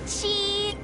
Cheat!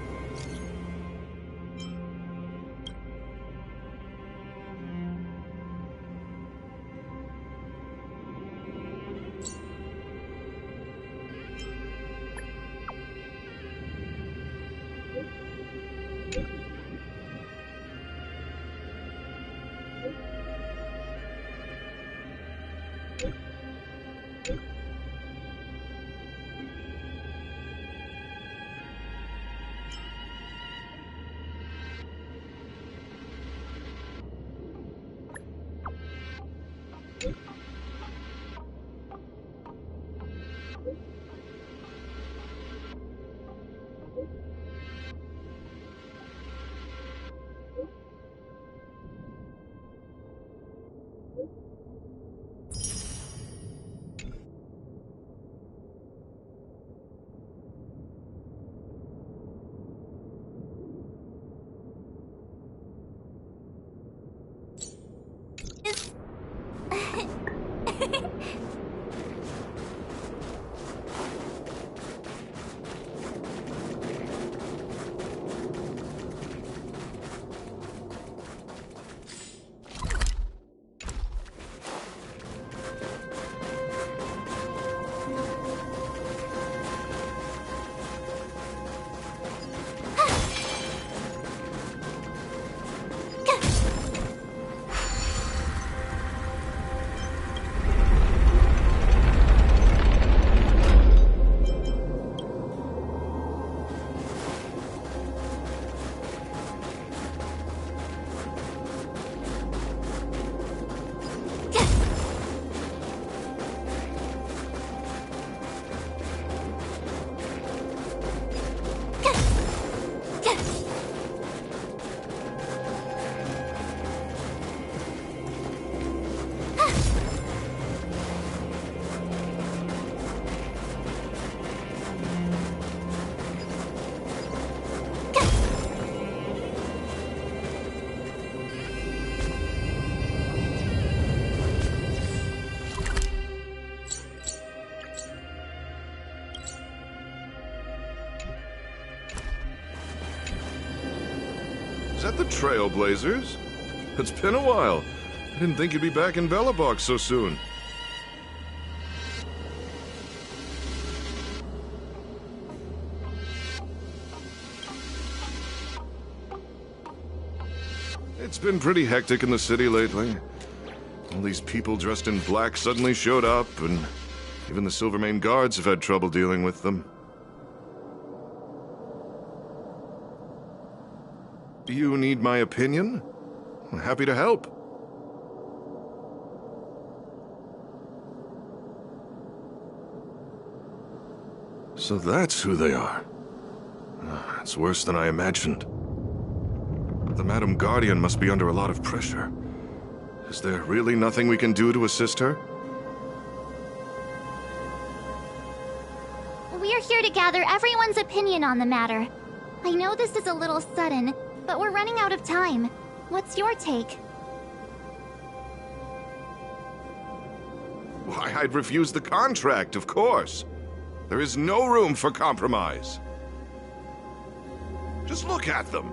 Is that the Trailblazers? It's been a while. I didn't think you'd be back in Belobog so soon. It's been pretty hectic in the city lately. All these people dressed in black suddenly showed up, and even the Silvermane guards have had trouble dealing with them. Do you need my opinion? I'm happy to help. So that's who they are. It's worse than I imagined. The Madam Guardian must be under a lot of pressure. Is there really nothing we can do to assist her? We're here to gather everyone's opinion on the matter. I know this is a little sudden, but we're running out of time. What's your take? Why, I'd refuse the contract, of course. There is no room for compromise. Just look at them.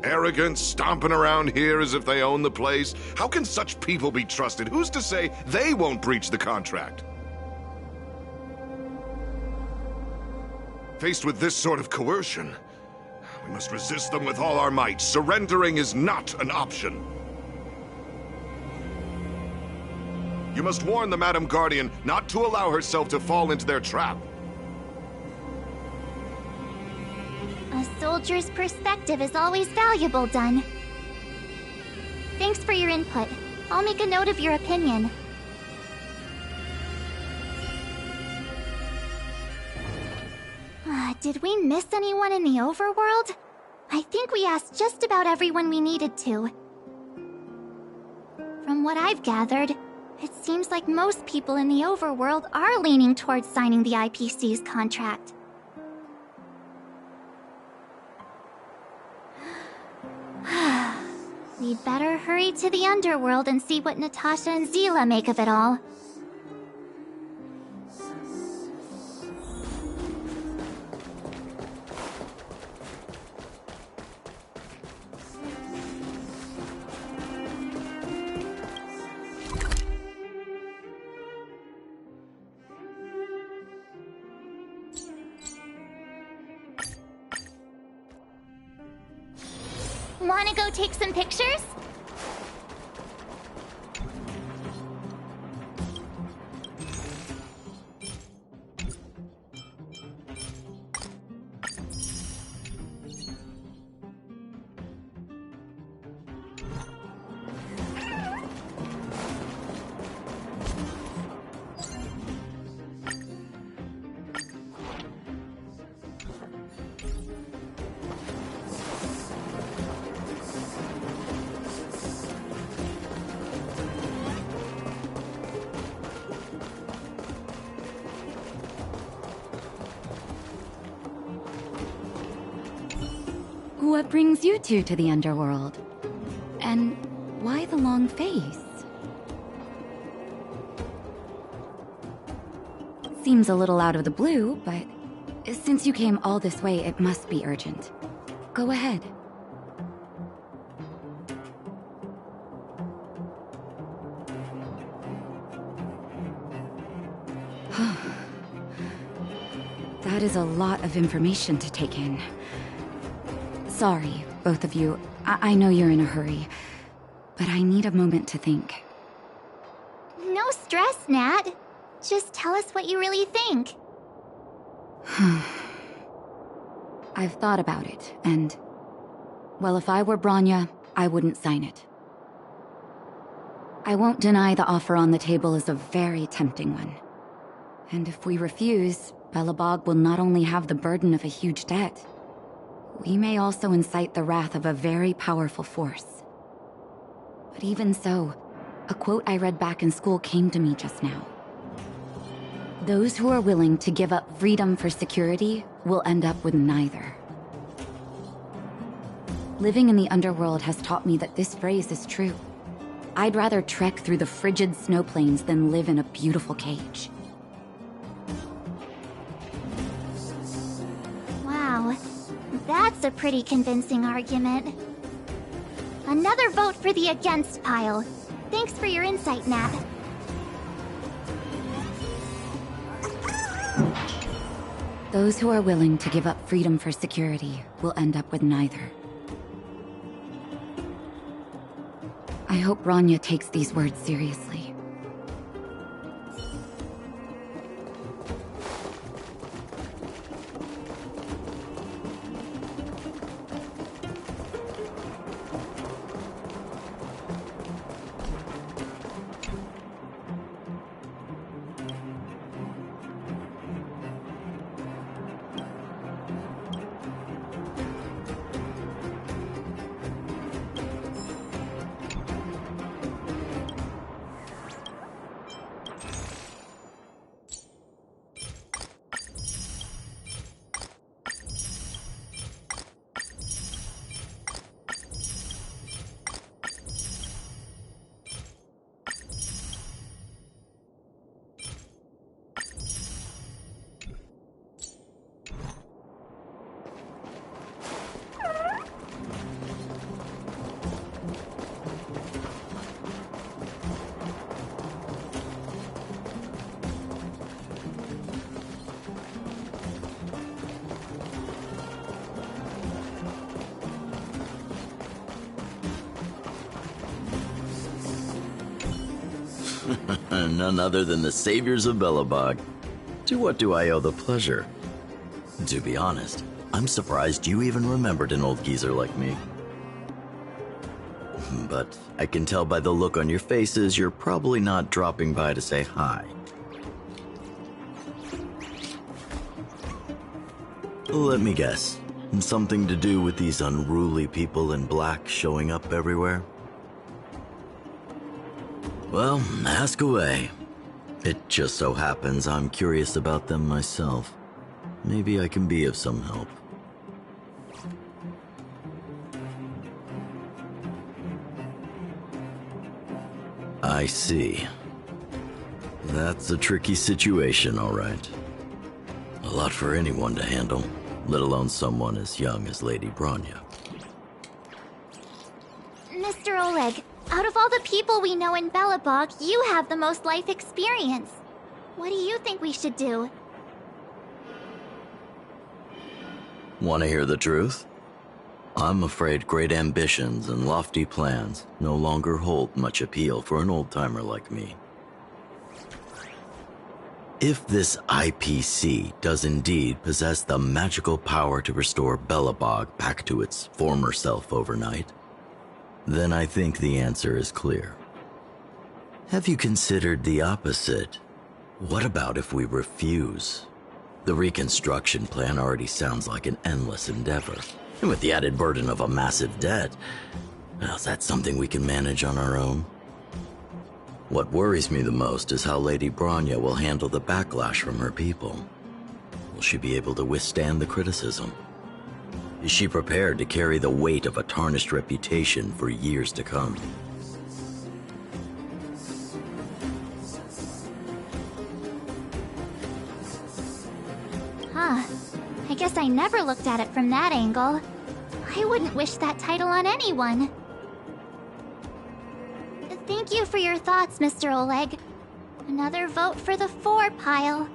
Arrogant, stomping around here as if they own the place. How can such people be trusted? Who's to say they won't breach the contract? Faced with this sort of coercion, we must resist them with all our might. Surrendering is not an option. You must warn the Madam Guardian not to allow herself to fall into their trap. A soldier's perspective is always valuable, Dun. Thanks for your input. I'll make a note of your opinion. Did we miss anyone in the overworld? I think we asked just about everyone we needed to. From what I've gathered, it seems like most people in the overworld are leaning towards signing the IPC's contract. We'd better hurry to the underworld and see what Natasha and Zila make of it all. Wanna go take some pictures? What brings you two to the underworld? And why the long face? Seems a little out of the blue, but since you came all this way, it must be urgent. Go ahead. That is a lot of information to take in. Sorry, both of you. I know you're in a hurry, but I need a moment to think. No stress, Nat. Just tell us what you really think. I've thought about it, and... well, if I were Bronya, I wouldn't sign it. I won't deny the offer on the table is a very tempting one. And if we refuse, Belobog will not only have the burden of a huge debt, we may also incite the wrath of a very powerful force. But even so, a quote I read back in school came to me just now. Those who are willing to give up freedom for security will end up with neither. Living in the underworld has taught me that this phrase is true. I'd rather trek through the frigid snow plains than live in a beautiful cage. Wow, that's a pretty convincing argument. Another vote for the against pile. Thanks for your insight, Nat. Those who are willing to give up freedom for security will end up with neither. I hope Bronya takes these words seriously. None other than the saviors of Belobog. To what do I owe the pleasure? To be honest, I'm surprised you even remembered an old geezer like me. But I can tell by the look on your faces you're probably not dropping by to say hi. Let me guess. Something to do with these unruly people in black showing up everywhere? Well, ask away. It just so happens I'm curious about them myself. Maybe I can be of some help. I see. That's a tricky situation, all right. A lot for anyone to handle, let alone someone as young as Lady Bronya. Mr. Oleg, out of all the people we know in Belobog, you have the most life experience. What do you think we should do? Want to hear the truth? I'm afraid great ambitions and lofty plans no longer hold much appeal for an old-timer like me. If this IPC does indeed possess the magical power to restore Belobog back to its former self overnight, then I think the answer is clear. Have you considered the opposite? What about if we refuse? The reconstruction plan already sounds like an endless endeavor. And with the added burden of a massive debt, well, is that something we can manage on our own? What worries me the most is how Lady Bronya will handle the backlash from her people. Will she be able to withstand the criticism? Is she prepared to carry the weight of a tarnished reputation for years to come? Huh. I guess I never looked at it from that angle. I wouldn't wish that title on anyone. Thank you for your thoughts, Mr. Oleg. Another vote for the 4 pile.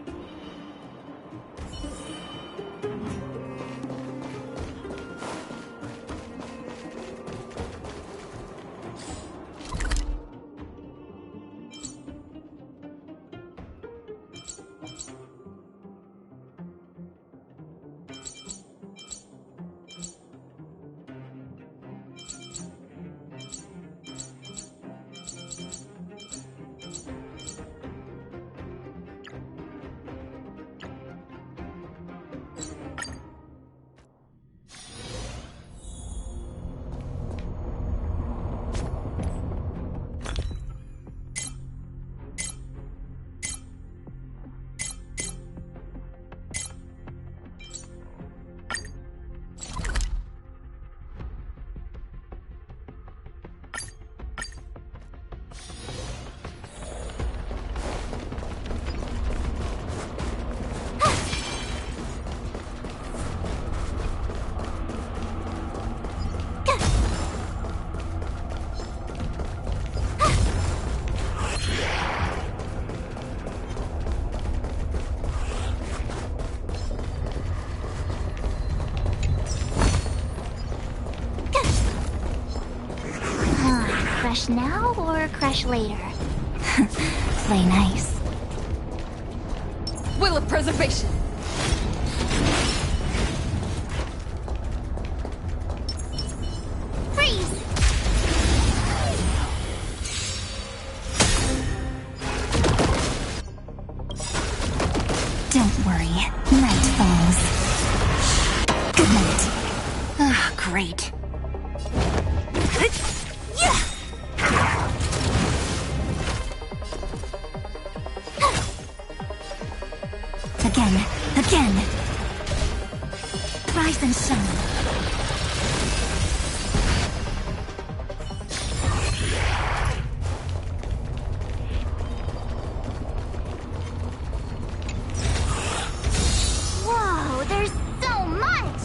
Crush now or crush later? Play nice. Will of preservation! Freeze! Don't worry. Night falls. Good night. Ah, great. Again. Rise and shine. Whoa, there's so much!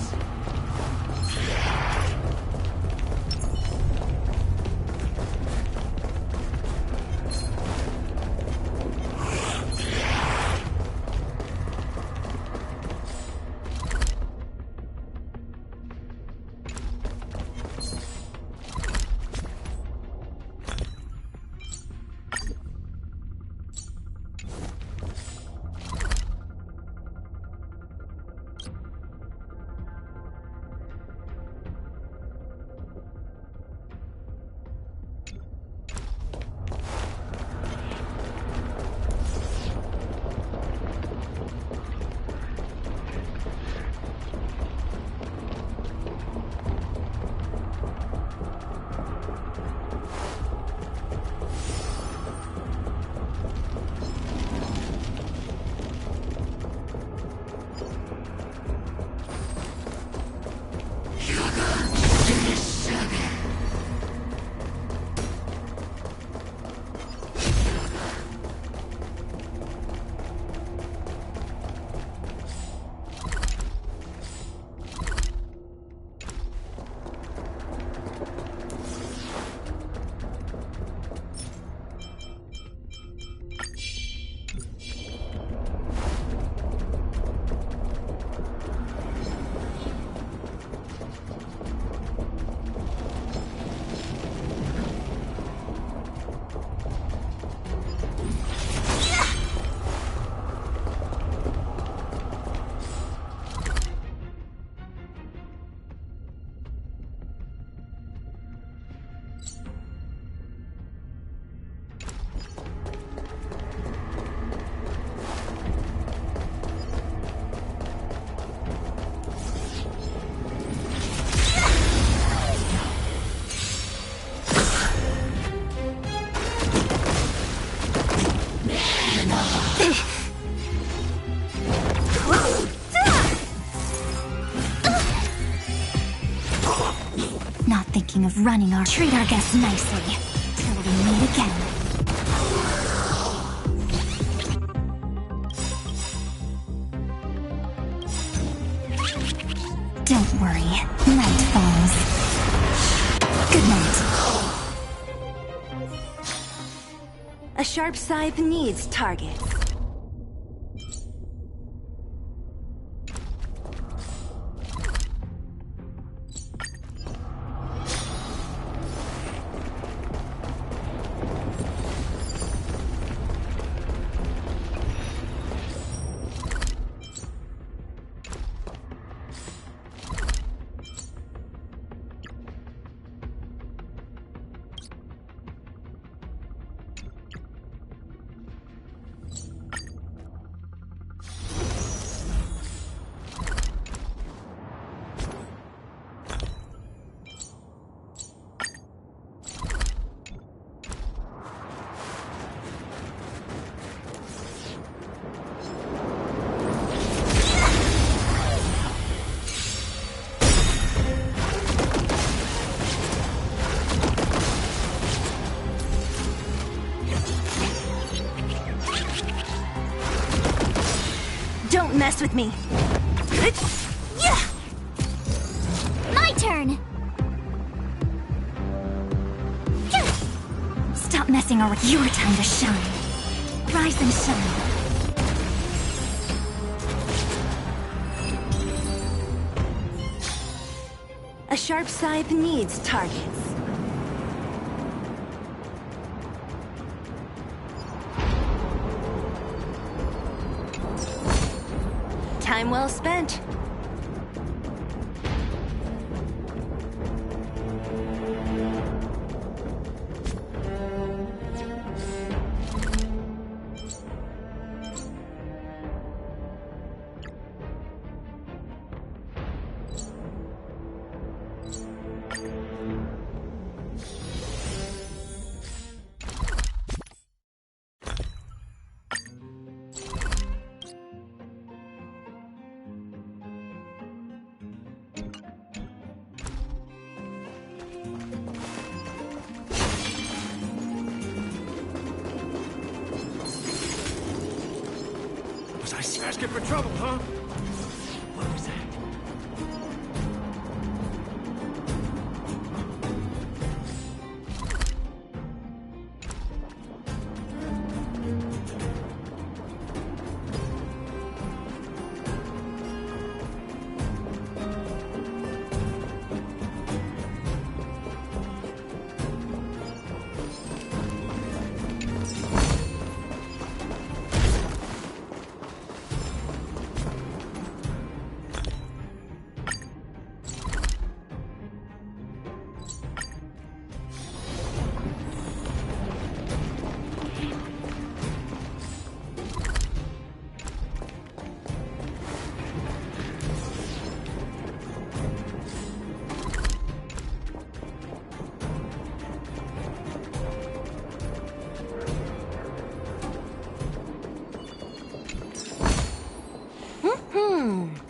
Not thinking of running our treat our guests nicely till we meet again. Don't worry, night falls. Good night. A sharp scythe needs targets. Don't mess with me! My turn! Stop messing around. Your time to shine. Rise and shine. A sharp scythe needs targets. Time well spent. Was I asking for trouble, huh? What was that?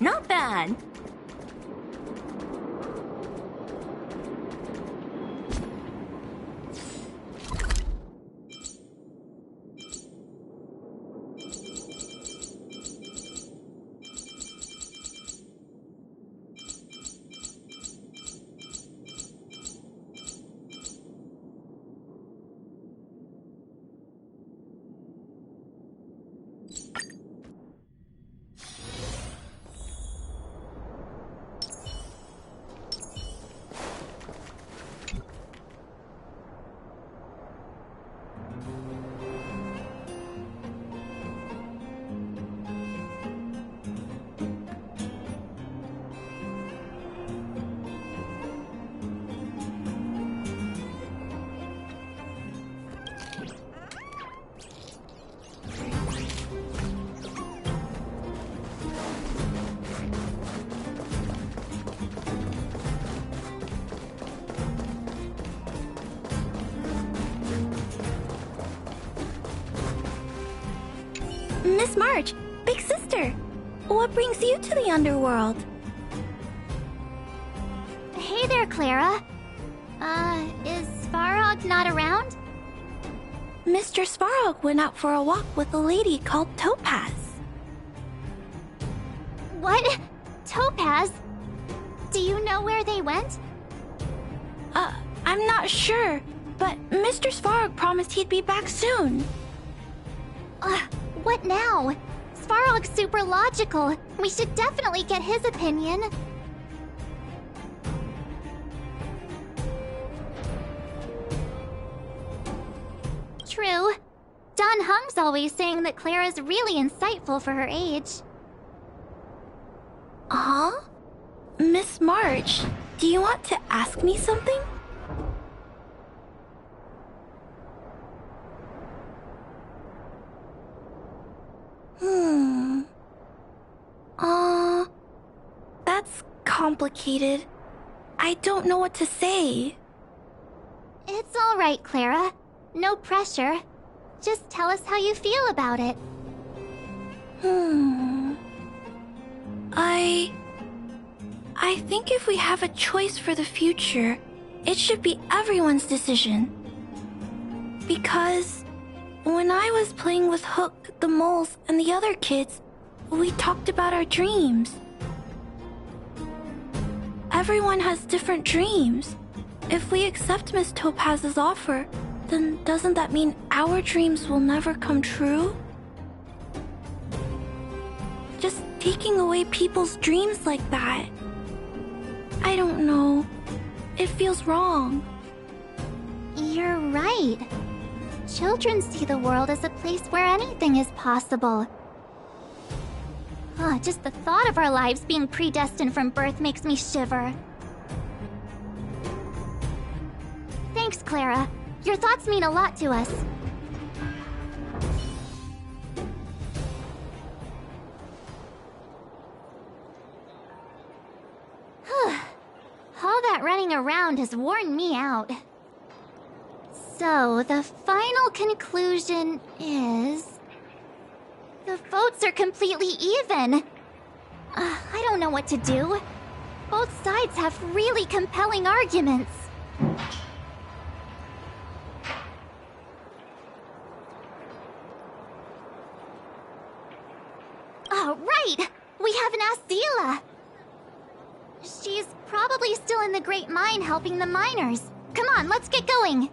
Not bad. Miss March, big sister, what brings you to the underworld? Hey there, Clara. Is Svarog not around? Mr. Svarog went out for a walk with a lady called Topaz. What? Topaz? Do you know where they went? I'm not sure, but Mr. Svarog promised he'd be back soon. What now? Svarog's super logical. We should definitely get his opinion. True. Don Hung's always saying that Clara's really insightful for her age. Huh? Miss March, do you want to ask me something? That's complicated. I don't know what to say. It's all right, Clara. No pressure. Just tell us how you feel about it. I think if we have a choice for the future, it should be everyone's decision. Because when I was playing with Hook, the moles, and the other kids, we talked about our dreams. Everyone has different dreams. If we accept Miss Topaz's offer, then doesn't that mean our dreams will never come true? Just taking away people's dreams like that. I don't know. It feels wrong. You're right. Children see the world as a place where anything is possible. Just the thought of our lives being predestined from birth makes me shiver. Thanks, Clara. Your thoughts mean a lot to us. All that running around has worn me out. So, the final conclusion is... the votes are completely even. I don't know what to do. Both sides have really compelling arguments. Right! We haven't asked Zila. She's probably still in the Great Mine helping the miners. Come on, let's get going.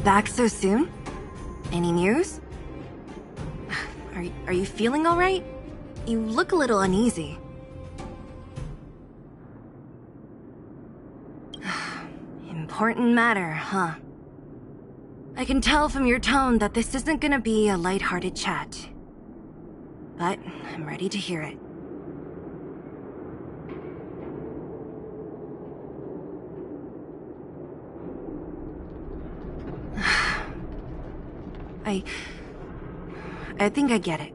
Back so soon? Any news? Are you feeling all right? You look a little uneasy. Important matter, huh? I can tell from your tone that this isn't gonna be a lighthearted chat. But I'm ready to hear it. I think I get it.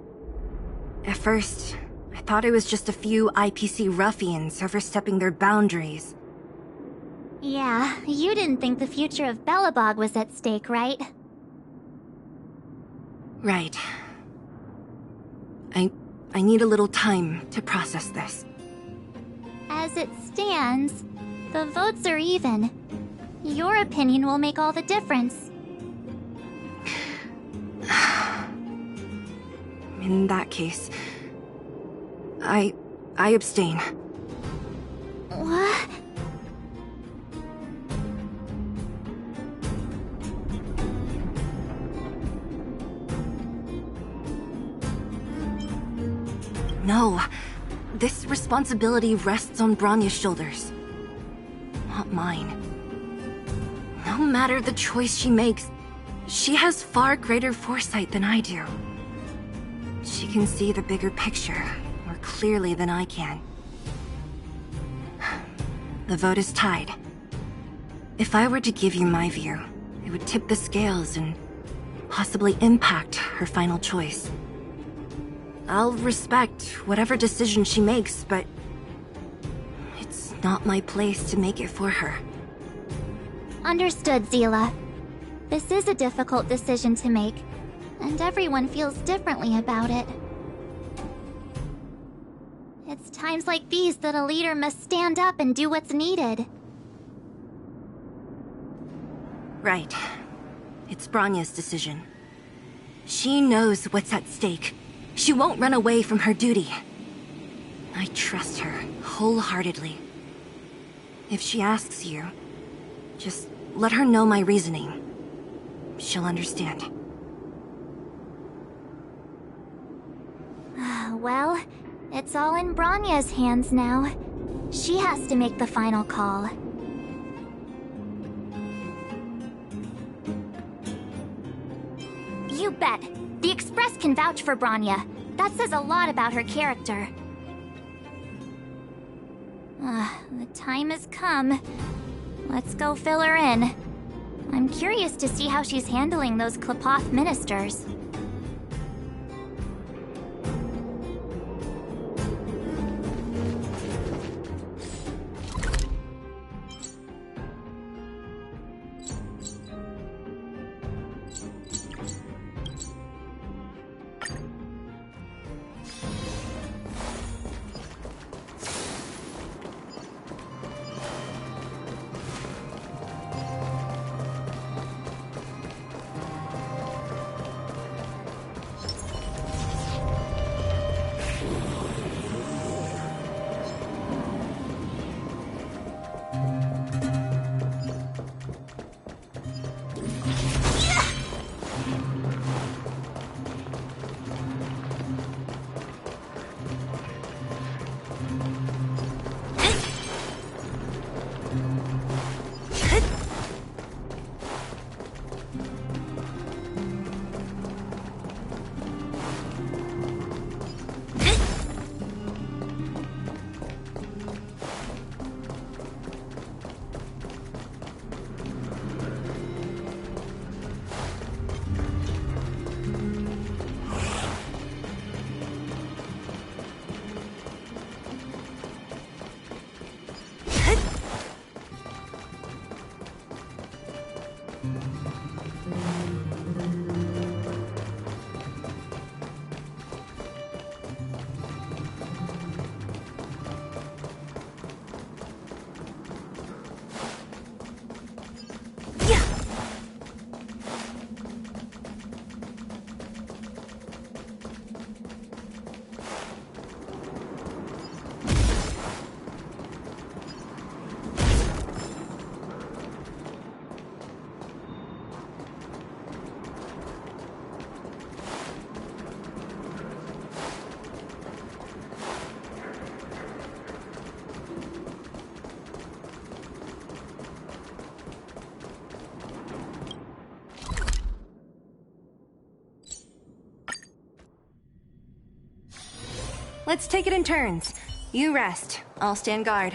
At first, I thought it was just a few IPC ruffians overstepping their boundaries. Yeah, you didn't think the future of Belobog was at stake, right? Right. I need a little time to process this. As it stands, the votes are even. Your opinion will make all the difference. In that case, I abstain. What? No, this responsibility rests on Branya's shoulders, not mine. No matter the choice she makes, she has far greater foresight than I do. She can see the bigger picture more clearly than I can. The vote is tied. If I were to give you my view, it would tip the scales and possibly impact her final choice. I'll respect whatever decision she makes, but it's not my place to make it for her. Understood, Zila. This is a difficult decision to make, and everyone feels differently about it. It's times like these that a leader must stand up and do what's needed. Right. It's Bronya's decision. She knows what's at stake. She won't run away from her duty. I trust her wholeheartedly. If she asks you, just let her know my reasoning. She'll understand. Well, it's all in Bronya's hands now. She has to make the final call. You bet. The Express can vouch for Bronya. That says a lot about her character. The time has come. Let's go fill her in. I'm curious to see how she's handling those Klapoth ministers. Let's take it in turns. You rest. I'll stand guard.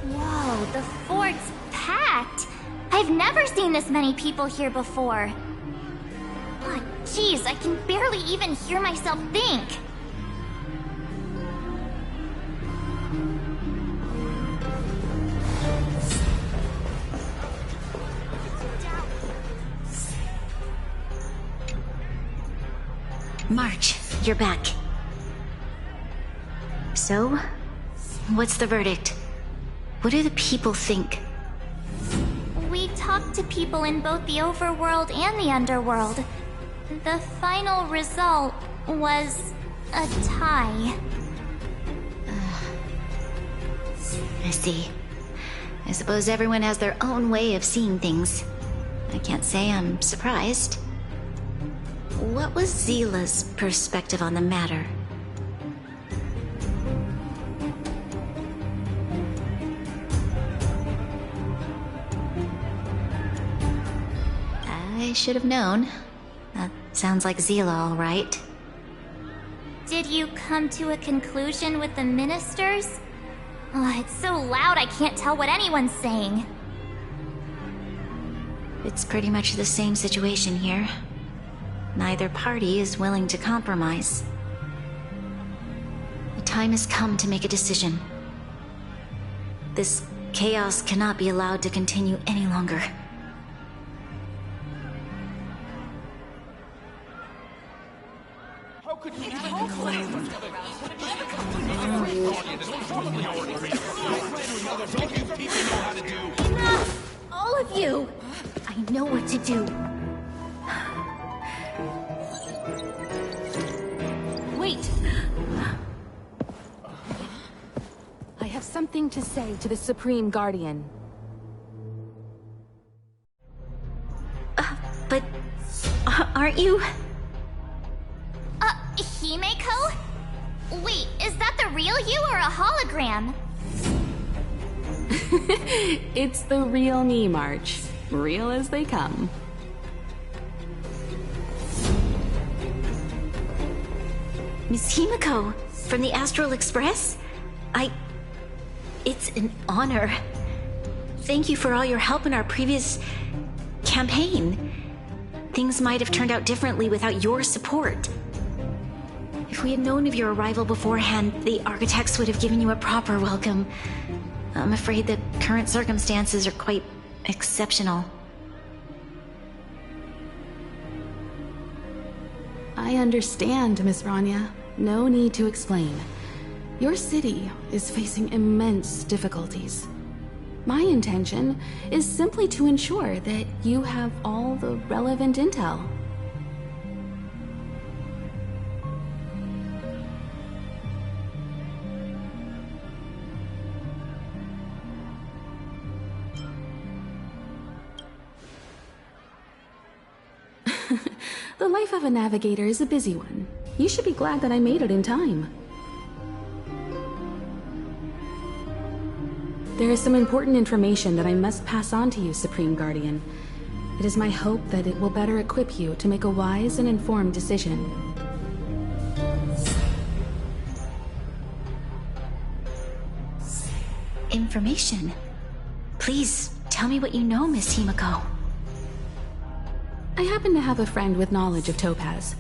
Whoa, the fort's packed! I've never seen this many people here before. Oh, jeez, I can barely even hear myself think. March, you're back. So, what's the verdict? What do the people think? We talked to people in both the overworld and the underworld. The final result was a tie. I see. I suppose everyone has their own way of seeing things. I can't say I'm surprised. What was Zila's perspective on the matter? I should have known. That sounds like Zila, all right. Did you come to a conclusion with the ministers? Oh, it's so loud I can't tell what anyone's saying. It's pretty much the same situation here. Neither party is willing to compromise. The time has come to make a decision. This chaos cannot be allowed to continue any longer. How could you even claim? Enough! All of you! I know what to do. Wait! I have something to say to the Supreme Guardian. But aren't you? Himeko? Wait, is that the real you or a hologram? It's the real me, March. Real as they come. Miss Himeko, from the Astral Express? It's an honor. Thank you for all your help in our previous campaign. Things might have turned out differently without your support. If we had known of your arrival beforehand, the architects would have given you a proper welcome. I'm afraid the current circumstances are quite exceptional. I understand, Miss Rania. No need to explain. Your city is facing immense difficulties. My intention is simply to ensure that you have all the relevant intel. The life of a navigator is a busy one. You should be glad that I made it in time. There is some important information that I must pass on to you, Supreme Guardian. It is my hope that it will better equip you to make a wise and informed decision. Information? Please, tell me what you know, Miss Himeko. I happen to have a friend with knowledge of Topaz.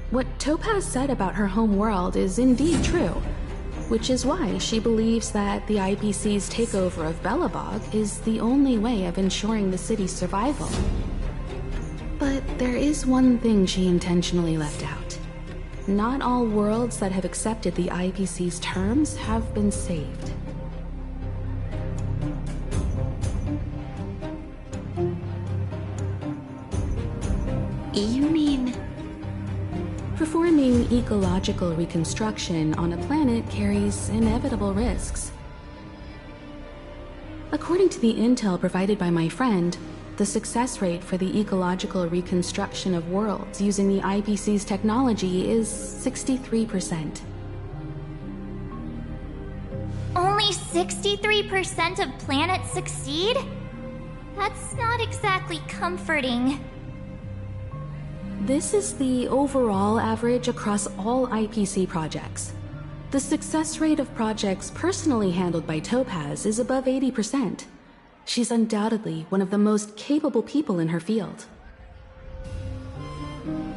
What Topaz said about her home world is indeed true, which is why she believes that the IPC's takeover of Belobog is the only way of ensuring the city's survival. But there is one thing she intentionally left out. Not all worlds that have accepted the IPC's terms have been saved. You mean... Performing ecological reconstruction on a planet carries inevitable risks. According to the intel provided by my friend, the success rate for the ecological reconstruction of worlds using the IPC's technology is 63%. Only 63% of planets succeed? That's not exactly comforting. This is the overall average across all IPC projects. The success rate of projects personally handled by Topaz is above 80%. She's undoubtedly one of the most capable people in her field.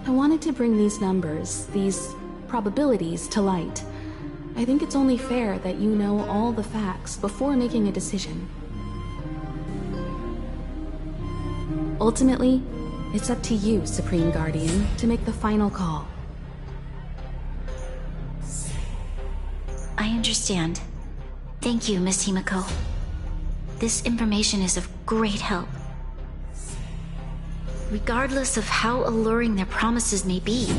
I wanted to bring these numbers, these probabilities, to light. I think it's only fair that you know all the facts before making a decision. Ultimately, it's up to you, Supreme Guardian, to make the final call. I understand. Thank you, Miss Himeko. This information is of great help. Regardless of how alluring their promises may be,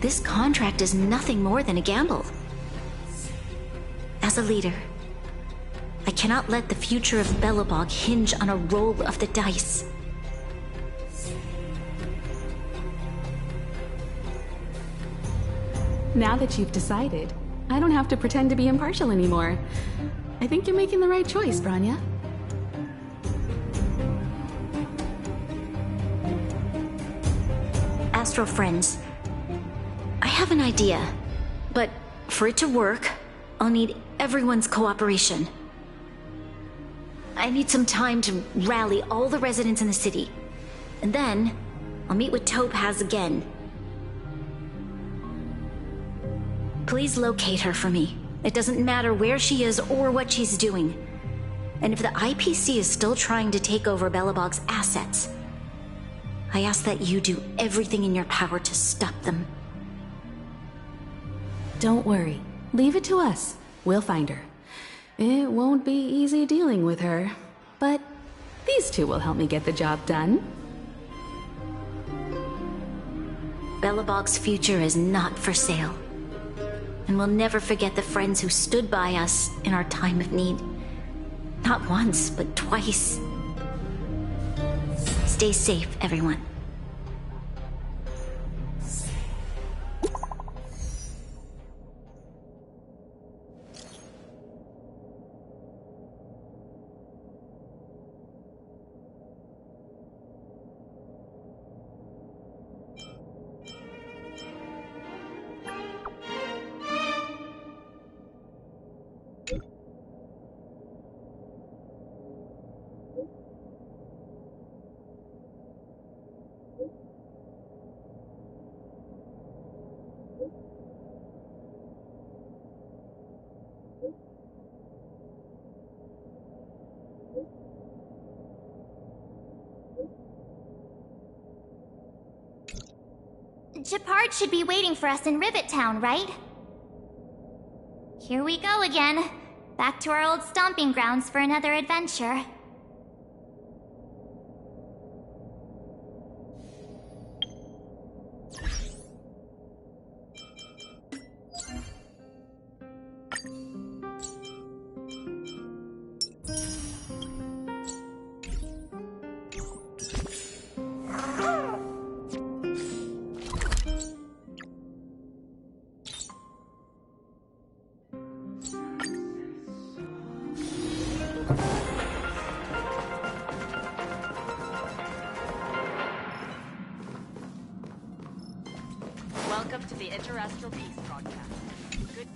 this contract is nothing more than a gamble. As a leader, I cannot let the future of Belobog hinge on a roll of the dice. Now that you've decided, I don't have to pretend to be impartial anymore. I think you're making the right choice, Branya. Astral friends. I have an idea, but for it to work, I'll need everyone's cooperation. I need some time to rally all the residents in the city, and then I'll meet with Topaz again. Please locate her for me. It doesn't matter where she is or what she's doing. And if the IPC is still trying to take over Belobog's assets, I ask that you do everything in your power to stop them. Don't worry. Leave it to us. We'll find her. It won't be easy dealing with her, but these two will help me get the job done. Belobog's future is not for sale. And we'll never forget the friends who stood by us in our time of need. Not once, but twice. Stay safe, everyone. Gepard should be waiting for us in Rivet Town, right? Here we go again. Back to our old stomping grounds for another adventure. Welcome to the Interastral Peace broadcast. Good.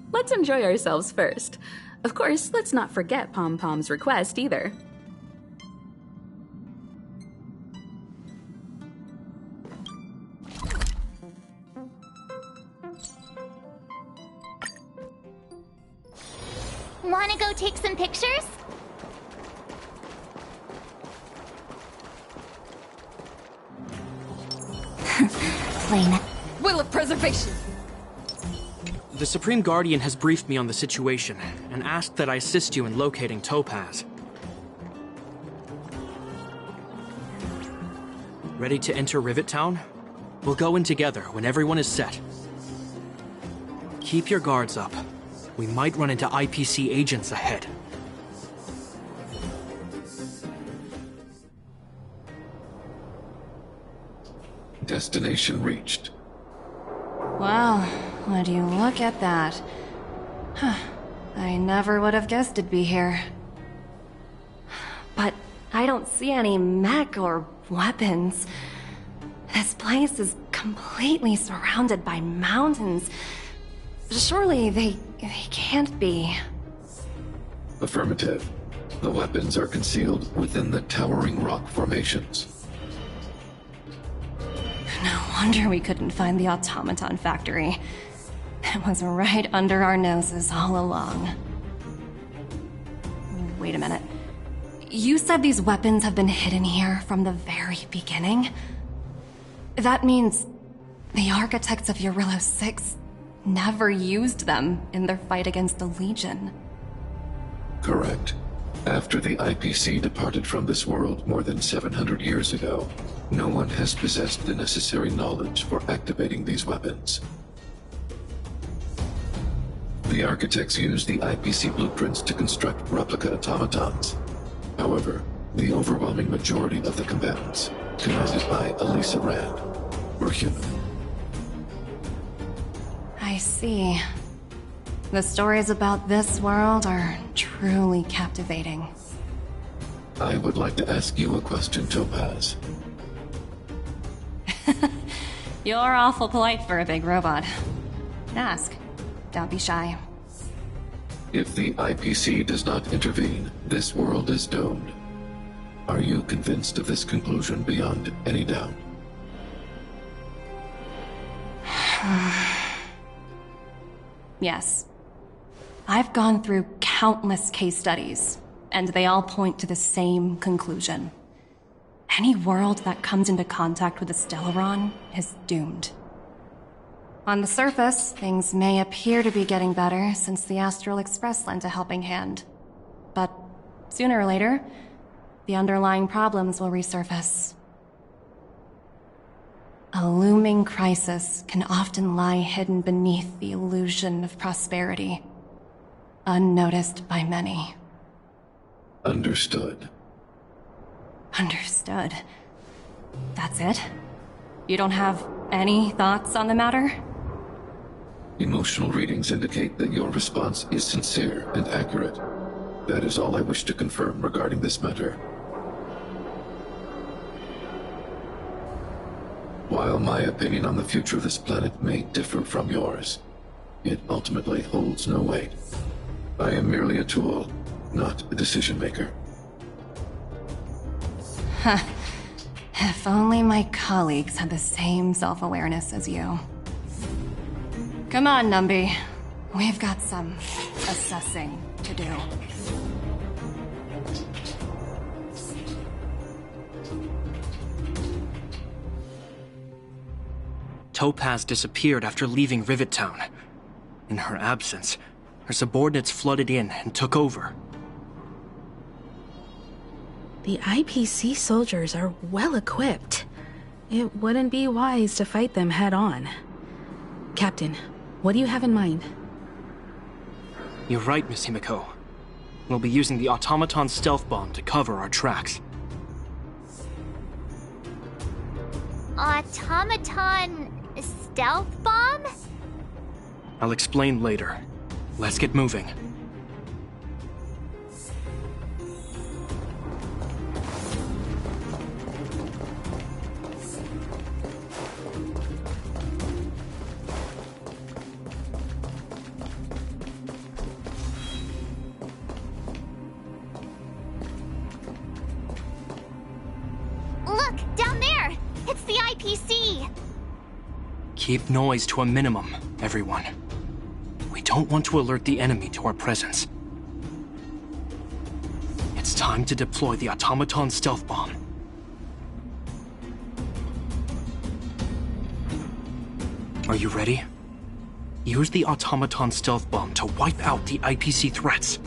Let's enjoy ourselves first. Of course, let's not forget Pom Pom's request either. Wanna go take some pictures? Plain. Will of preservation! The Supreme Guardian has briefed me on the situation and asked that I assist you in locating Topaz. Ready to enter Rivet Town? We'll go in together when everyone is set. Keep your guards up. We might run into IPC agents ahead. Destination reached. Wow, would you look at that? Huh. I never would have guessed it'd be here. But I don't see any mech or weapons. This place is completely surrounded by mountains. Surely they can't be. Affirmative. The weapons are concealed within the towering rock formations. No wonder we couldn't find the automaton factory. It was right under our noses all along. Wait a minute. You said these weapons have been hidden here from the very beginning? That means the architects of Eurillo 6 never used them in their fight against the Legion. Correct. After the IPC departed from this world more than 700 years ago, no one has possessed the necessary knowledge for activating these weapons. The architects used the IPC blueprints to construct replica automatons. However, the overwhelming majority of the combatants, commanded by Elisa Rand, were human. I see. The stories about this world are truly captivating. I would like to ask you a question, Topaz. You're awful polite for a big robot. Ask. Don't be shy. If the IPC does not intervene, this world is doomed. Are you convinced of this conclusion beyond any doubt? Yes. I've gone through countless case studies, and they all point to the same conclusion. Any world that comes into contact with a Stellaron is doomed. On the surface, things may appear to be getting better since the Astral Express lent a helping hand. But sooner or later, the underlying problems will resurface. A looming crisis can often lie hidden beneath the illusion of prosperity, unnoticed by many. Understood. Understood. That's it? You don't have any thoughts on the matter? Emotional readings indicate that your response is sincere and accurate. That is all I wish to confirm regarding this matter. While my opinion on the future of this planet may differ from yours, it ultimately holds no weight. I am merely a tool, not a decision maker. Huh. If only my colleagues had the same self-awareness as you. Come on, Numby. We've got some assessing to do. Topaz disappeared after leaving Rivet Town. In her absence, her subordinates flooded in and took over. The IPC soldiers are well equipped. It wouldn't be wise to fight them head on. Captain, what do you have in mind? You're right, Miss Himiko. We'll be using the automaton stealth bomb to cover our tracks. Automaton stealth bomb? I'll explain later. Let's get moving. Look, down there! It's the IPC! Keep noise to a minimum, everyone. We don't want to alert the enemy to our presence. It's time to deploy the automaton stealth bomb. Are you ready? Use the automaton stealth bomb to wipe out the IPC threats.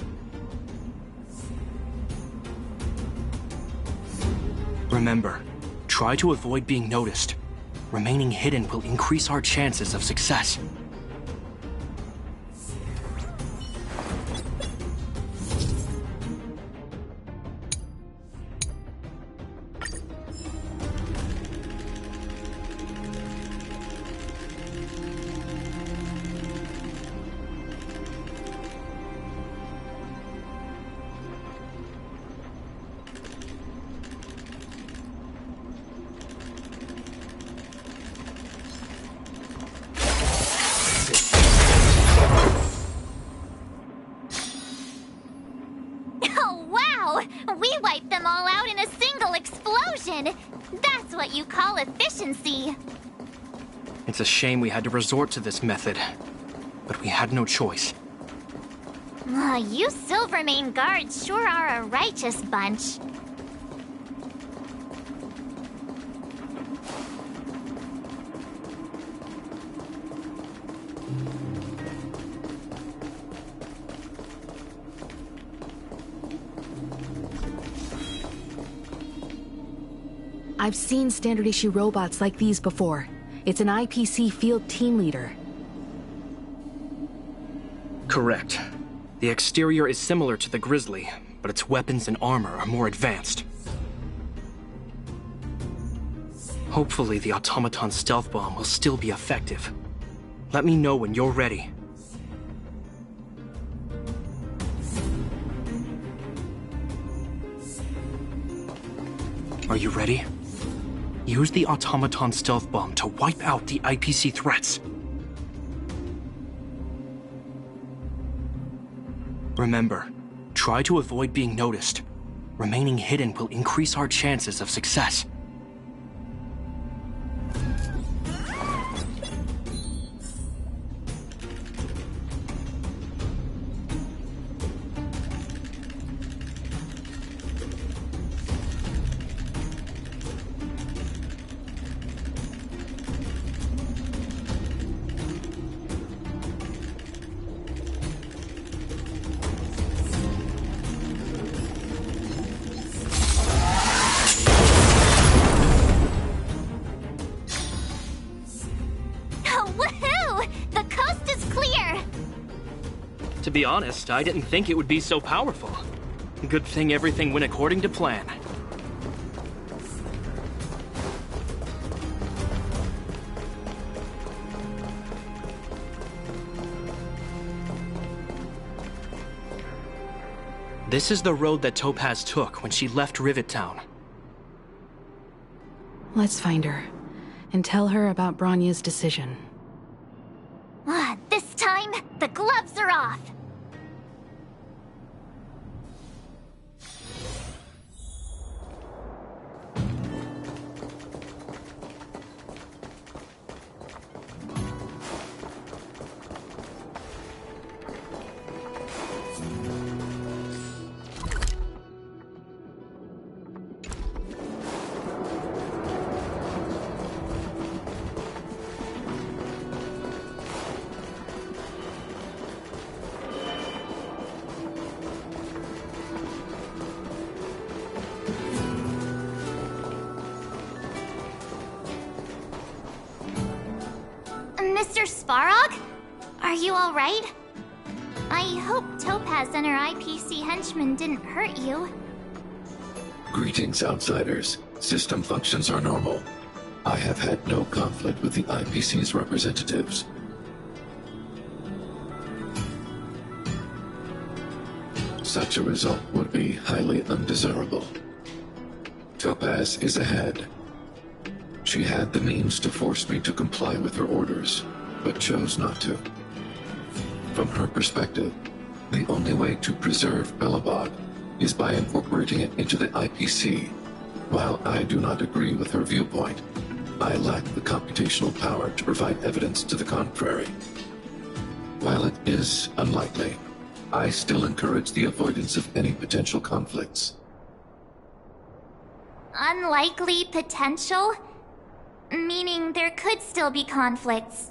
Remember, try to avoid being noticed. Remaining hidden will increase our chances of success. Oh, wow! We wiped them all out in a single explosion! That's what you call efficiency! It's a shame we had to resort to this method, but we had no choice. You Silvermane guards sure are a righteous bunch. I've seen standard issue robots like these before. It's an IPC field team leader. Correct. The exterior is similar to the Grizzly, but its weapons and armor are more advanced. Hopefully the automaton stealth bomb will still be effective. Let me know when you're ready. Are you ready? Use the automaton stealth bomb to wipe out the IPC threats. Remember, try to avoid being noticed. Remaining hidden will increase our chances of success. To be honest, I didn't think it would be so powerful. Good thing everything went according to plan. This is the road that Topaz took when she left Rivet Town. Let's find her, and tell her about Bronya's decision. This time, the gloves are off! Mr. Svarog? Are you alright? I hope Topaz and her IPC henchmen didn't hurt you. Greetings, outsiders. System functions are normal. I have had no conflict with the IPC's representatives. Such a result would be highly undesirable. Topaz is ahead. She had the means to force me to comply with her orders, but chose not to. From her perspective, the only way to preserve Belobog is by incorporating it into the IPC. While I do not agree with her viewpoint, I lack the computational power to provide evidence to the contrary. While it is unlikely, I still encourage the avoidance of any potential conflicts. Unlikely potential? Meaning there could still be conflicts.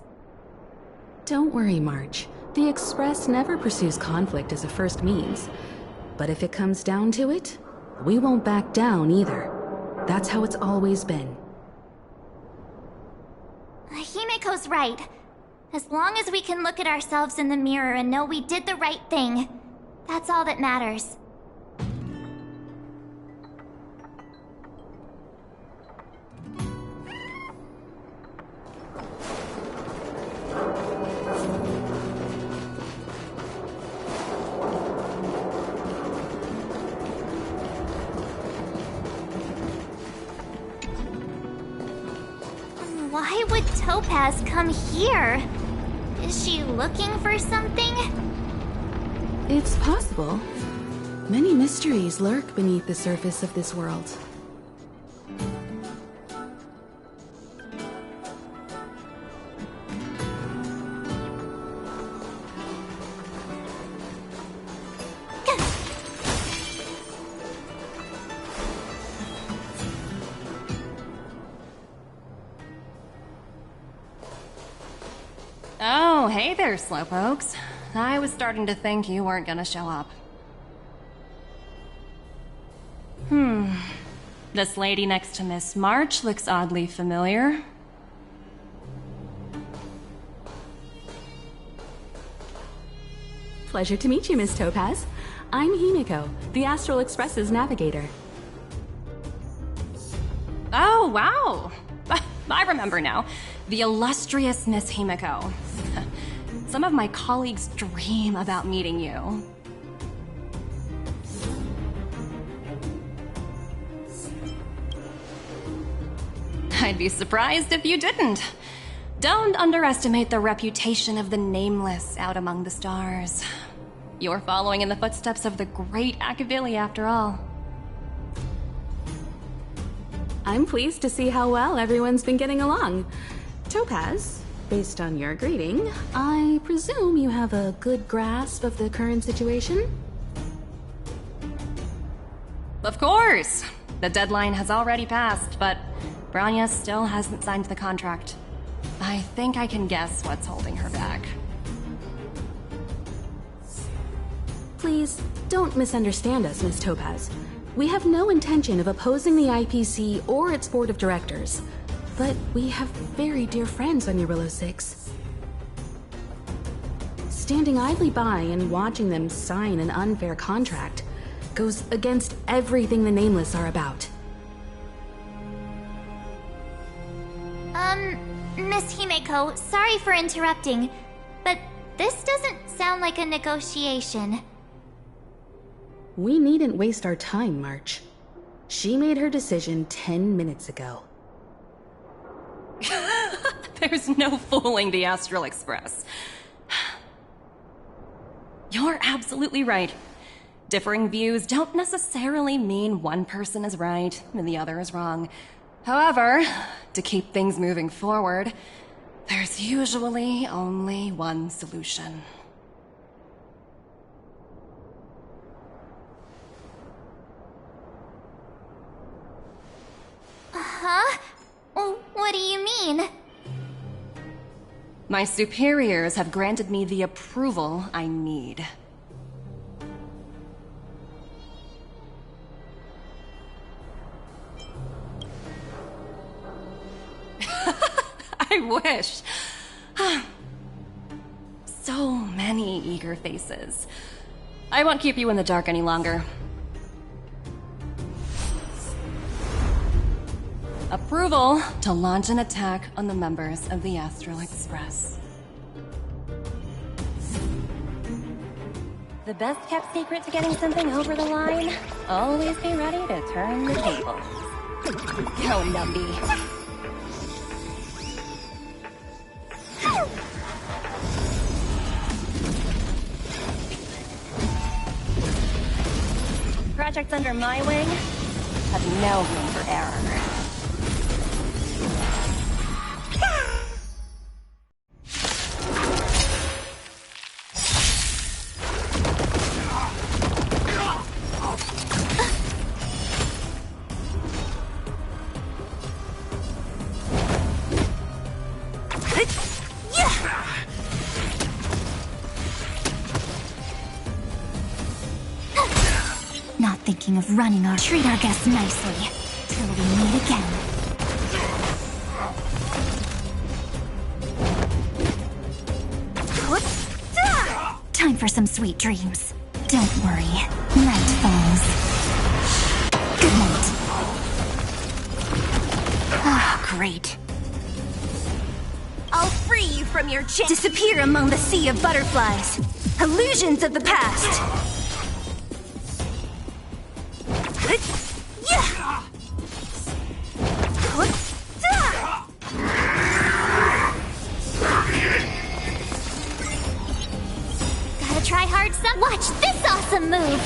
Don't worry, March. The Express never pursues conflict as a first means. But if it comes down to it, we won't back down either. That's how it's always been. Himeko's right. As long as we can look at ourselves in the mirror and know we did the right thing, that's all that matters. Why would Topaz come here? Is she looking for something? It's possible. Many mysteries lurk beneath the surface of this world. Oh, hey there, slowpokes. I was starting to think you weren't gonna show up. This lady next to Miss March looks oddly familiar. Pleasure to meet you, Miss Topaz. I'm Himiko, the Astral Express's navigator. Oh, wow. I remember now. The illustrious Miss Himiko. Some of my colleagues dream about meeting you. I'd be surprised if you didn't. Don't underestimate the reputation of the Nameless out among the stars. You're following in the footsteps of the great Akavili, after all. I'm pleased to see how well everyone's been getting along. Topaz, based on your greeting, I presume you have a good grasp of the current situation? Of course! The deadline has already passed, but Branya still hasn't signed the contract. I think I can guess what's holding her back. Please, don't misunderstand us, Miss Topaz. We have no intention of opposing the IPC or its board of directors, but we have very dear friends on Urillo 6. Standing idly by and watching them sign an unfair contract goes against everything the Nameless are about. Miss Himeko, sorry for interrupting, but this doesn't sound like a negotiation. We needn't waste our time, March. She made her decision 10 minutes ago. There's no fooling the Astral Express. You're absolutely right. Differing views don't necessarily mean one person is right and the other is wrong. However, to keep things moving forward, there's usually only one solution. Huh? What do you mean? My superiors have granted me the approval I need. I wish. So many eager faces. I won't keep you in the dark any longer. Approval to launch an attack on the members of the Astral Express. The best kept secret to getting something over the line? Always be ready to turn the tables. Go, Numby. Projects under my wing have no room for error. Thinking of running our treat our guests nicely till we meet again. Time for some sweet dreams. Don't worry, night falls. Good night. Ah, great. I'll free you from your chain. Disappear among the sea of butterflies. Illusions of the past. Gotta try hard some. Watch this awesome move.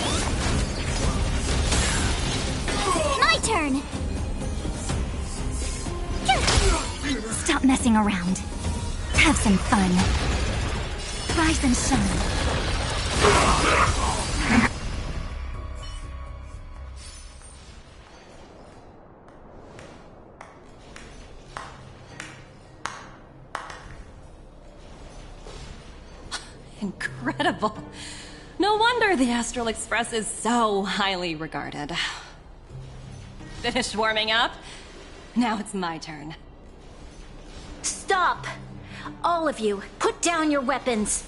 My turn. Stop messing around. Have some fun. Rise and shine. Incredible. No wonder the Astral Express is so highly regarded. Finished warming up? Now it's my turn. Stop! All of you, put down your weapons!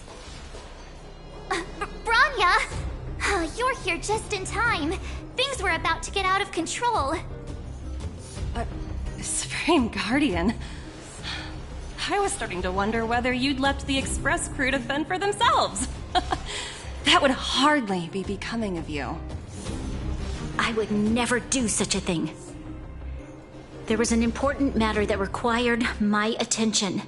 Bronya! You're here just in time. Things were about to get out of control. Supreme Guardian. I was starting to wonder whether you'd left the Express crew to fend for themselves. That would hardly be becoming of you. I would never do such a thing. There was an important matter that required my attention.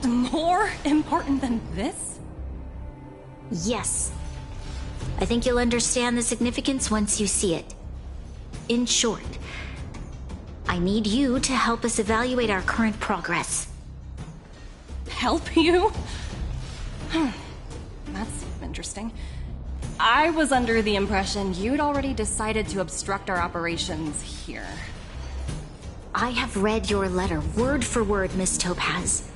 More important than this? Yes. I think you'll understand the significance once you see it. In short, I need you to help us evaluate our current progress. Help you? That's interesting. I was under the impression you'd already decided to obstruct our operations here. I have read your letter word for word, Miss Topaz.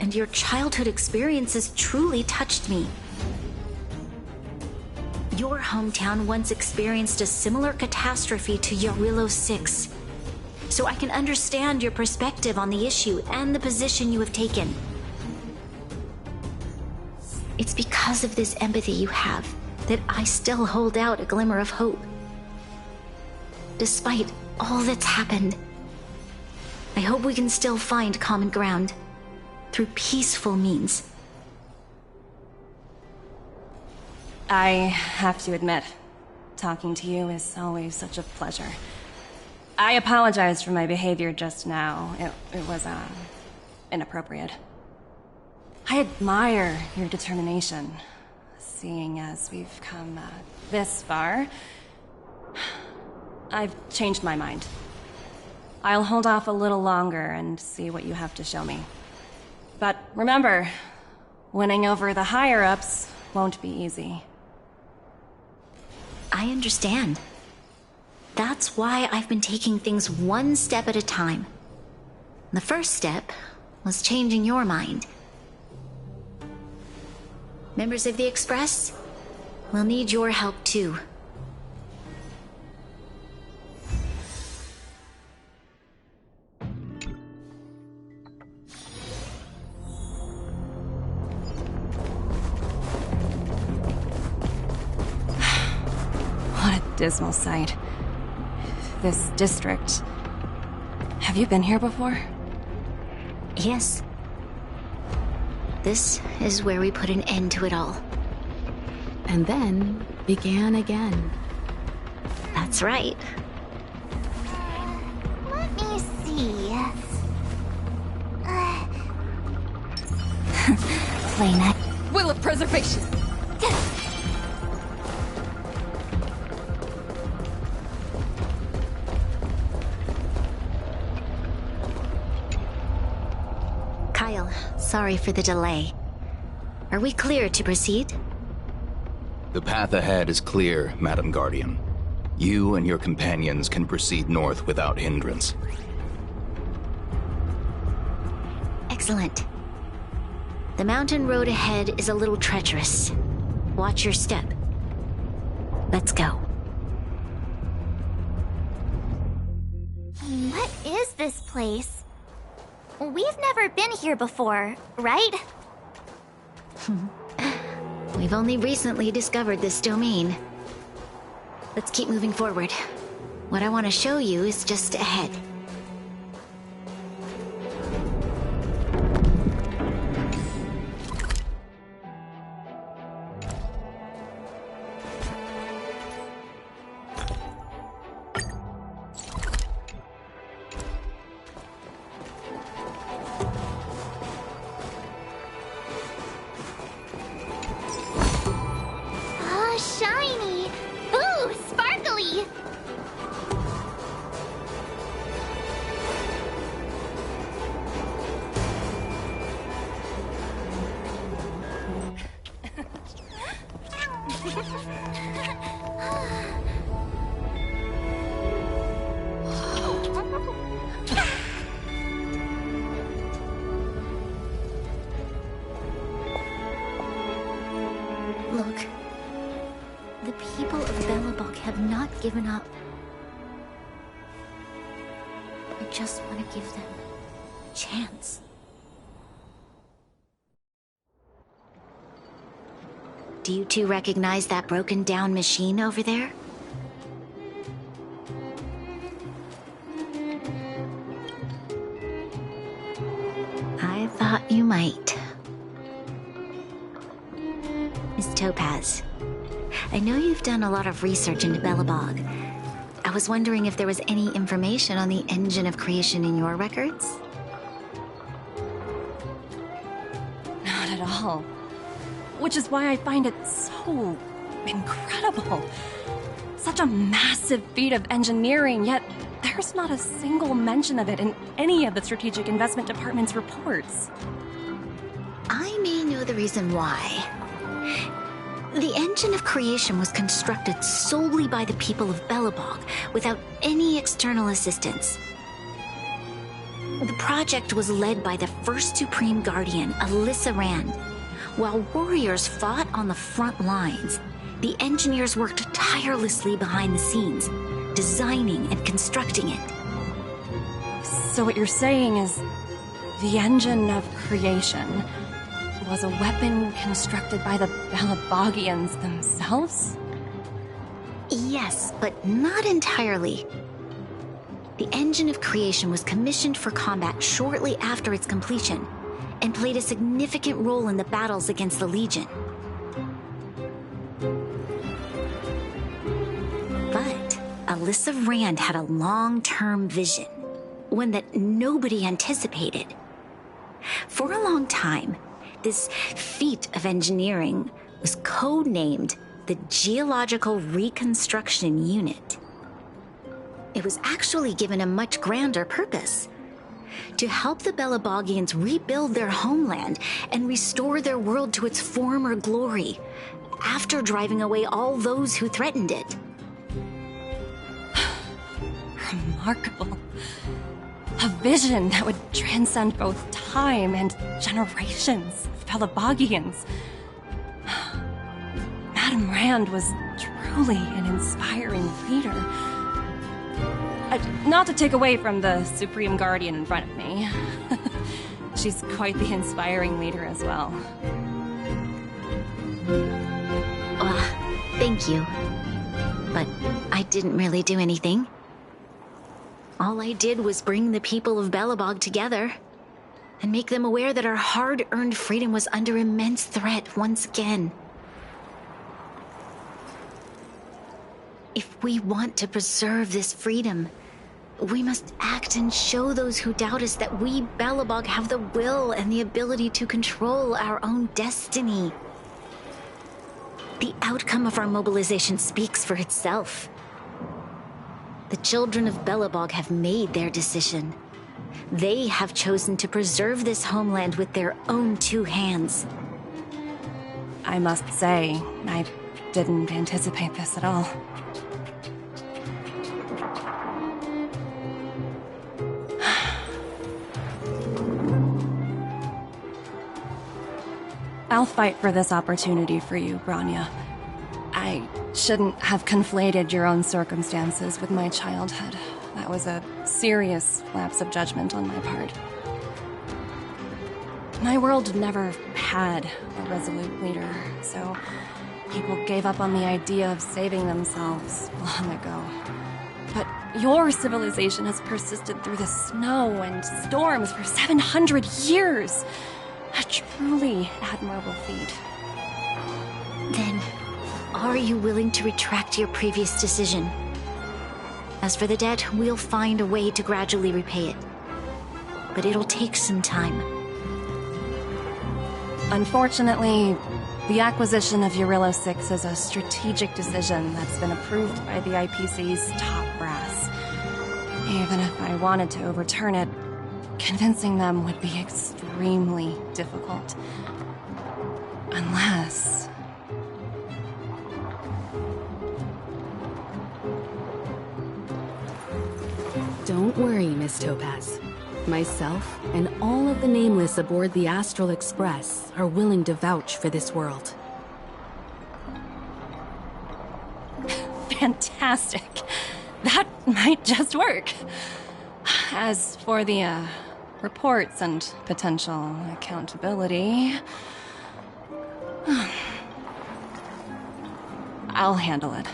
And your childhood experiences truly touched me. Your hometown once experienced a similar catastrophe to Yarillo 6. So I can understand your perspective on the issue and the position you have taken. It's because of this empathy you have that I still hold out a glimmer of hope. Despite all that's happened, I hope we can still find common ground through peaceful means. I have to admit, talking to you is always such a pleasure. I apologize for my behavior just now. It was, inappropriate. I admire your determination, seeing as we've come this far. I've changed my mind. I'll hold off a little longer and see what you have to show me. But remember, winning over the higher-ups won't be easy. I understand. That's why I've been taking things one step at a time. The first step was changing your mind. Members of the Express, we'll need your help too. What a dismal sight. This district. Have you been here before? Yes. This is where we put an end to it all. And then began again. That's right. Let me see. Play next. Will of preservation! Kyle, sorry for the delay. Are we clear to proceed? The path ahead is clear, Madam Guardian. You and your companions can proceed north without hindrance. Excellent. The mountain road ahead is a little treacherous. Watch your step. Let's go. What is this place? We've never been here before, right? We've only recently discovered this domain. Let's keep moving forward. What I want to show you is just ahead. Shiny! Ooh, sparkly! Look. The people of Belobog have not given up. I just want to give them a chance. Do you two recognize that broken down machine over there? I thought you might. Miss Topaz, I know you've done a lot of research into Belobog. I was wondering if there was any information on the engine of creation in your records? Not at all. Which is why I find it so incredible. Such a massive feat of engineering, yet there's not a single mention of it in any of the Strategic Investment Department's reports. I may know the reason why. The engine of creation was constructed solely by the people of Belobog, without any external assistance. The project was led by the first Supreme Guardian, Alyssa Rand. While warriors fought on the front lines, the engineers worked tirelessly behind the scenes, designing and constructing it. So what you're saying is, the engine of creation was a weapon constructed by the Belabogians themselves? Yes, but not entirely. The engine of creation was commissioned for combat shortly after its completion, and played a significant role in the battles against the Legion. But Alyssa Rand had a long-term vision, one that nobody anticipated. For a long time, this feat of engineering was codenamed the Geological Reconstruction Unit. It was actually given a much grander purpose: to help the Belabogians rebuild their homeland and restore their world to its former glory, after driving away all those who threatened it. Remarkable. A vision that would transcend both time and generations of Belabogians. Madame Rand was truly an inspiring leader. Not to take away from the Supreme Guardian in front of me. She's quite the inspiring leader as well. Thank you. But I didn't really do anything. All I did was bring the people of Belobog together and make them aware that our hard-earned freedom was under immense threat once again. If we want to preserve this freedom, we must act and show those who doubt us that we, Belobog, have the will and the ability to control our own destiny. The outcome of our mobilization speaks for itself. The children of Belobog have made their decision. They have chosen to preserve this homeland with their own two hands. I must say, I didn't anticipate this at all. I'll fight for this opportunity for you, Branya. I shouldn't have conflated your own circumstances with my childhood. That was a serious lapse of judgment on my part. My world never had a resolute leader, so people gave up on the idea of saving themselves long ago. But your civilization has persisted through the snow and storms for 700 years. A truly admirable feat. Then, are you willing to retract your previous decision? As for the debt, we'll find a way to gradually repay it. But it'll take some time. Unfortunately, The acquisition of Urilla 6 is a strategic decision that's been approved by the IPC's top brass. Even if I wanted to overturn it, convincing them would be extremely difficult. Unless... Don't worry, Miss Topaz. Myself and all of the Nameless aboard the Astral Express are willing to vouch for this world. fantastic. That might just work. As for the, reports and potential accountability, I'll handle it.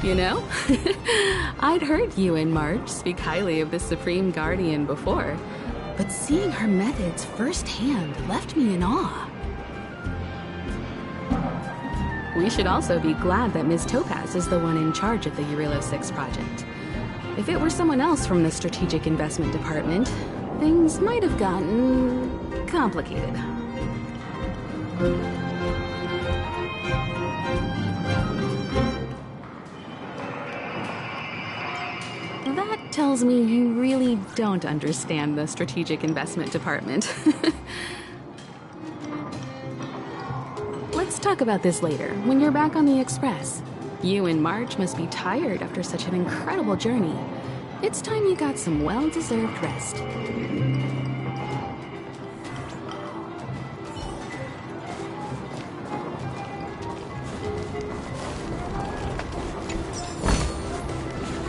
you know? I'd heard you and March speak highly of the Supreme Guardian before, but seeing her methods firsthand left me in awe. We should also be glad that Ms. Topaz is the one in charge of the Eurilo 6 project. If it were someone else from the Strategic Investment Department, things might have gotten complicated. That tells me you really don't understand the Strategic Investment Department. Let's talk about this later, when you're back on the Express. You and March must be tired after such an incredible journey. It's time you got some well-deserved rest.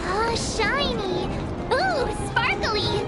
Oh, shiny! Ooh, sparkly!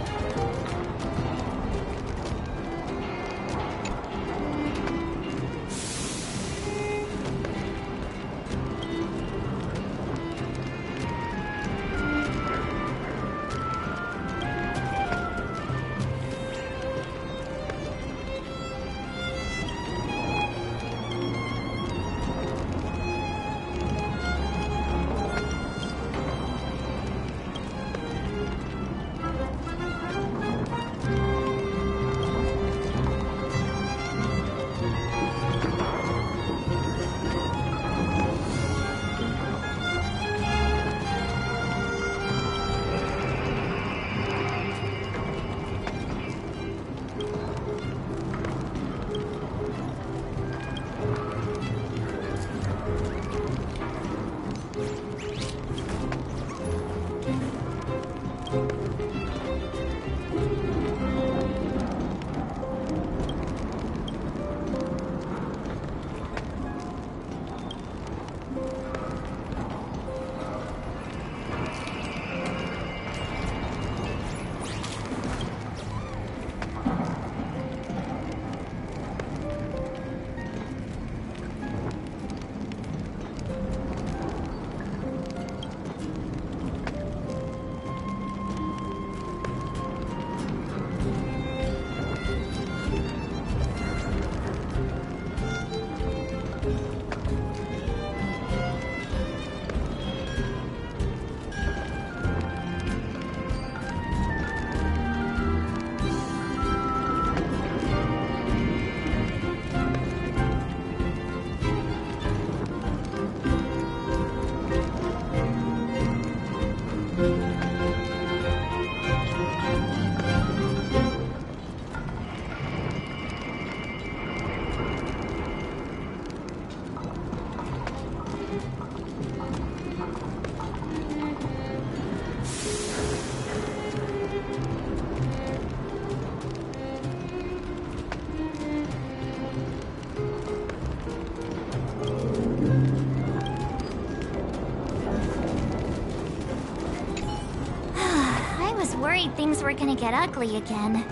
Worried things were gonna get ugly again.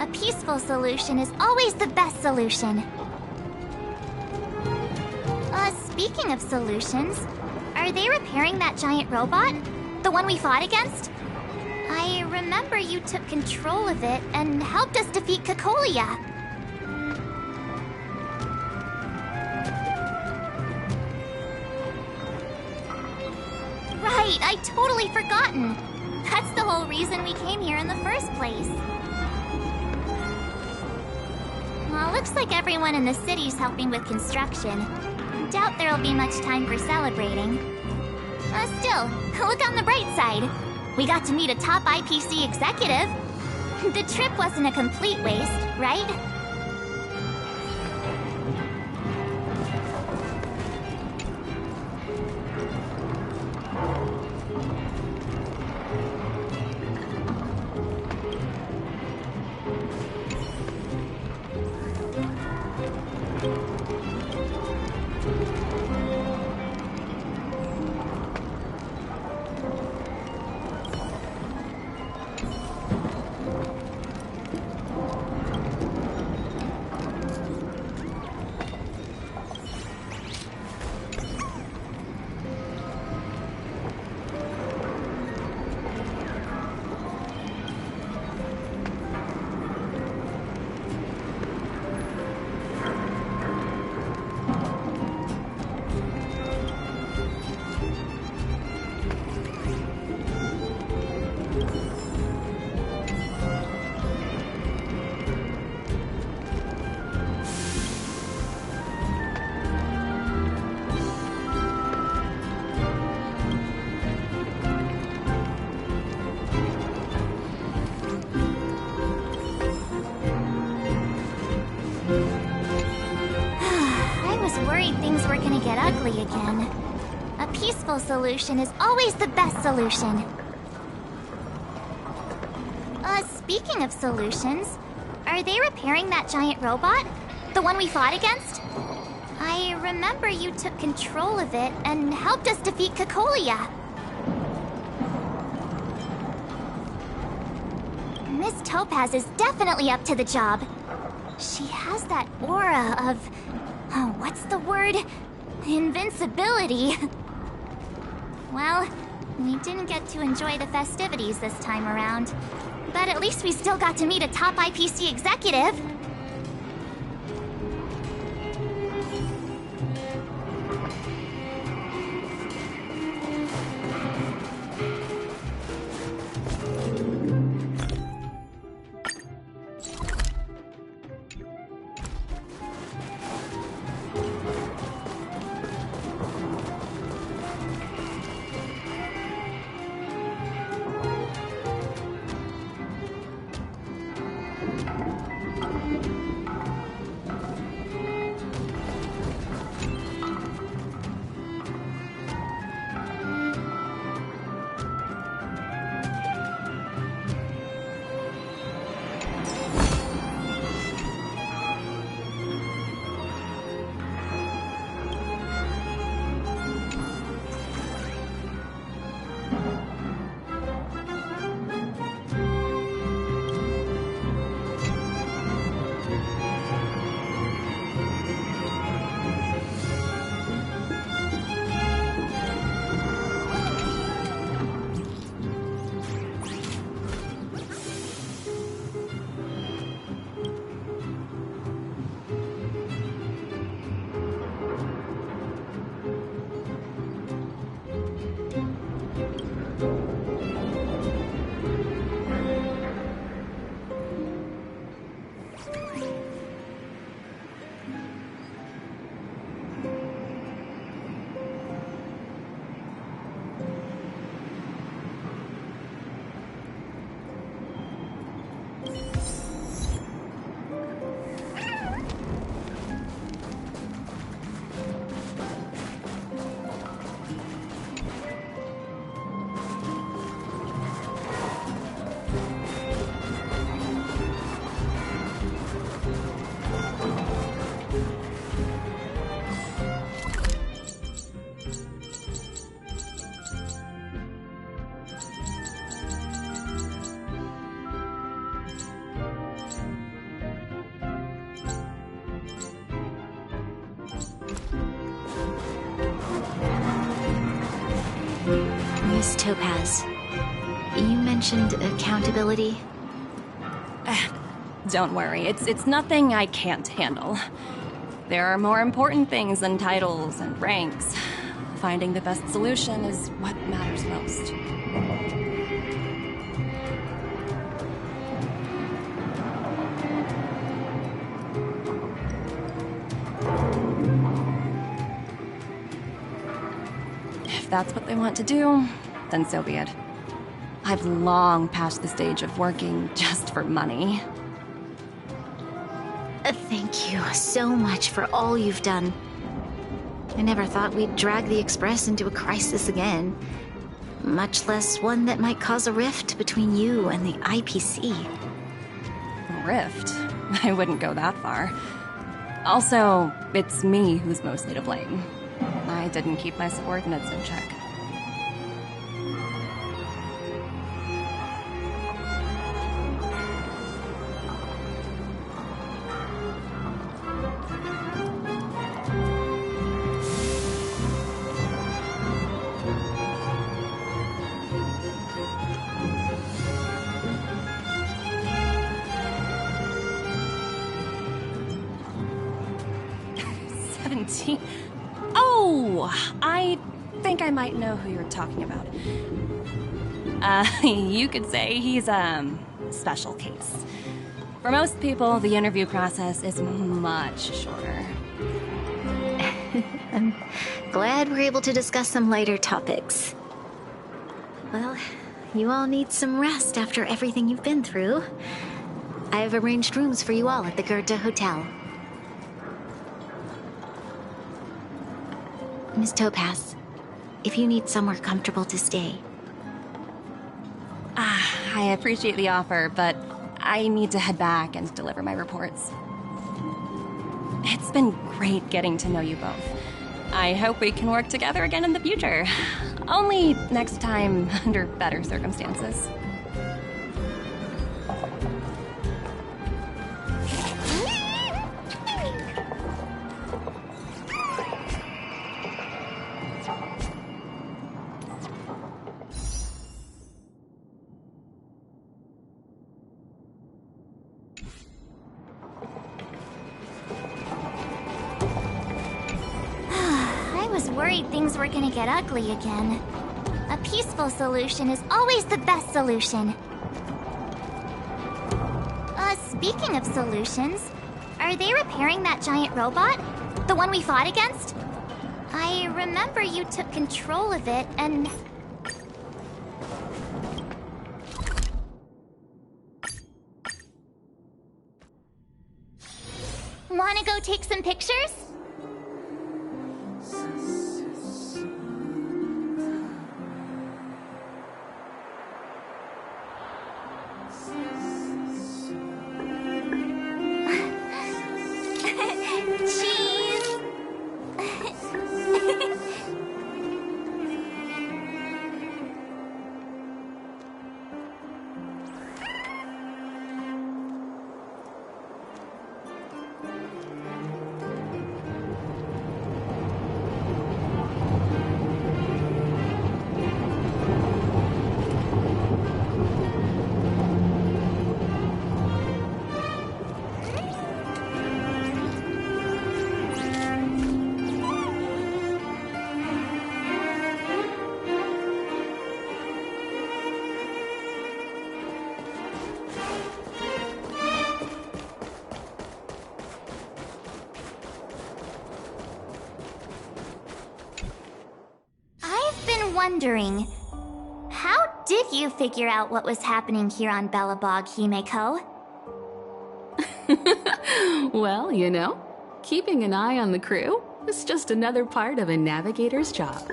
A peaceful solution is always the best solution. Speaking of solutions, are they repairing that giant robot? The one we fought against? I remember you took control of it and helped us defeat Cocolia. Right, I totally forgotten. That's the whole reason we came here in the first place. Well, looks like everyone in the city's helping with construction. Doubt there'll be much time for celebrating. Still, look on the bright side. We got to meet a top IPC executive. The trip wasn't a complete waste, right? get ugly again. A peaceful solution is always the best solution. Speaking of solutions, are they repairing that giant robot? The one we fought against? I remember you took control of it and helped us defeat Cocolia. Miss Topaz is definitely up to the job. She has that aura of... what's the word? Invincibility. Well, we didn't get to enjoy the festivities this time around. But at least we still got to meet a top IPC executive. Miss Topaz, you mentioned accountability. Don't worry, it's nothing I can't handle. There are more important things than titles and ranks. Finding the best solution is what matters most. If that's what they want to do, then so be it. I've long passed the stage of working just for money. Thank you so much for all you've done. I never thought we'd drag the Express into a crisis again. Much less one that might cause a rift between you and the IPC. A rift? I wouldn't go that far. Also, it's me who's mostly to blame. I didn't keep my subordinates in check. Oh, I think I might know who you're talking about. You could say he's a special case. For most people, the interview process is much shorter. I'm glad we're able to discuss some lighter topics. Well, you all need some rest after everything you've been through. I've arranged rooms for you all at the Goethe Hotel. Miss Topaz, if you need somewhere comfortable to stay. I appreciate the offer, but I need to head back and deliver my reports. It's been great getting to know you both. I hope we can work together again in the future. Only next time under better circumstances. Worried things were gonna get ugly again. A peaceful solution is always the best solution. Speaking of solutions, are they repairing that giant robot? The one we fought against? I remember you took control of it and... Wanna go take some pictures? Wondering, how did you figure out what was happening here on Belobog, Himeko? Well, you know, keeping an eye on the crew is just another part of a navigator's job.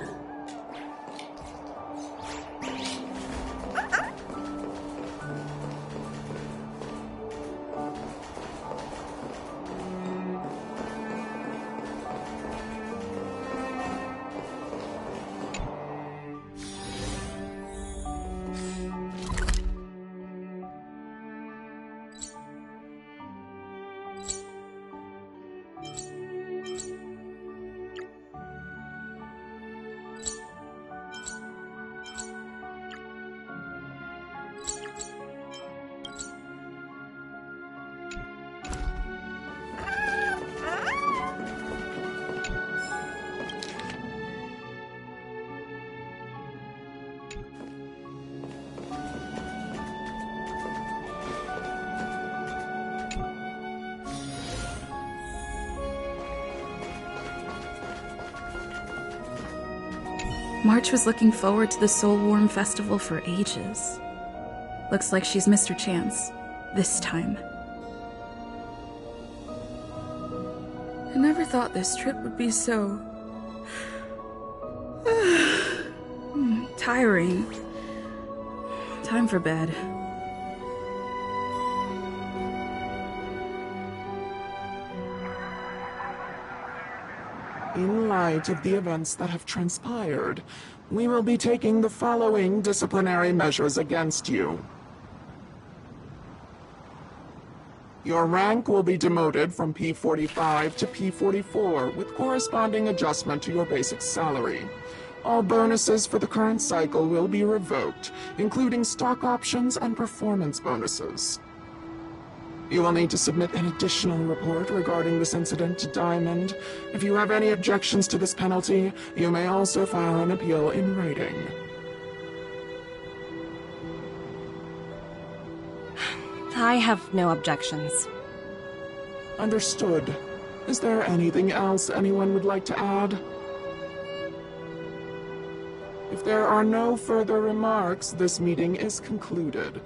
March was looking forward to the Soulworm Festival for ages. Looks like she's missed her chance. This time. I never thought this trip would be so... tiring. Time for bed. In light of the events that have transpired, we will be taking the following disciplinary measures against you. Your rank will be demoted from P45 to P44 with corresponding adjustment to your basic salary. All bonuses for the current cycle will be revoked, including stock options and performance bonuses. You will need to submit an additional report regarding this incident to Diamond. If you have any objections to this penalty, you may also file an appeal in writing. I have no objections. Understood. Is there anything else anyone would like to add? If there are no further remarks, this meeting is concluded.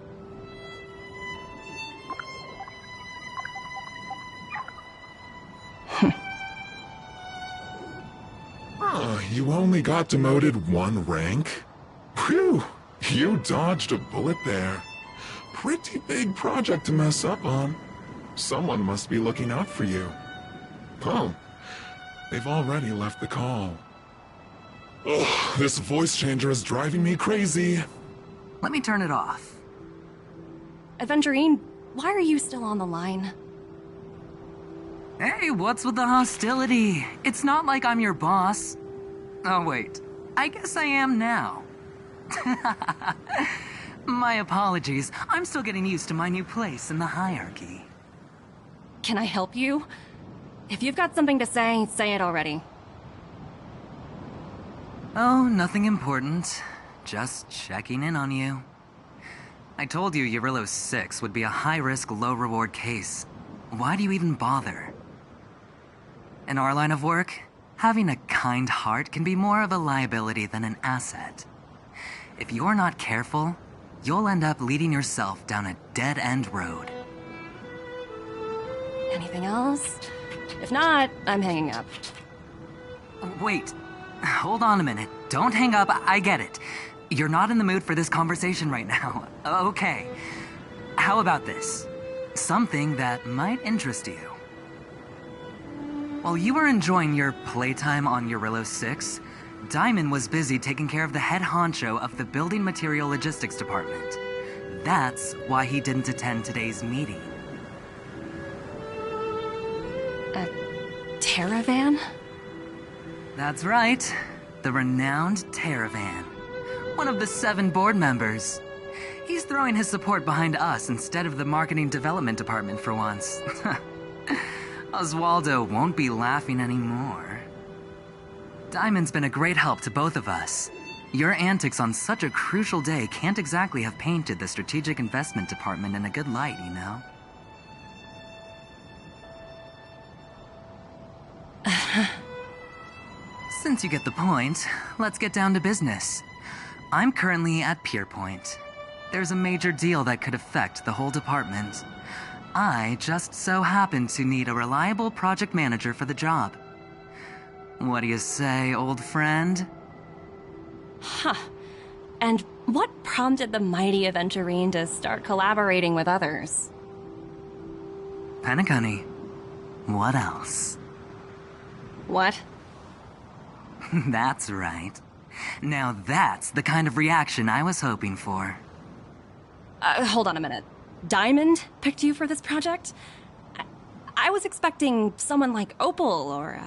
You only got demoted 1 rank? Phew! You dodged a bullet there. Pretty big project to mess up on. Someone must be looking out for you. Oh, they've already left the call. Ugh, this voice changer is driving me crazy. Let me turn it off. Aventurine, why are you still on the line? Hey, what's with the hostility? It's not like I'm your boss. Oh wait, I guess I am now. My apologies, I'm still getting used to my new place in the hierarchy. Can I help you? If you've got something to say it already. Oh, nothing important. Just checking in on you. I told you Eurillo 6 would be a high-risk, low-reward case. Why do you even bother? In our line of work, having a kind heart can be more of a liability than an asset. If you're not careful, you'll end up leading yourself down a dead-end road. Anything else? If not, I'm hanging up. Wait. Hold on a minute. Don't hang up. I get it. You're not in the mood for this conversation right now. Okay. How about this? Something that might interest you. While you were enjoying your playtime on Eurillo 6, Diamond was busy taking care of the head honcho of the Building Material Logistics Department. That's why he didn't attend today's meeting. A Terravan? That's right. The renowned Terravan. One of the 7 board members. He's throwing his support behind us instead of the Marketing Development Department for once. Oswaldo won't be laughing anymore. Diamond's been a great help to both of us. Your antics on such a crucial day can't exactly have painted the Strategic Investment Department in a good light, you know? Since you get the point, let's get down to business. I'm currently at Pierpoint. There's a major deal that could affect the whole department. I just so happen to need a reliable project manager for the job. What do you say, old friend? Huh. And what prompted the mighty Aventurine to start collaborating with others? Penacony. What else? What? That's right. Now that's the kind of reaction I was hoping for. Hold on a minute. Diamond picked you for this project? I was expecting someone like Opal or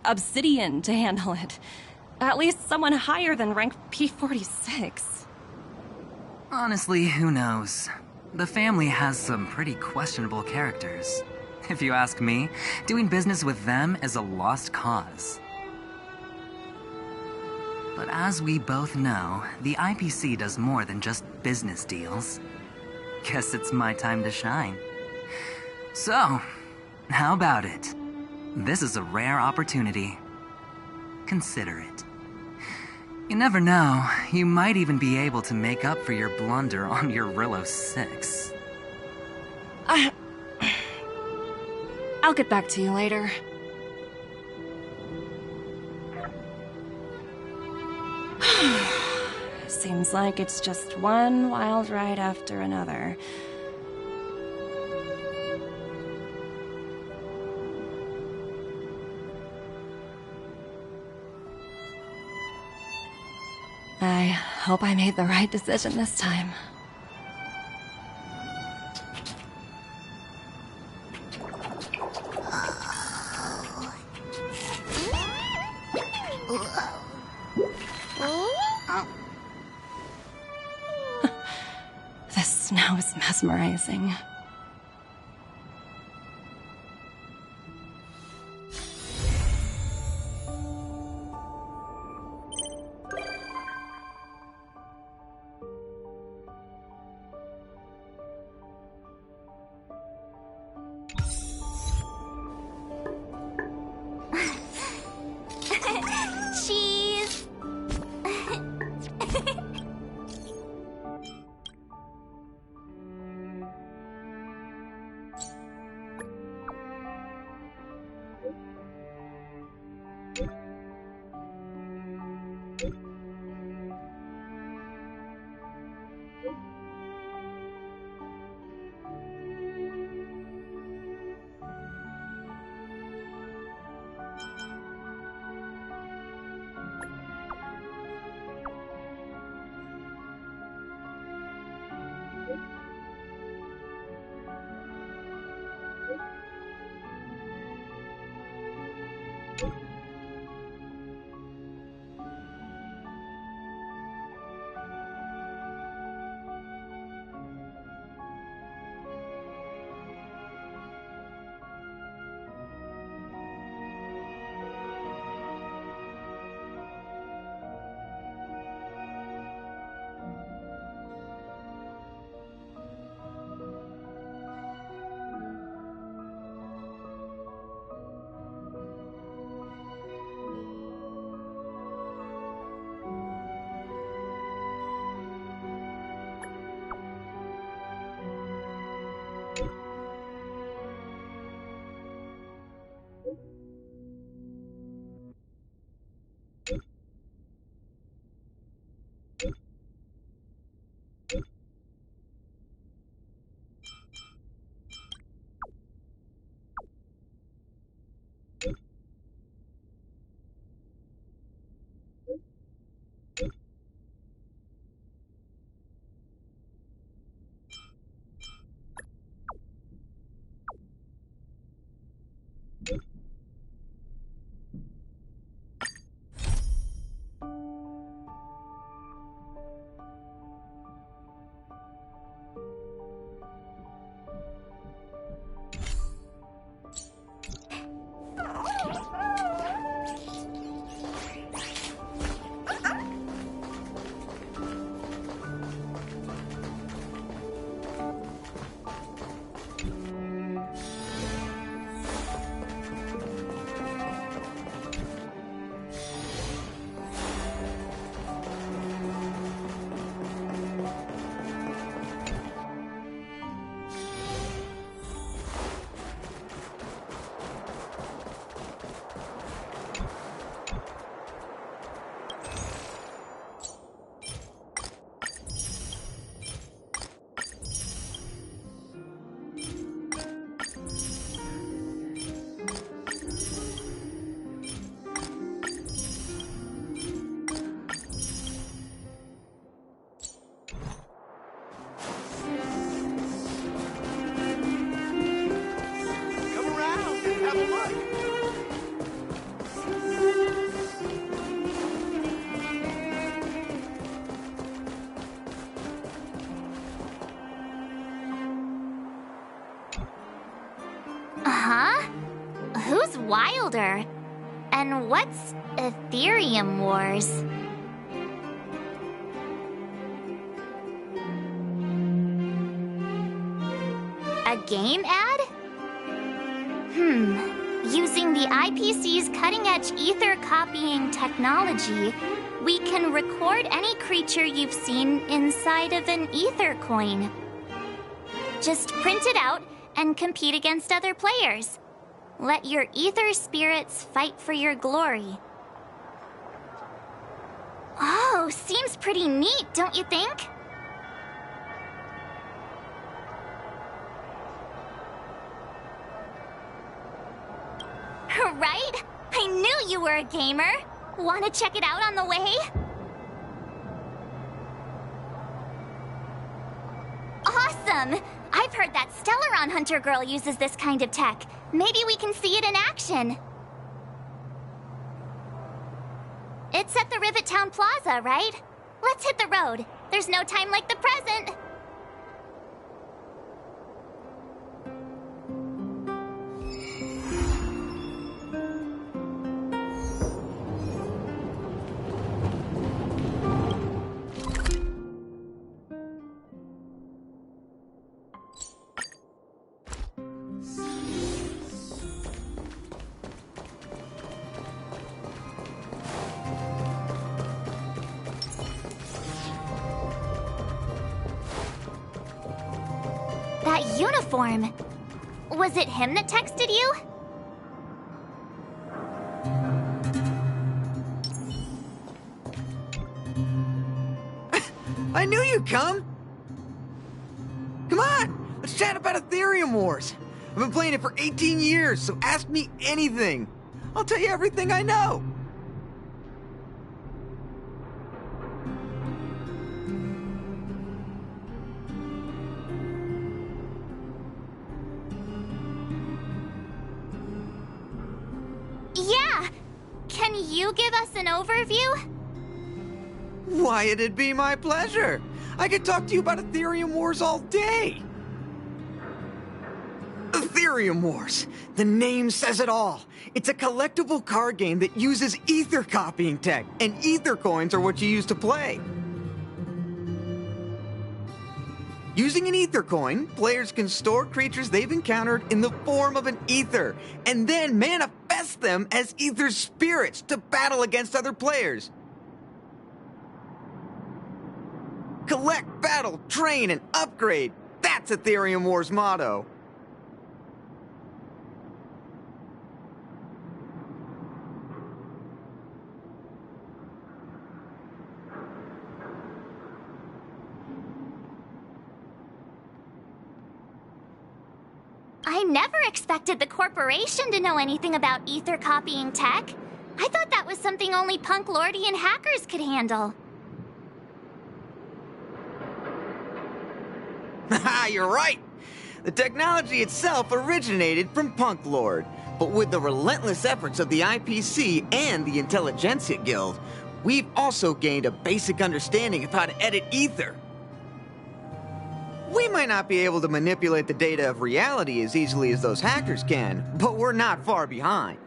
Obsidian to handle it. At least someone higher than rank P46. Honestly, who knows? The family has some pretty questionable characters. If you ask me, doing business with them is a lost cause. But as we both know, the IPC does more than just business deals. Guess it's my time to shine. So, how about it? This is a rare opportunity. Consider it. You never know, you might even be able to make up for your blunder on Eurillo 6. I'll get back to you later. Seems like it's just one wild ride after another. I hope I made the right decision this time. The snow is mesmerizing. Cheese! What's wilder? And what's Ethereum Wars? A game ad? Using the IPC's cutting-edge ether copying technology, we can record any creature you've seen inside of an ether coin. Just print it out and compete against other players. Let your ether spirits fight for your glory. Oh, seems pretty neat, don't you think? Right? I knew you were a gamer. Want to check it out on the way? Awesome! I've heard that Stellaron Hunter girl uses this kind of tech. Maybe we can see it in action. It's at the Rivet Town Plaza, right? Let's hit the road. There's no time like the present. That uniform. Was it him that texted you? I knew you'd come! Come on! Let's chat about Ethereum Wars! I've been playing it for 18 years, so ask me anything! I'll tell you everything I know! Yeah! Can you give us an overview? Why, it'd be my pleasure! I could talk to you about Ethereum Wars all day! Ethereum Wars! The name says it all! It's a collectible card game that uses ether copying tech, and ether coins are what you use to play. Using an ether coin, players can store creatures they've encountered in the form of an ether, and then manifest them as ether spirits to battle against other players. Collect, battle, train, and upgrade. That's Ethereum Wars' motto. I never expected the corporation to know anything about ether copying tech. I thought that was something only punk lordian hackers could handle. Haha, you're right! The technology itself originated from Punk Lord, but with the relentless efforts of the IPC and the Intelligentsia Guild, we've also gained a basic understanding of how to edit ether. We might not be able to manipulate the data of reality as easily as those hackers can, but we're not far behind.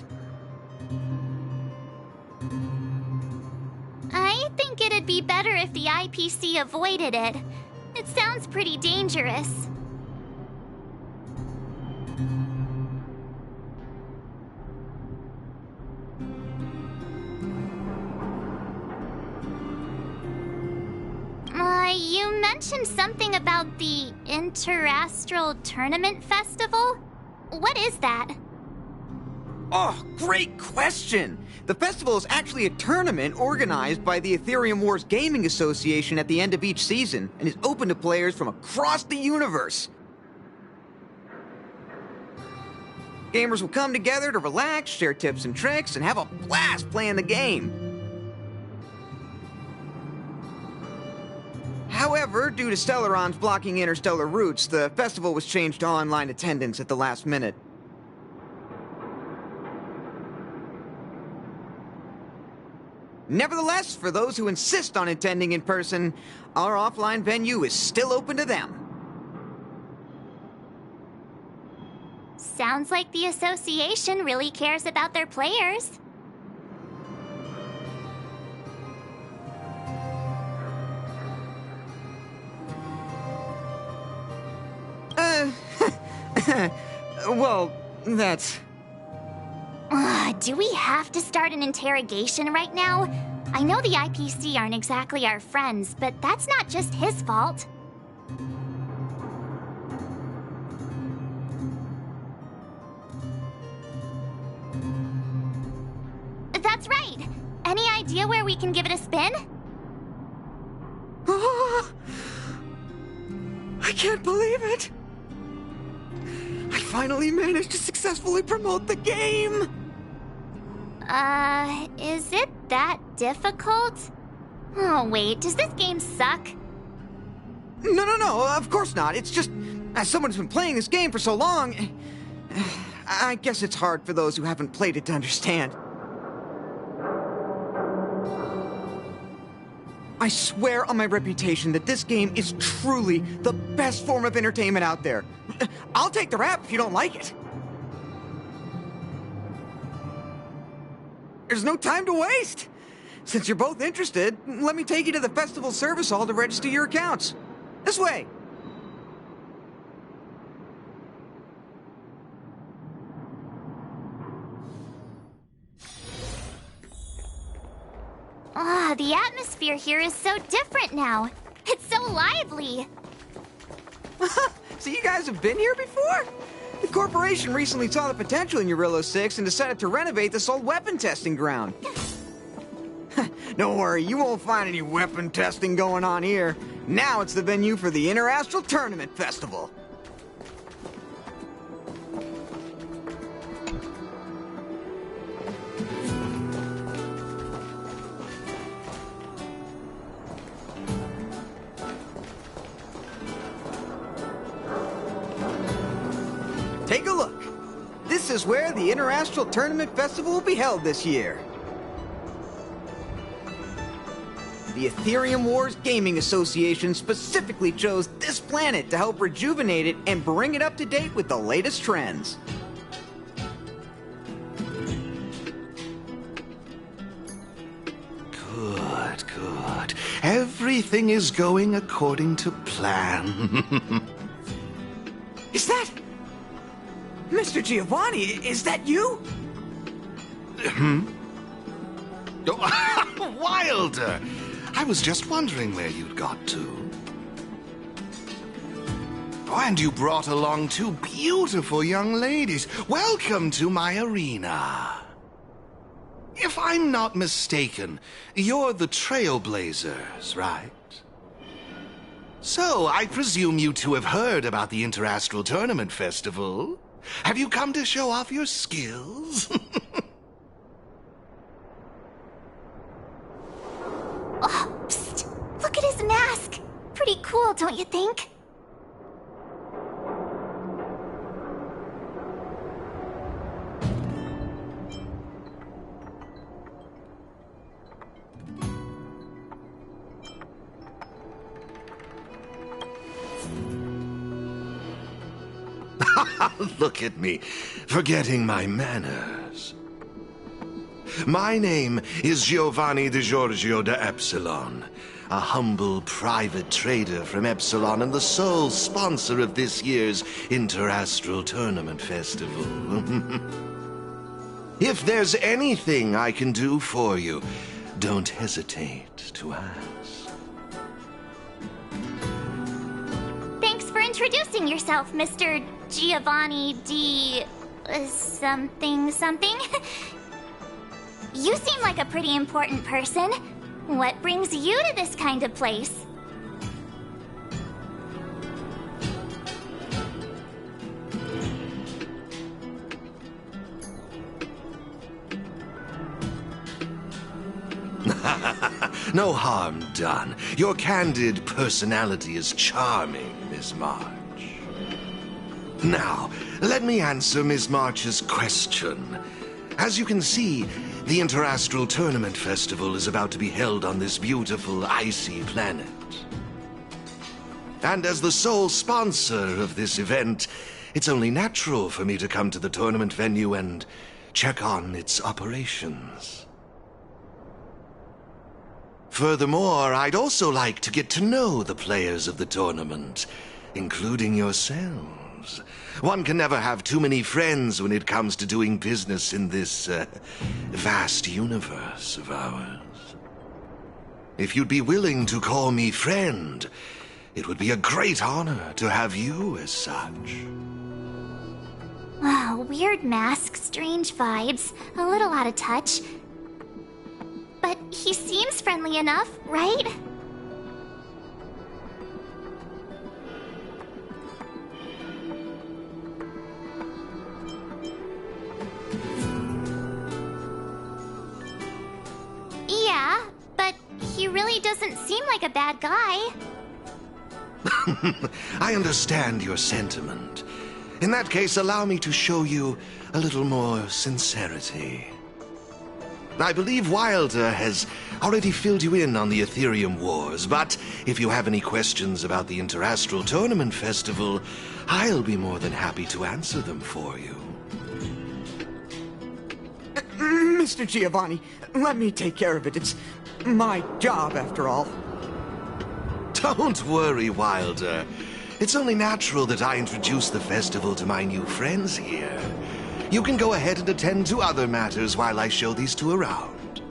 I think it'd be better if the IPC avoided it. It sounds pretty dangerous. You mentioned something about the Interastral Tournament Festival? What is that? Oh, great question! The festival is actually a tournament organized by the Ethereum Wars Gaming Association at the end of each season, and is open to players from across the universe. Gamers will come together to relax, share tips and tricks, and have a blast playing the game. However, due to Stellarons blocking interstellar routes, the festival was changed to online attendance at the last minute. Nevertheless, for those who insist on attending in person, our offline venue is still open to them. Sounds like the association really cares about their players. Well, that's... Do we have to start an interrogation right now? I know the IPC aren't exactly our friends, but that's not just his fault. That's right! Any idea where we can give it a spin? I can't believe it! I finally managed to successfully promote the game! Is it that difficult? Oh, wait, does this game suck? No, of course not. It's just, as someone who's been playing this game for so long, I guess it's hard for those who haven't played it to understand. I swear on my reputation that this game is truly the best form of entertainment out there. I'll take the rap if you don't like it. There's no time to waste. Since you're both interested, let me take you to the festival service hall to register your accounts. This way. The atmosphere here is so different now. It's so lively. So you guys have been here before? The corporation recently saw the potential in Urilla 6 and decided to renovate this old weapon testing ground. Don't worry, you won't find any weapon testing going on here. Now it's the venue for the Interastral Tournament Festival. Take a look. This is where the Interastral Tournament Festival will be held this year. The Ethereum Wars Gaming Association specifically chose this planet to help rejuvenate it and bring it up to date with the latest trends. Good. Everything is going according to plan. Is that... Mr. Giovanni, is that you? Wilder! I was just wondering where you'd got to. Oh, and you brought along two beautiful young ladies. Welcome to my arena. If I'm not mistaken, you're the Trailblazers, right? So, I presume you two have heard about the Interastral Tournament Festival. Have you come to show off your skills? Oh, psst! Look at his mask! Pretty cool, don't you think? Look at me, forgetting my manners. My name is Giovanni Di Giorgio de Epsilon, a humble private trader from Epsilon and the sole sponsor of this year's Interastral Tournament Festival. If there's anything I can do for you, don't hesitate to ask. Thanks for introducing yourself, Mr. Giovanni D... something. You seem like a pretty important person. What brings you to this kind of place? No harm done. Your candid personality is charming, Miss March. Now, let me answer Miss March's question. As you can see, the Interastral Tournament Festival is about to be held on this beautiful, icy planet. And as the sole sponsor of this event, it's only natural for me to come to the tournament venue and check on its operations. Furthermore, I'd also like to get to know the players of the tournament, including yourselves. One can never have too many friends when it comes to doing business in this vast universe of ours. If you'd be willing to call me friend, it would be a great honor to have you as such. Oh, weird mask, strange vibes, a little out of touch. But he seems friendly enough, right? Yeah, but he really doesn't seem like a bad guy. I understand your sentiment. In that case, allow me to show you a little more sincerity. I believe Wilder has already filled you in on the Ethereum Wars, but if you have any questions about the Interastral Tournament Festival, I'll be more than happy to answer them for you. Mr. Giovanni, let me take care of it. It's my job, after all. Don't worry, Wilder. It's only natural that I introduce the festival to my new friends here. You can go ahead and attend to other matters while I show these two around.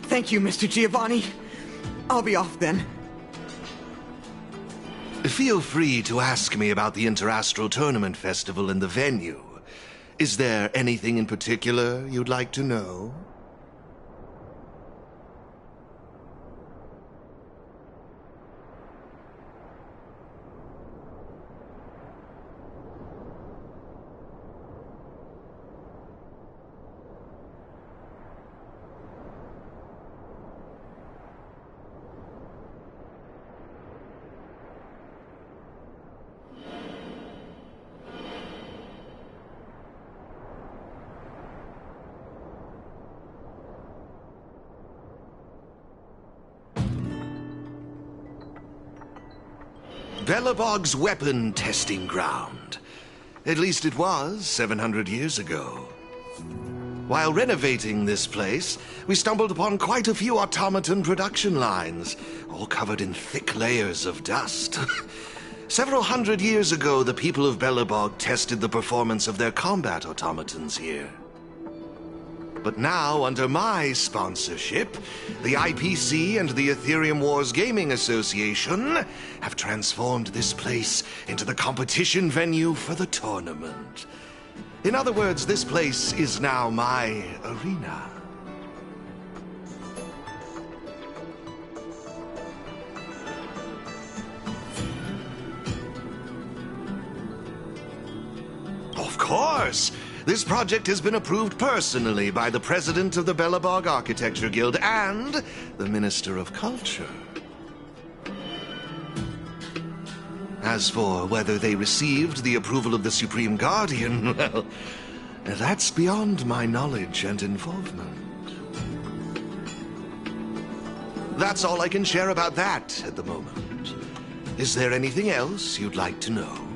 Thank you, Mr. Giovanni. I'll be off then. Feel free to ask me about the Interastral Tournament Festival and the venue. Is there anything in particular you'd like to know? Belobog's weapon testing ground. At least it was 700 years ago. While renovating this place, we stumbled upon quite a few automaton production lines, all covered in thick layers of dust. Several hundred years ago, the people of Belobog tested the performance of their combat automatons here. But now, under my sponsorship, the IPC and the Ethereum Wars Gaming Association have transformed this place into the competition venue for the tournament. In other words, this place is now my arena. Of course! This project has been approved personally by the president of the Belobog Architecture Guild and the Minister of Culture. As for whether they received the approval of the Supreme Guardian, well, that's beyond my knowledge and involvement. That's all I can share about that at the moment. Is there anything else you'd like to know?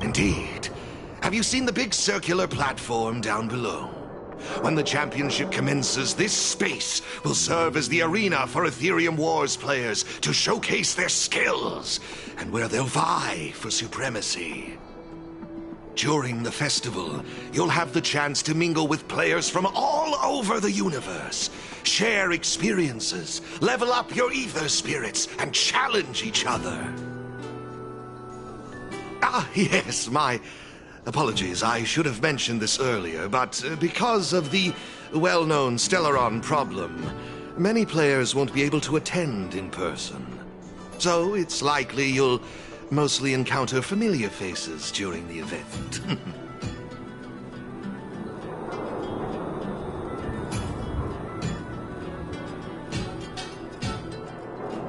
Indeed. Have you seen the big circular platform down below? When the championship commences, this space will serve as the arena for Ethereum Wars players to showcase their skills, and where they'll vie for supremacy. During the festival, you'll have the chance to mingle with players from all over the universe, share experiences, level up your ether spirits, and challenge each other. Ah, yes, my apologies. I should have mentioned this earlier, but because of the well-known Stellaron problem, many players won't be able to attend in person. So it's likely you'll mostly encounter familiar faces during the event.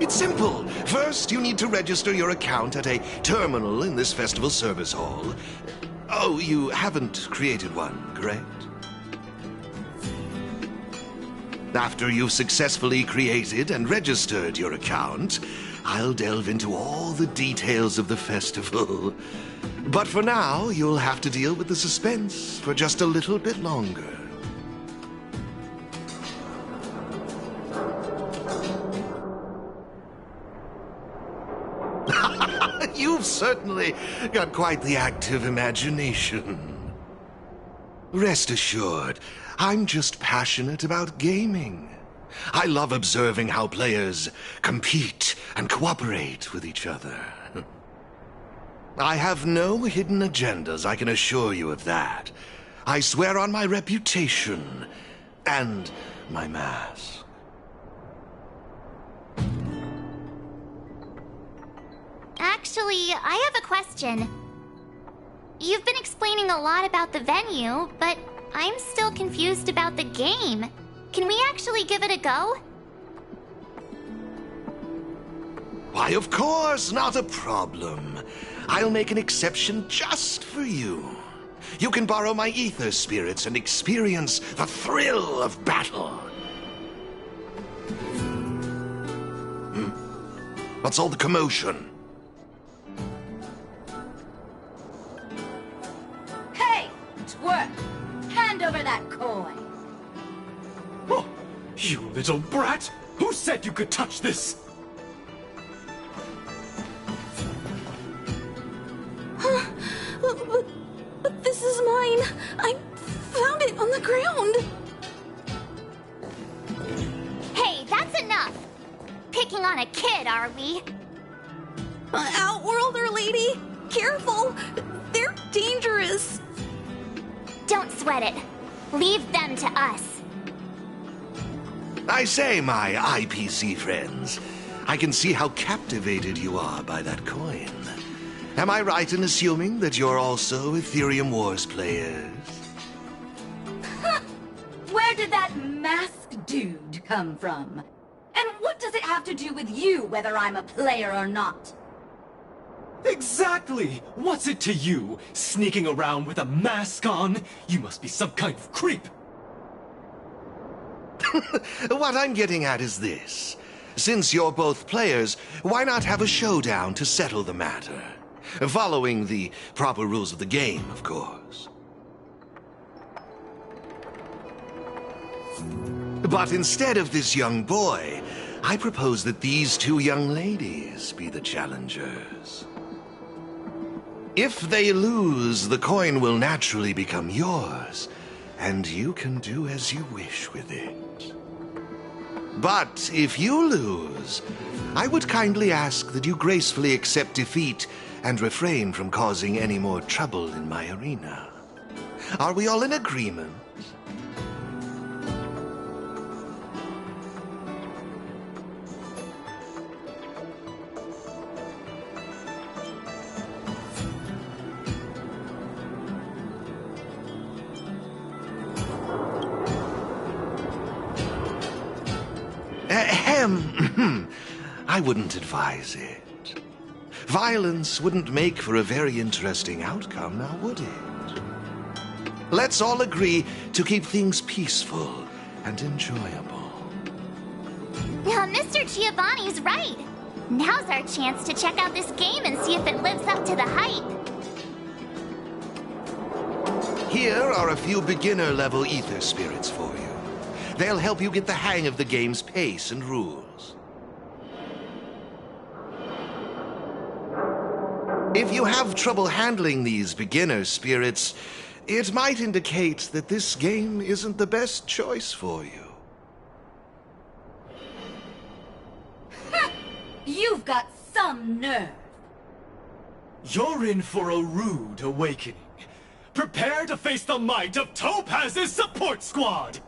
It's simple. First, you need to register your account at a terminal in this festival service hall. Oh, you haven't created one, correct? After you've successfully created and registered your account, I'll delve into all the details of the festival. But for now, you'll have to deal with the suspense for just a little bit longer. You've certainly got quite the active imagination. Rest assured, I'm just passionate about gaming. I love observing how players compete and cooperate with each other. I have no hidden agendas, I can assure you of that. I swear on my reputation and my mask. Actually, I have a question. You've been explaining a lot about the venue, but I'm still confused about the game. Can we actually give it a go? Why, of course, not a problem. I'll make an exception just for you. You can borrow my ether spirits and experience the thrill of battle. What's all the commotion? Hey, twerp! Hand over that coin. Oh, you little brat! Who said you could touch this? But this is mine. I found it on the ground. Hey, that's enough! Picking on a kid, are we? Outworlder lady! Careful! They're dangerous! Don't sweat it. Leave them to us. I say, my IPC friends, I can see how captivated you are by that coin. Am I right in assuming that you're also Ethereum Wars players? Where did that masked dude come from? And what does it have to do with you, whether I'm a player or not? Exactly! What's it to you? Sneaking around with a mask on? You must be some kind of creep. What I'm getting at is this. Since you're both players, why not have a showdown to settle the matter? Following the proper rules of the game, of course. But instead of this young boy, I propose that these two young ladies be the challengers. If they lose, the coin will naturally become yours, and you can do as you wish with it. But if you lose, I would kindly ask that you gracefully accept defeat and refrain from causing any more trouble in my arena. Are we all in agreement? I wouldn't advise it. Violence wouldn't make for a very interesting outcome, now would it? Let's all agree to keep things peaceful and enjoyable. Mr. Giovanni's right. Now's our chance to check out this game and see if it lives up to the hype. Here are a few beginner-level ether spirits for you. They'll help you get the hang of the game's pace and rules. If you have trouble handling these beginner spirits, it might indicate that this game isn't the best choice for you. You've got some nerve. You're in for a rude awakening. Prepare to face the might of Topaz's support squad!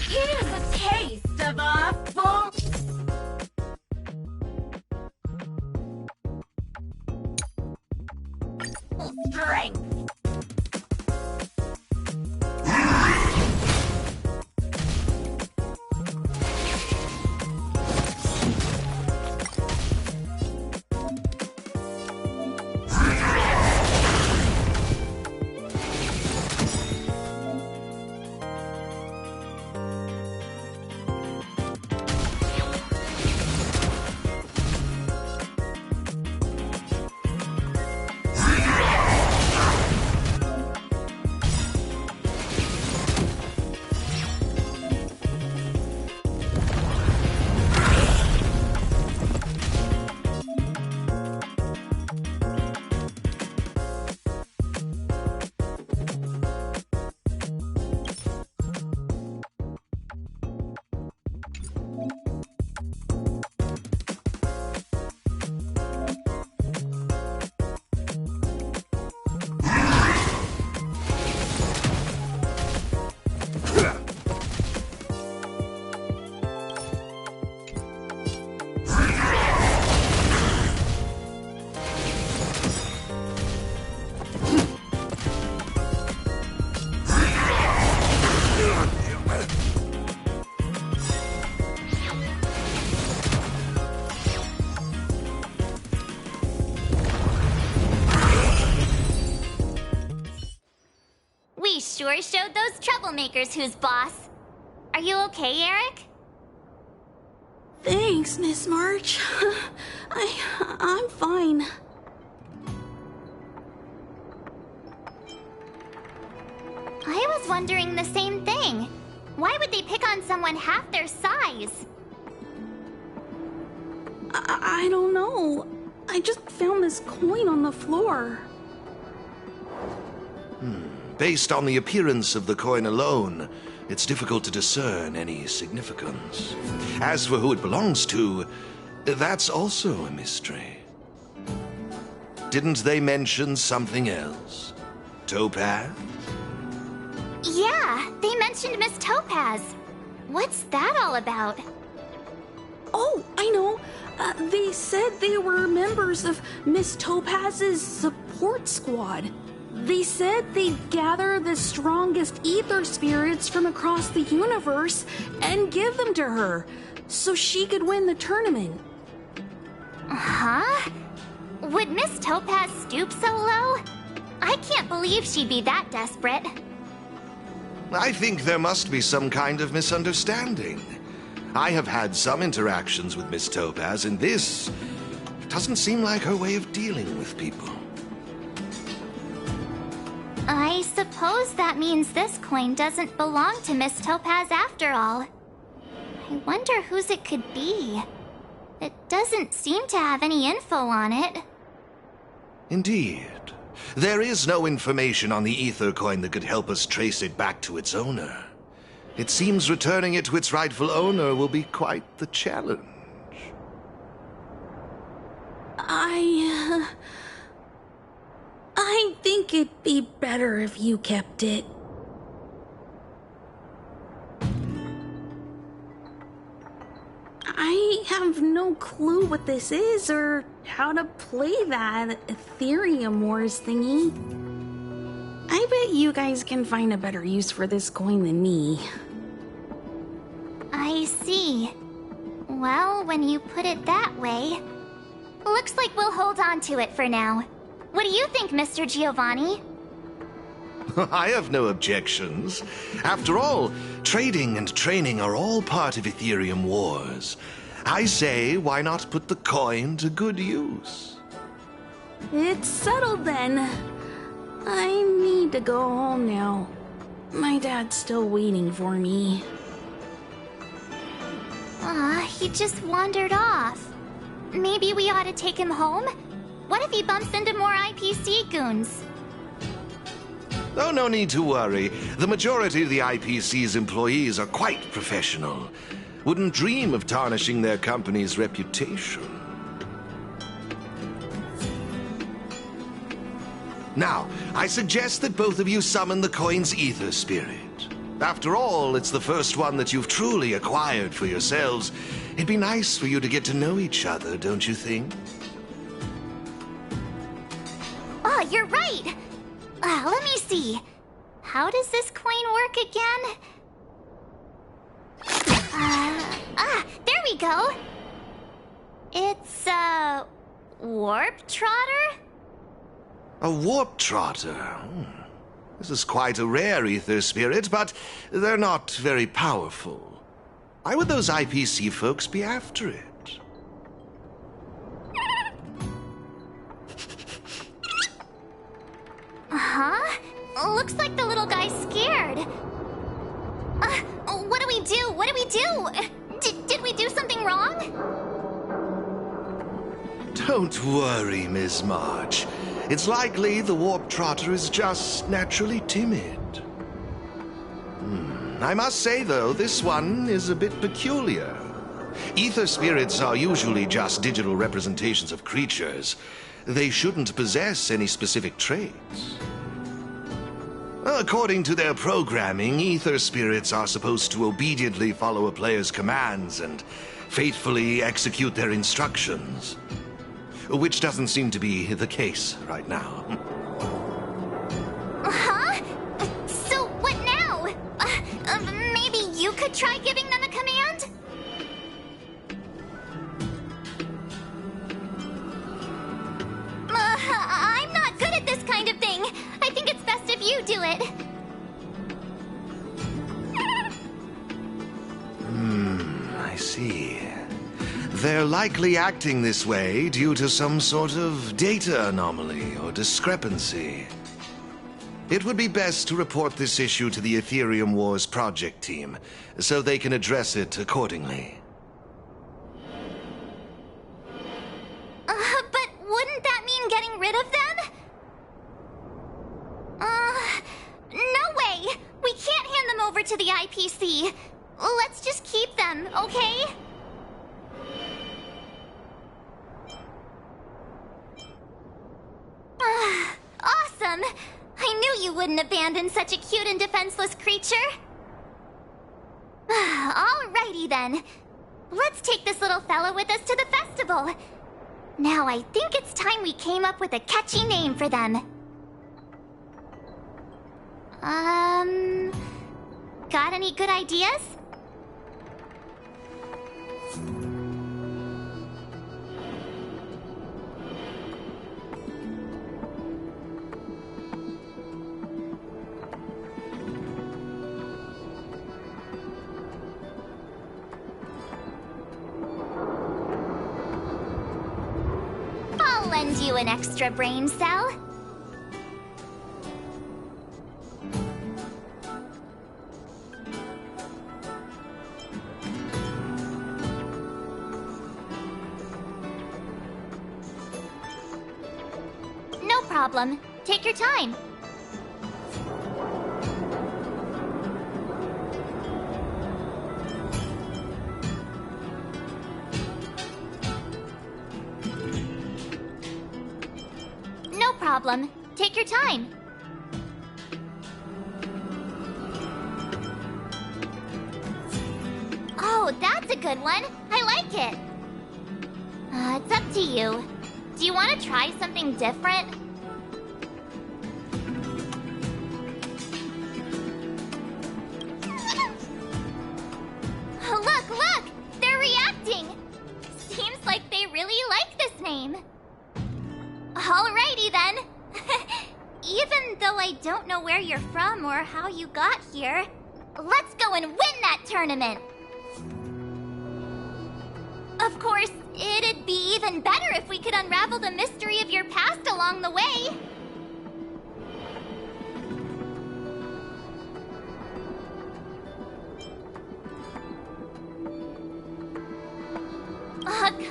Here's a taste of our full strength. sure showed those troublemakers who's boss. Are you okay, Eric? Thanks, Miss March. I'm fine. I was wondering the same thing. Why would they pick on someone half their size? I don't know. I just found this coin on the floor. Based on the appearance of the coin alone, it's difficult to discern any significance. As for who it belongs to, that's also a mystery. Didn't they mention something else? Topaz? Yeah, they mentioned Miss Topaz. What's that all about? Oh, I know. They said they were members of Miss Topaz's support squad. They said they'd gather the strongest ether spirits from across the universe and give them to her, so she could win the tournament. Huh? Would Miss Topaz stoop so low? I can't believe she'd be that desperate. I think there must be some kind of misunderstanding. I have had some interactions with Miss Topaz, and this doesn't seem like her way of dealing with people. I suppose that means this coin doesn't belong to Miss Topaz after all. I wonder whose it could be. It doesn't seem to have any info on it. Indeed. There is no information on the ether coin that could help us trace it back to its owner. It seems returning it to its rightful owner will be quite the challenge. I think it'd be better if you kept it. I have no clue what this is or how to play that Ethereum Wars thingy. I bet you guys can find a better use for this coin than me. I see. Well, when you put it that way, looks like we'll hold on to it for now. What do you think, Mr. Giovanni? I have no objections. After all, trading and training are all part of Ethereum Wars. I say, why not put the coin to good use? It's settled then. I need to go home now. My dad's still waiting for me. He just wandered off. Maybe we ought to take him home? What if he bumps into more IPC goons? Oh, no need to worry. The majority of the IPC's employees are quite professional. Wouldn't dream of tarnishing their company's reputation. Now, I suggest that both of you summon the coin's ether spirit. After all, it's the first one that you've truly acquired for yourselves. It'd be nice for you to get to know each other, don't you think? Oh, you're right! Let me see. How does this coin work again? There we go! It's a warp trotter? A warp trotter? This is quite a rare ether spirit, but they're not very powerful. Why would those IPC folks be after it? Huh? Looks like the little guy's scared. What do we do? What do we do? Did we do something wrong? Don't worry, Miss March. It's likely the warp trotter is just naturally timid. I must say, though, this one is a bit peculiar. Ether spirits are usually just digital representations of creatures. They shouldn't possess any specific traits. According to their programming, ether spirits are supposed to obediently follow a player's commands and faithfully execute their instructions. Which doesn't seem to be the case right now. Huh? So what now? Maybe you could try giving them a command? I'm not good at this kind of thing. I think it's best if you do it. see. They're likely acting this way due to some sort of data anomaly or discrepancy. It would be best to report this issue to the Ethereum Wars project team, so they can address it accordingly. But wouldn't that mean getting rid of them? No way! We can't hand them over to the IPC. Let's just keep them, okay? Awesome! I knew you wouldn't abandon such a cute and defenseless creature. Alrighty then. Let's take this little fella with us to the festival. Now I think it's time we came up with a catchy name for them. Got any good ideas? I'll lend you an extra brain cell. No problem. Take your time. No problem. Take your time. Oh, that's a good one. I like it. It's up to you. Do you want to try something different? Look! They're reacting! Seems like they really like this name. Alrighty then. Even though I don't know where you're from or how you got here, let's go and win that tournament! Of course, it'd be even better if we could unravel the mystery of your past along the way.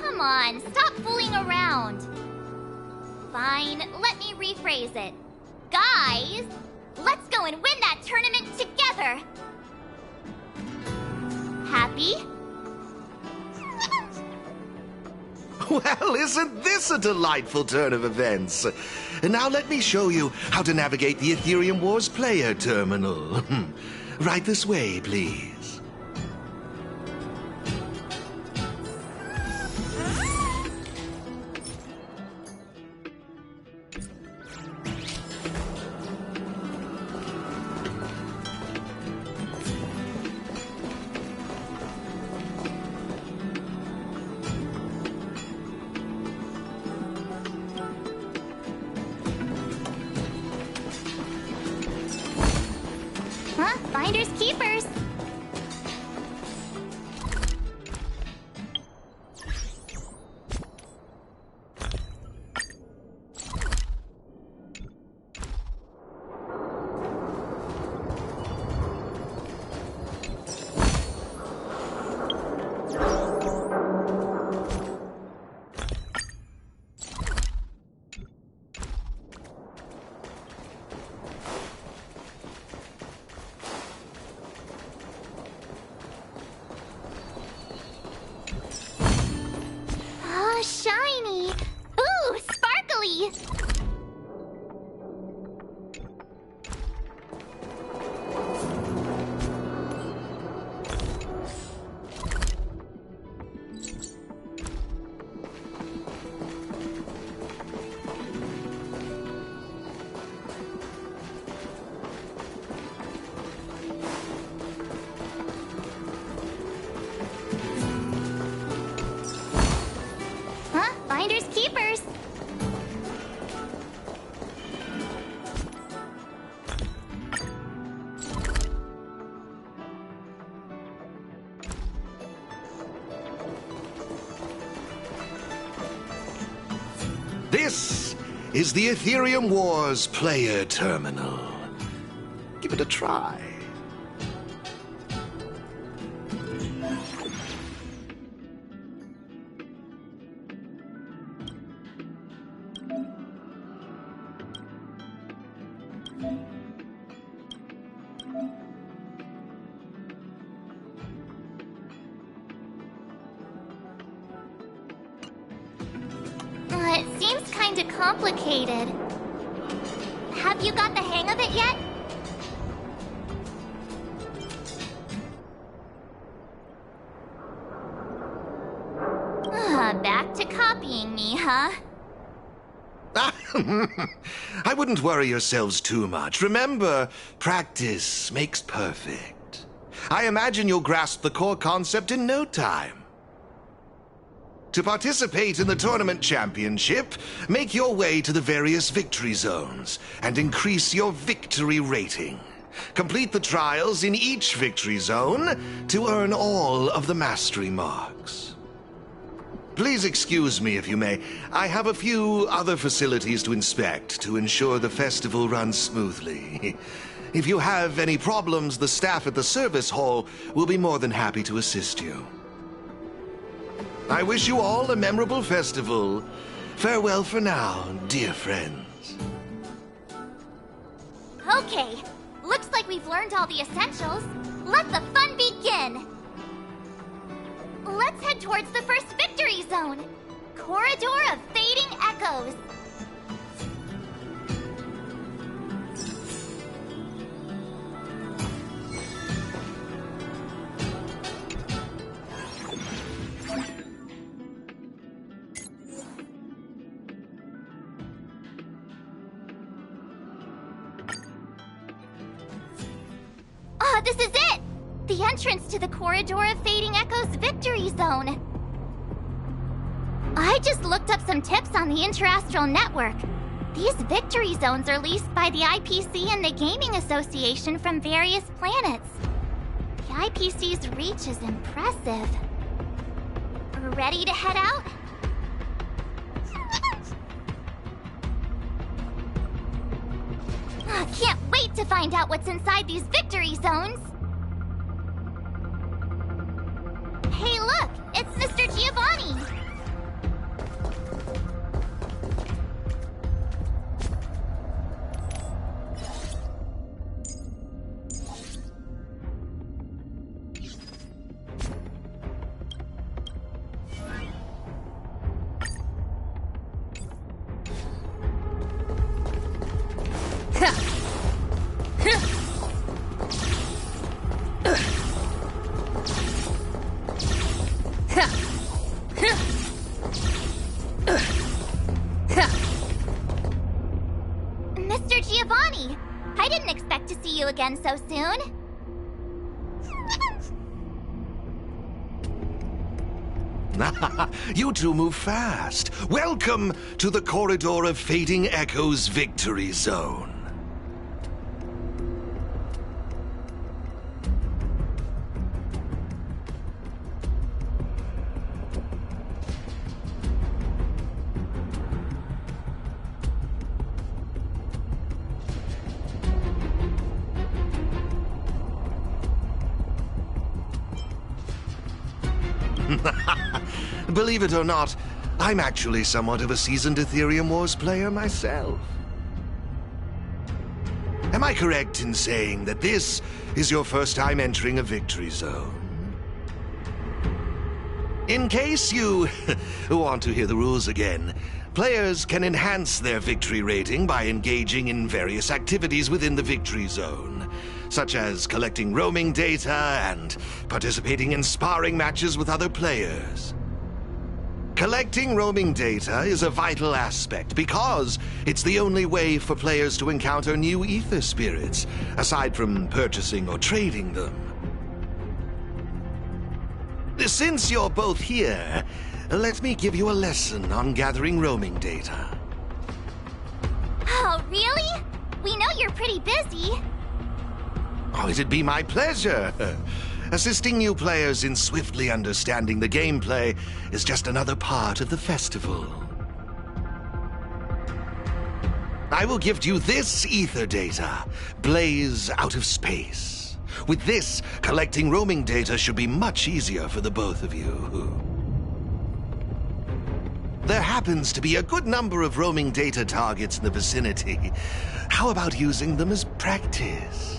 Come on, stop fooling around. Fine, let me rephrase it. Guys, let's go and win that tournament together. Happy? Well, isn't this a delightful turn of events? Now let me show you how to navigate the Ethereum Wars player terminal. Right this way, please. Finders keepers. This is the Ethereum Wars player terminal. Give it a try. It seems kinda complicated. Have you got the hang of it yet? Back to copying me, huh? I wouldn't worry yourselves too much. Remember, practice makes perfect. I imagine you'll grasp the core concept in no time. To participate in the tournament championship, make your way to the various victory zones and increase your victory rating. Complete the trials in each victory zone to earn all of the mastery marks. Please excuse me if you may. I have a few other facilities to inspect to ensure the festival runs smoothly. If you have any problems, the staff at the service hall will be more than happy to assist you. I wish you all a memorable festival. Farewell for now, dear friends. Okay, looks like we've learned all the essentials. Let the fun begin! Let's head towards the first victory zone. Corridor of Fading Echoes. This is it! The entrance to the Corridor of Fading Echoes Victory Zone. I just looked up some tips on the Interastral Network. These victory zones are leased by the IPC and the Gaming Association from various planets. The IPC's reach is impressive. Ready to head out? Can't wait to find out what's inside these victory zones! Hey look! It's Mr. Giovanni! Mr. Giovanni! I didn't expect to see you again so soon. You two move fast. Welcome to the Corridor of Fading Echoes Victory Zone. Believe it or not, I'm actually somewhat of a seasoned Ethereum Wars player myself. Am I correct in saying that this is your first time entering a victory zone? In case you want to hear the rules again, players can enhance their victory rating by engaging in various activities within the victory zone, such as collecting roaming data and participating in sparring matches with other players. Collecting roaming data is a vital aspect because it's the only way for players to encounter new ether spirits, aside from purchasing or trading them. Since you're both here, let me give you a lesson on gathering roaming data. Oh, really? We know you're pretty busy. Oh, it'd be my pleasure. Assisting new players in swiftly understanding the gameplay is just another part of the festival. I will gift you this ether data, Blaze Out of Space. With this, collecting roaming data should be much easier for the both of you. There happens to be a good number of roaming data targets in the vicinity. How about using them as practice?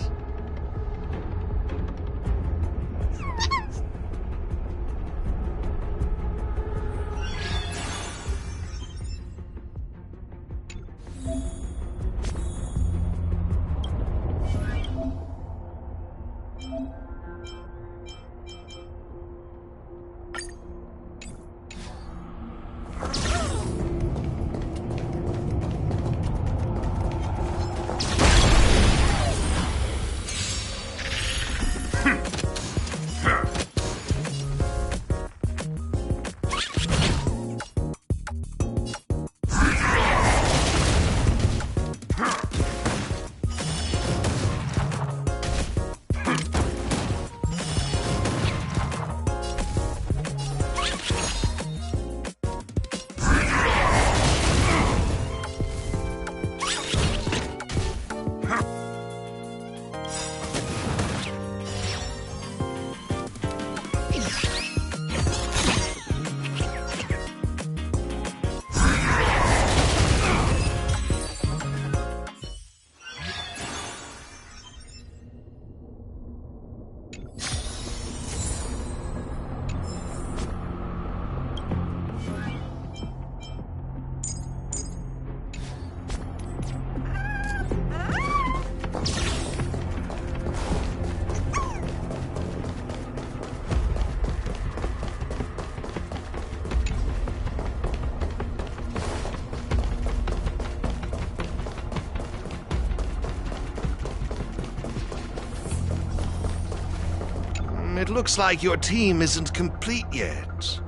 It looks like your team isn't complete yet.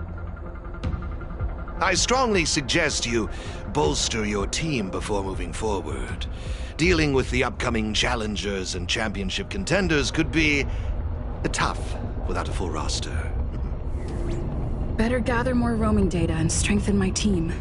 I strongly suggest you bolster your team before moving forward. Dealing with the upcoming challengers and championship contenders could be tough without a full roster. Better gather more roaming data and strengthen my team.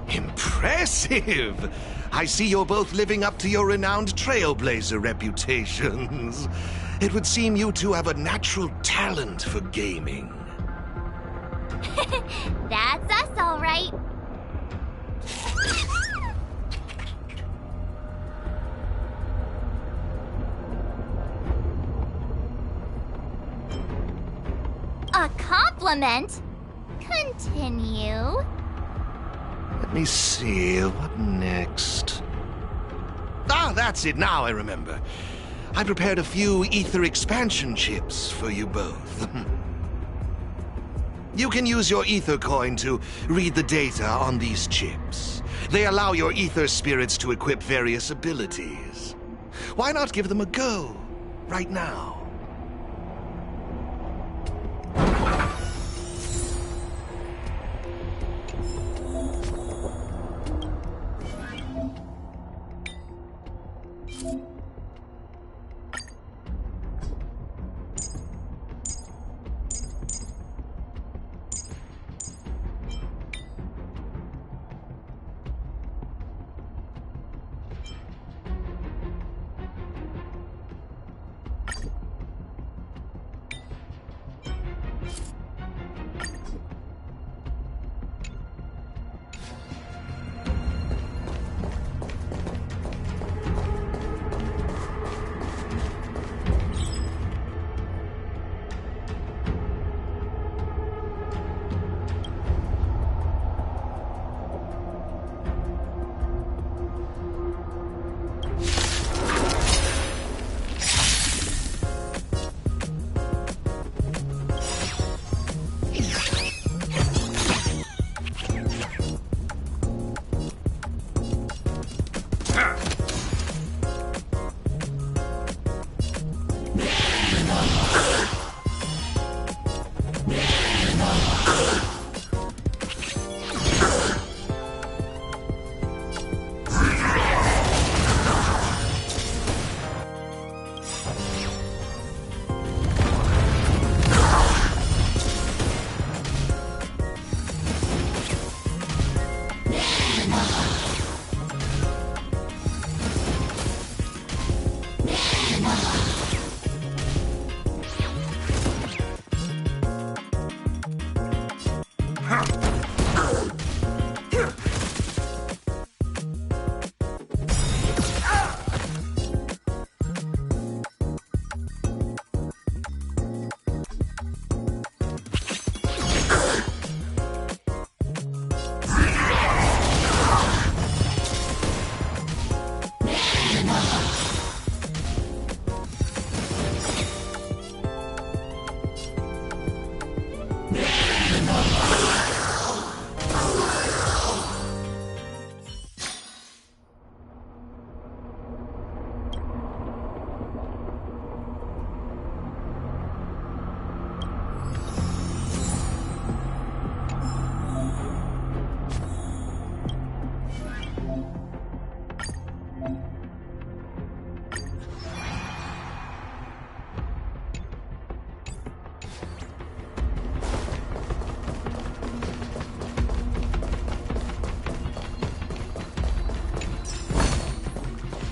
Impressive! I see you're both living up to your renowned trailblazer reputations. It would seem you two have a natural talent for gaming. That's us, all right. A compliment? Continue. Let me see, what next? Ah, that's it, now I remember. I prepared a few ether expansion chips for you both. You can use your ether coin to read the data on these chips. They allow your ether spirits to equip various abilities. Why not give them a go, right now?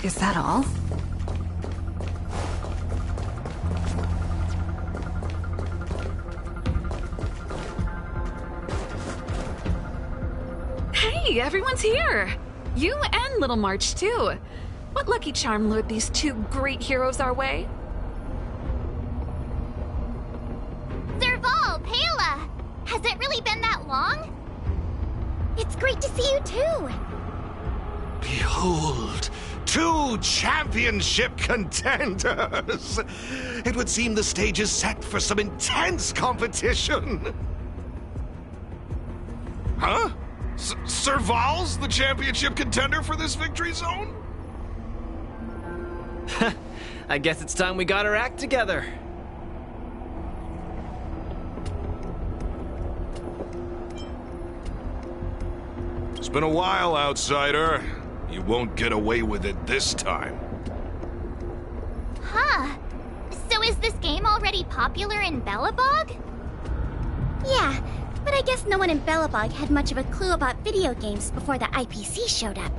Is that all? Hey, everyone's here! You and Little March, too. What lucky charm lured these two great heroes our way? Serval, Pela! Has it really been that long? It's great to see you, too! Behold, two championship contenders! It would seem the stage is set for some intense competition. Huh? Serval's the championship contender for this victory zone? I guess it's time we got our act together. It's been a while, outsider. You won't get away with it this time. Huh. So is this game already popular in Belobog? Yeah, but I guess no one in Belobog had much of a clue about video games before the IPC showed up.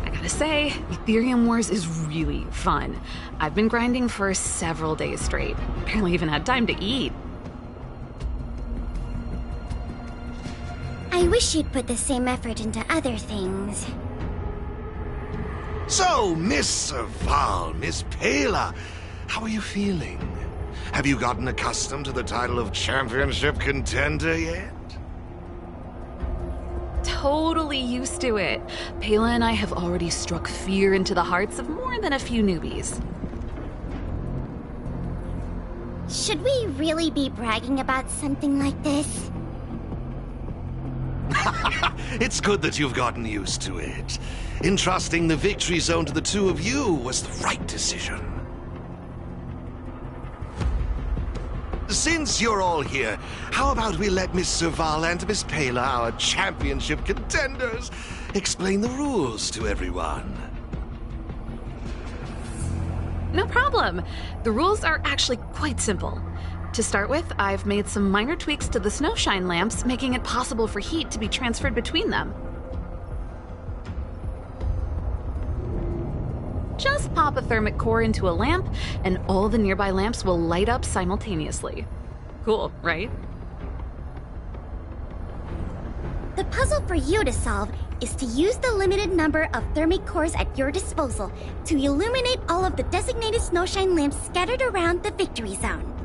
I gotta say, Ethereum Wars is really fun. I've been grinding for several days straight. Barely even had time to eat. I wish you'd put the same effort into other things. So, Miss Serval, Miss Pela, how are you feeling? Have you gotten accustomed to the title of championship contender yet? Totally used to it. Pela and I have already struck fear into the hearts of more than a few newbies. Should we really be bragging about something like this? It's good that you've gotten used to it. Entrusting the victory zone to the two of you was the right decision. Since you're all here, how about we let Miss Serval and Miss Pela, our championship contenders, explain the rules to everyone? No problem. The rules are actually quite simple. To start with, I've made some minor tweaks to the snowshine lamps, making it possible for heat to be transferred between them. Just pop a thermic core into a lamp, and all the nearby lamps will light up simultaneously. Cool, right? The puzzle for you to solve is to use the limited number of thermic cores at your disposal to illuminate all of the designated snowshine lamps scattered around the victory zone.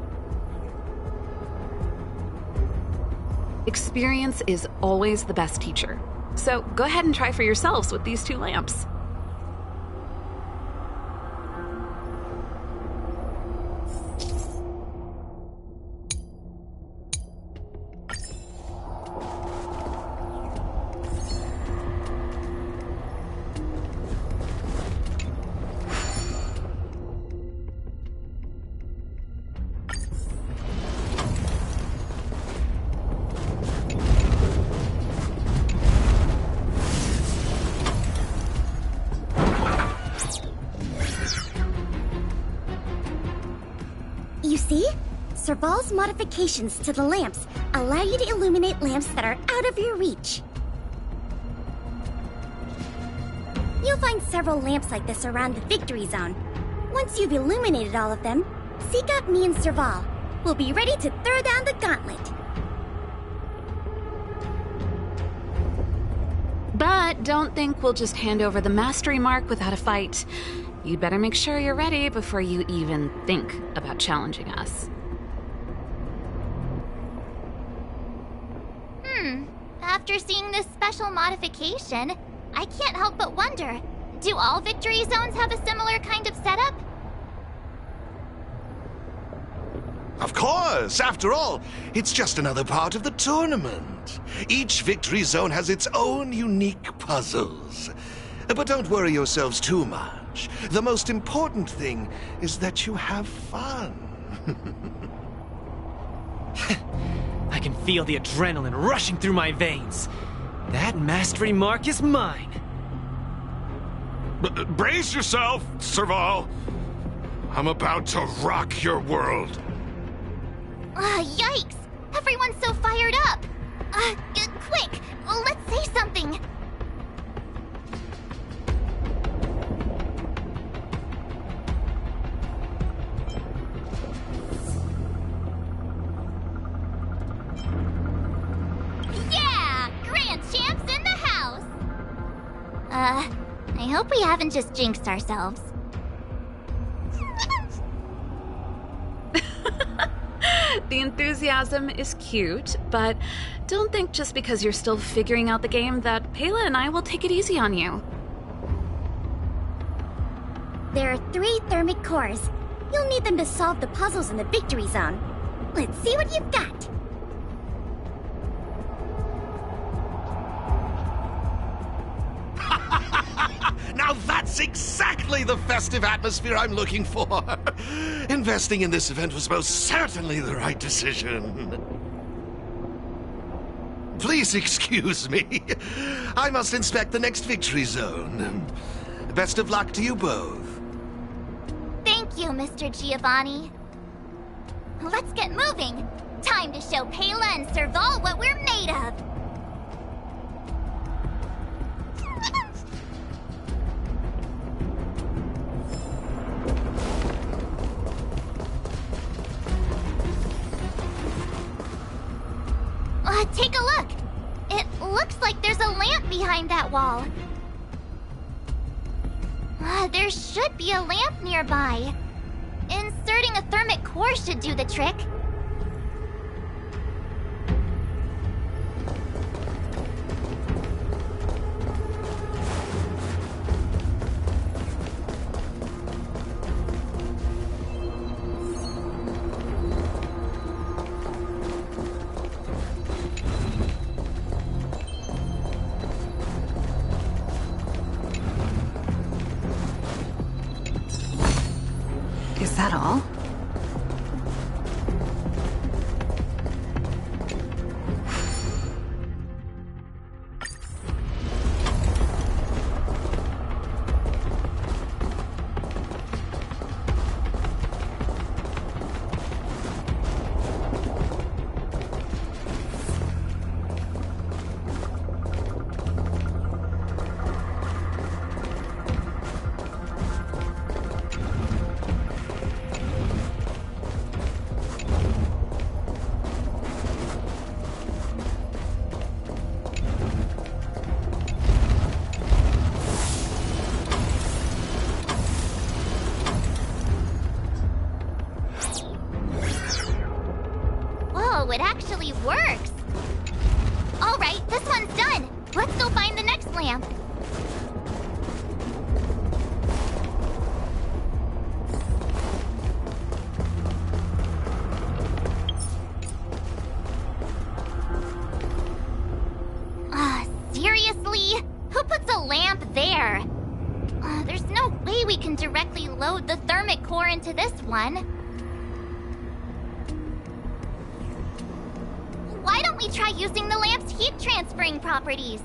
Experience is always the best teacher. So go ahead and try for yourselves with these two lamps. You see? Serval's modifications to the lamps allow you to illuminate lamps that are out of your reach. You'll find several lamps like this around the victory zone. Once you've illuminated all of them, seek out me and Serval. We'll be ready to throw down the gauntlet. But don't think we'll just hand over the mastery mark without a fight. You'd better make sure you're ready before you even think about challenging us. After seeing this special modification, I can't help but wonder, do all victory zones have a similar kind of setup? Of course! After all, it's just another part of the tournament. Each victory zone has its own unique puzzles. But don't worry yourselves too much. The most important thing is that you have fun. I can feel the adrenaline rushing through my veins. That mastery mark is mine. Brace yourself, Serval. I'm about to rock your world. Yikes! Everyone's so fired up! Quick! Let's say something! Yeah! Grand Champs in the house! I hope we haven't just jinxed ourselves. The enthusiasm is cute, but don't think just because you're still figuring out the game that Pela and I will take it easy on you. There are 3 thermic cores. You'll need them to solve the puzzles in the victory zone. Let's see what you've got. Now that's exactly the festive atmosphere I'm looking for. Investing in this event was most certainly the right decision. Please excuse me. I must inspect the next victory zone. Best of luck to you both. Thank you, Mr. Giovanni. Let's get moving. Time to show Pela and Serval what we're made of. Take a look. It looks like there's a lamp behind that wall. There should be a lamp nearby. Inserting a thermic core should do the trick. that all? Whoa, it actually works! Alright, this one's done! Let's go find the next lamp! Seriously? Who puts a lamp there? There's no way we can directly load the thermic core into this one. Why don't we try using the lamp's heat transferring properties?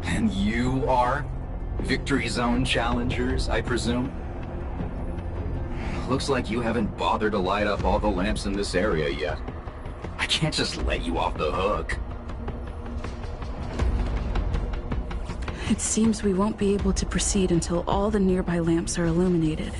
And you are? Victory Zone challengers, I presume? Looks like you haven't bothered to light up all the lamps in this area yet. I can't just let you off the hook. It seems we won't be able to proceed until all the nearby lamps are illuminated.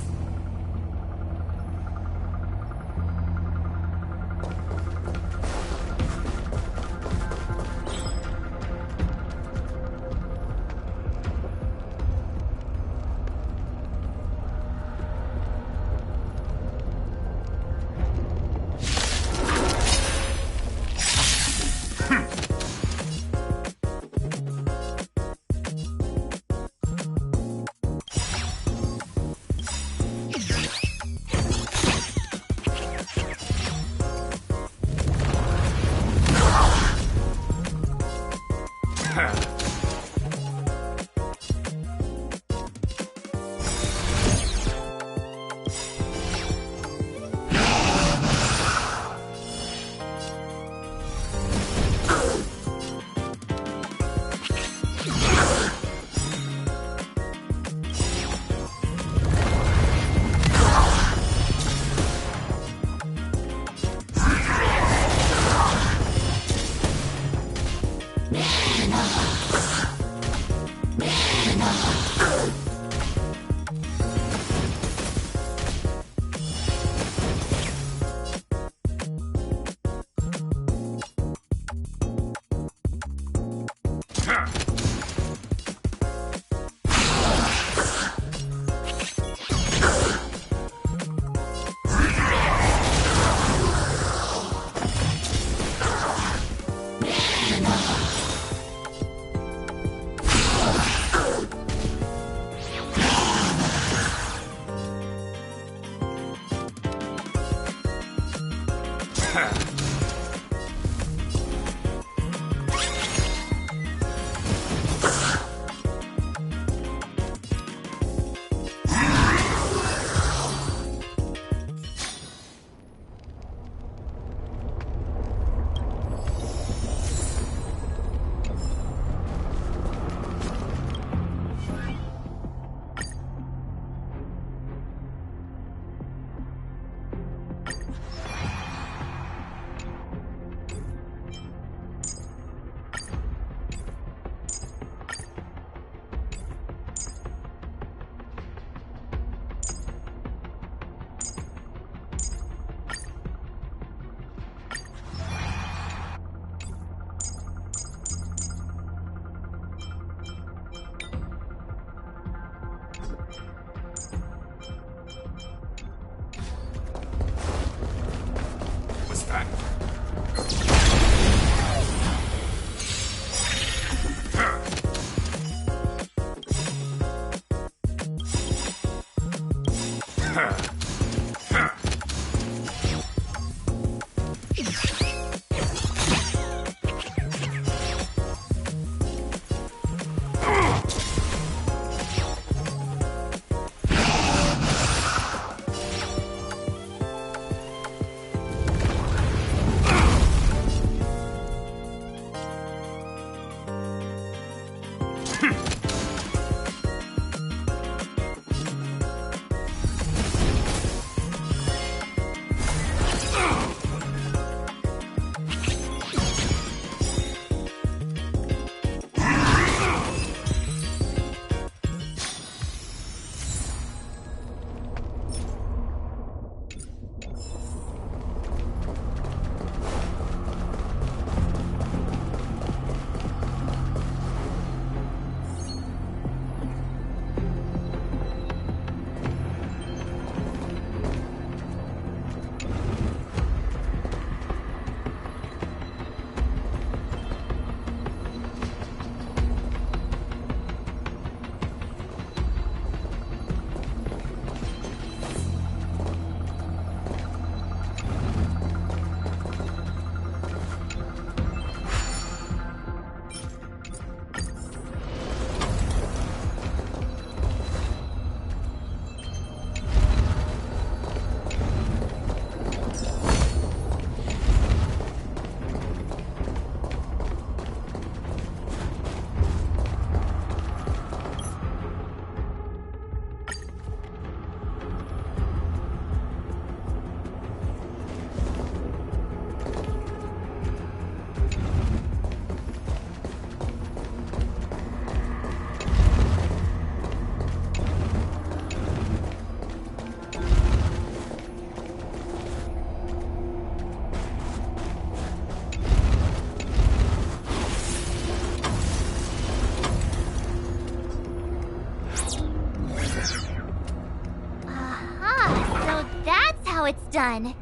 it's done.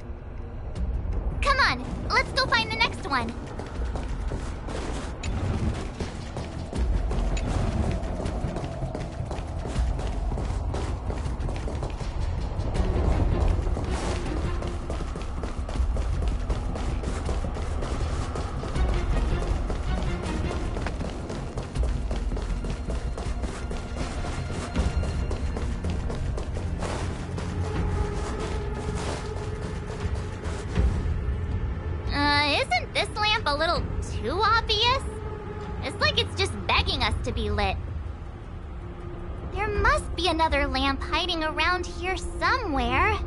Come on, let's go find the next one. Isn't this lamp a little too obvious? It's like it's just begging us to be lit. There must be another lamp hiding around here somewhere.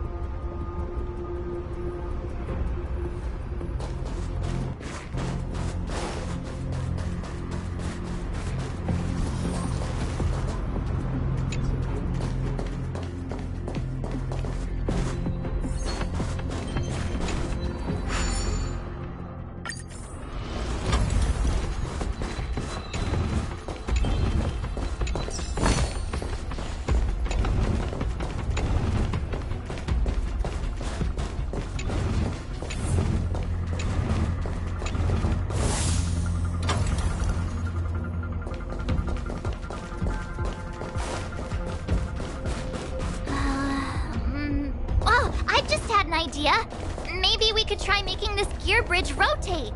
Idea. Maybe we could try making this gear bridge rotate.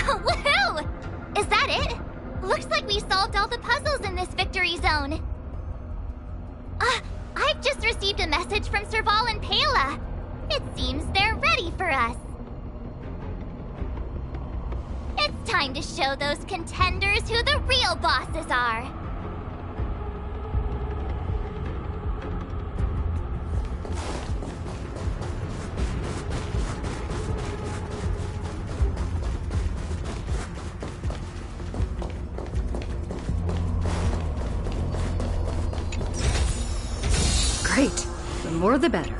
Woohoo! Is that it? Looks like we solved all the puzzles in this victory zone. I've just received a message from Serval and Pela. It seems they're ready for us. It's time to show those contenders who the real bosses are. Great. The more the better.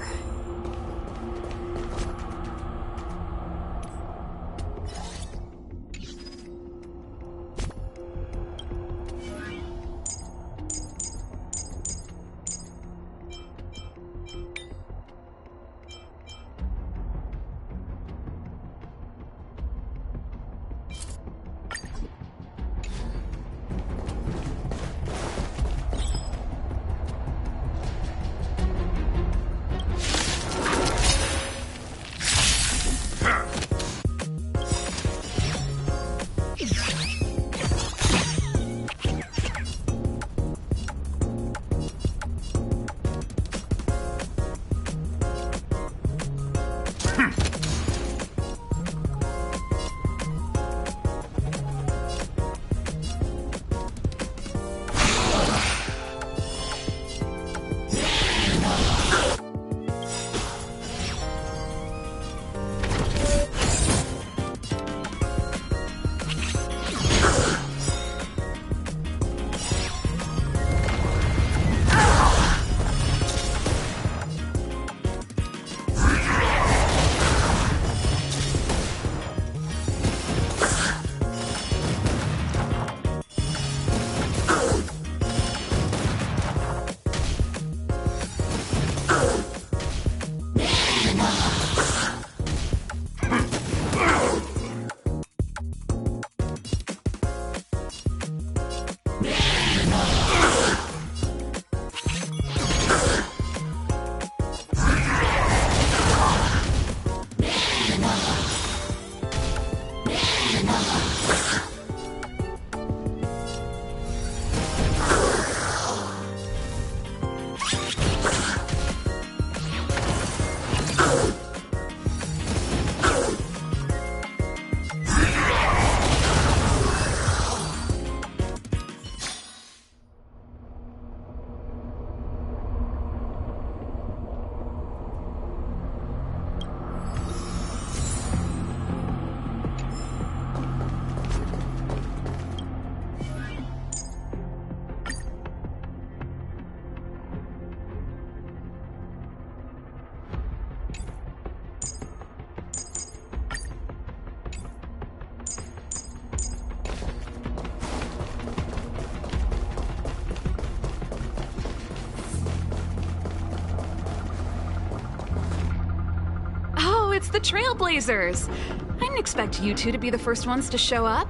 It's the Trailblazers! I didn't expect you two to be the first ones to show up.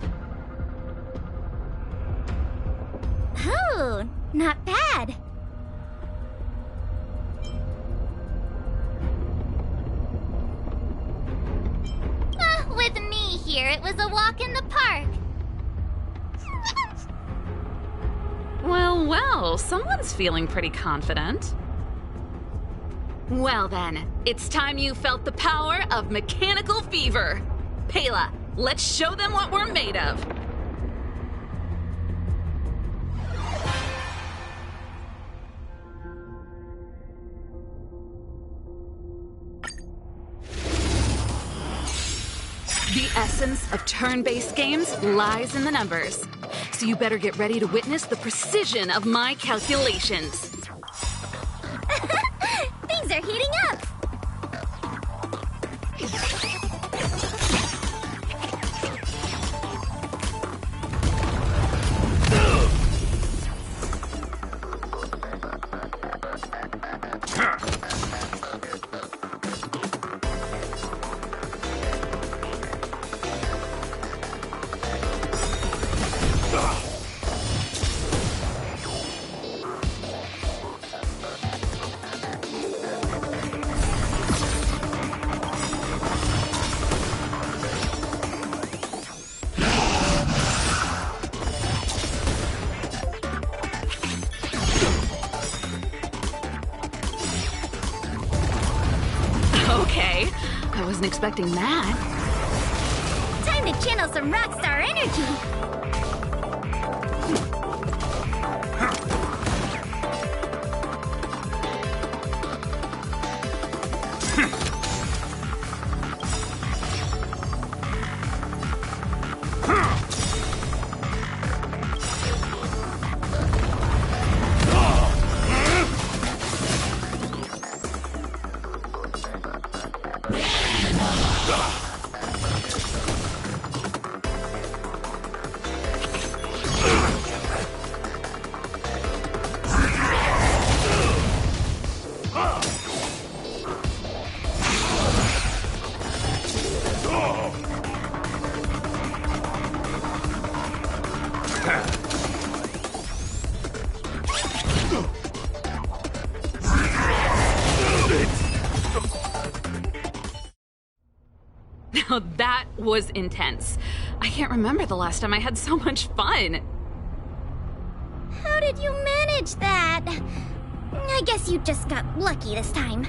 Oh, not bad. With me here, it was a walk in the park. Well, Well, someone's feeling pretty confident. Well then, it's time you felt the power of mechanical fever. Pela, let's show them what we're made of. The essence of turn-based games lies in the numbers. So you better get ready to witness the precision of my calculations. Things are heating up! Okay, I wasn't expecting that. Time to channel some rockstar energy! Now that was intense. I can't remember the last time I had so much fun. How did you manage that? I guess you just got lucky this time.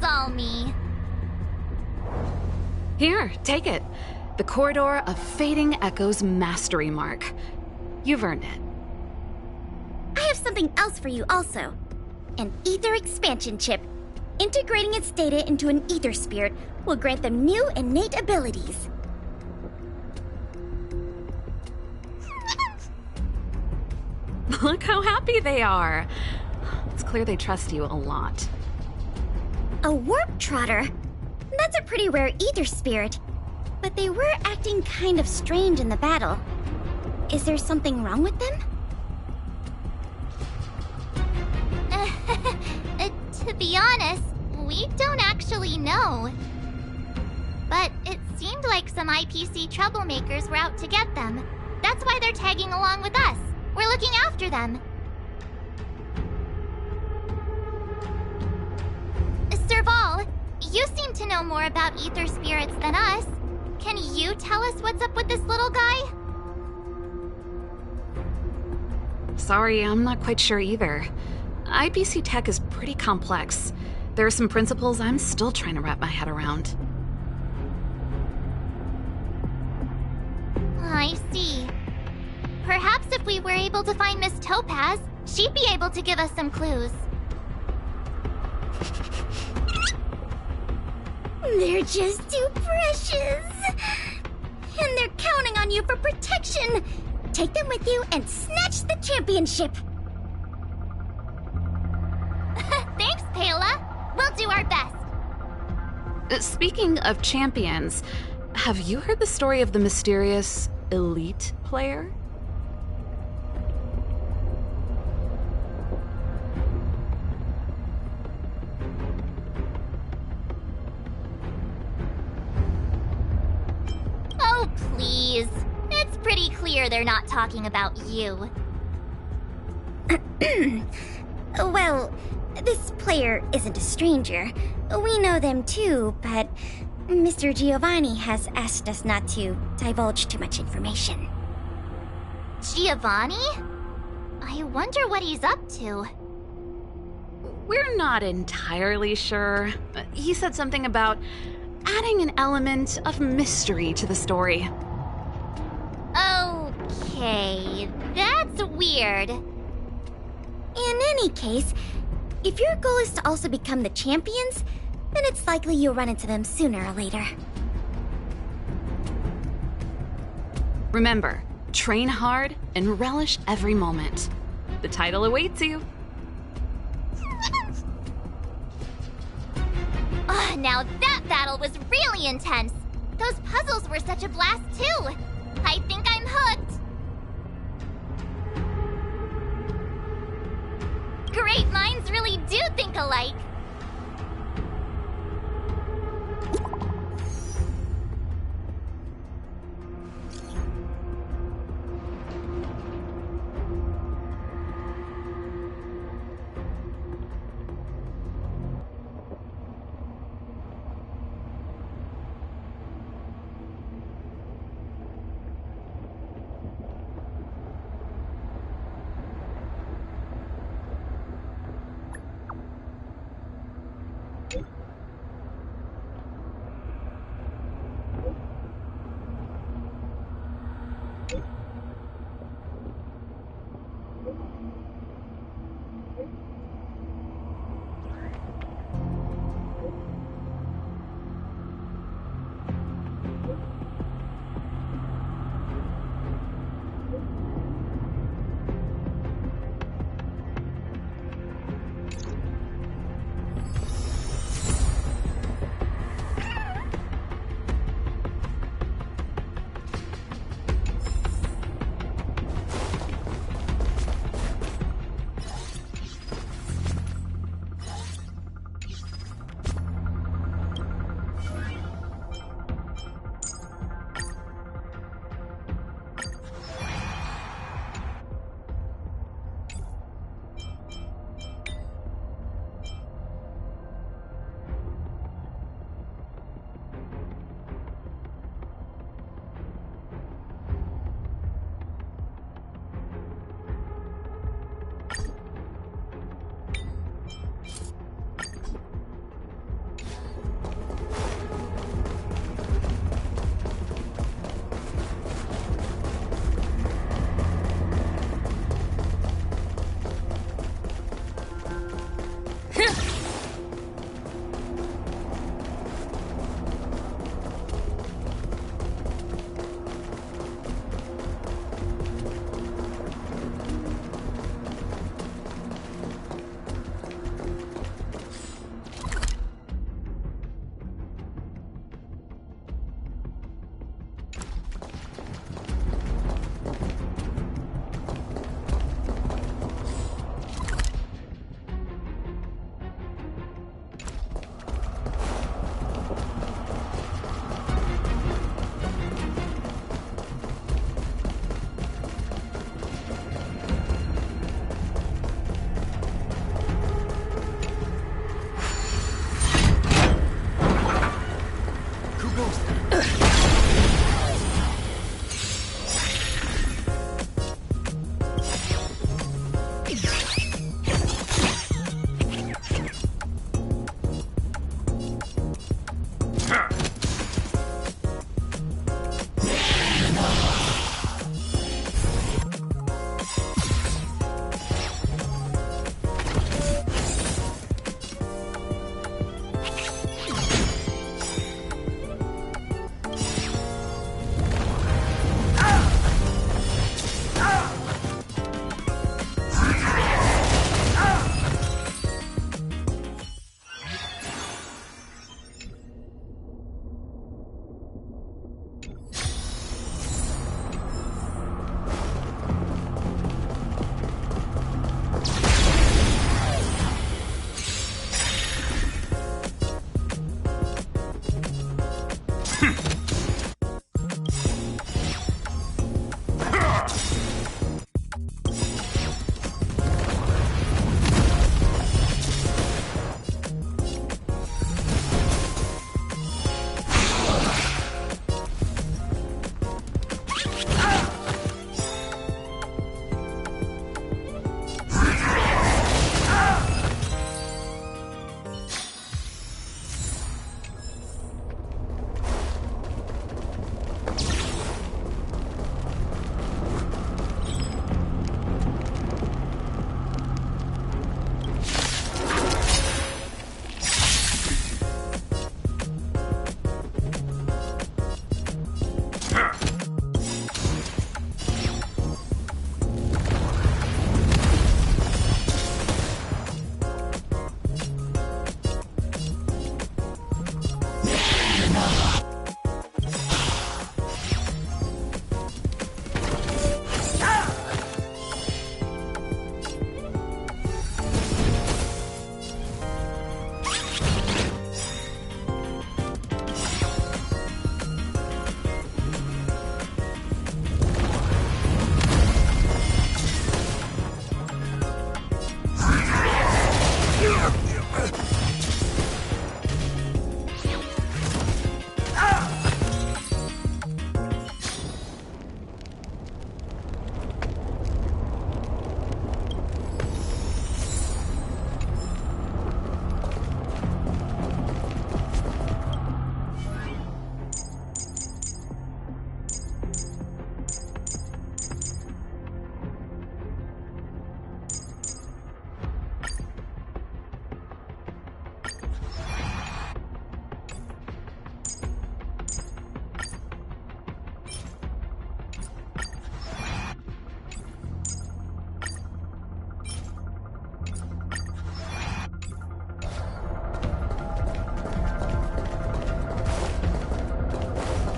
All me. Here, take it. The Corridor of Fading Echoes Mastery Mark. You've earned it. I have something else for you also. An ether expansion chip. Integrating its data into an ether spirit will grant them new innate abilities. Look how happy they are. It's clear they trust you a lot. A warp trotter? That's a pretty rare ether spirit. But they were acting kind of strange in the battle. Is there something wrong with them? To be honest, we don't actually know. But it seemed like some IPC troublemakers were out to get them. That's why they're tagging along with us. We're looking after them. Serval, you seem to know more about ether spirits than us. Can you tell us what's up with this little guy? Sorry, I'm not quite sure either. IPC tech is pretty complex. There are some principles I'm still trying to wrap my head around. I see. Perhaps if If we were able to find Miss Topaz, she'd be able to give us some clues. They're just too precious. And they're counting on you for protection. Take them with you and snatch the championship. Thanks, Payla. We'll do our best. Speaking of champions, have you heard the story of the mysterious elite player? Oh, please. It's pretty clear they're not talking about you. Well, this player isn't a stranger. We know them too, but Mr. Giovanni has asked us not to divulge too much information. Giovanni? I wonder what he's up to. We're not entirely sure. He said something about adding an element of mystery to the story. Okay, that's weird. In any case, if your goal is to also become the champions, then it's likely you'll run into them sooner or later. Remember, train hard and relish every moment. The title awaits you. Oh, now that battle was really intense. Those puzzles were such a blast too. I think I'm hooked. Great minds really do think alike.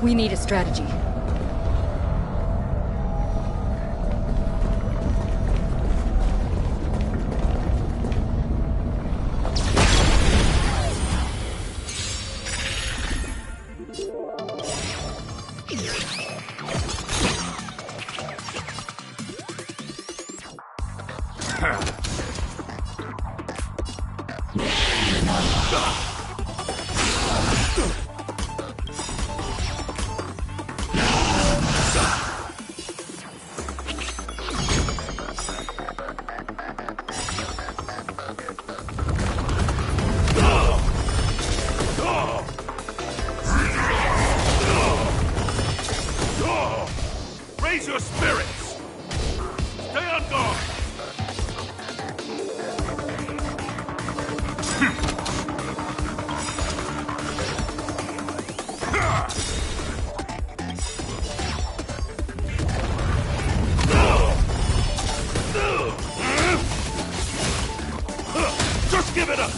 We need a strategy. Raise your spirits! Stay on guard! Just give it up!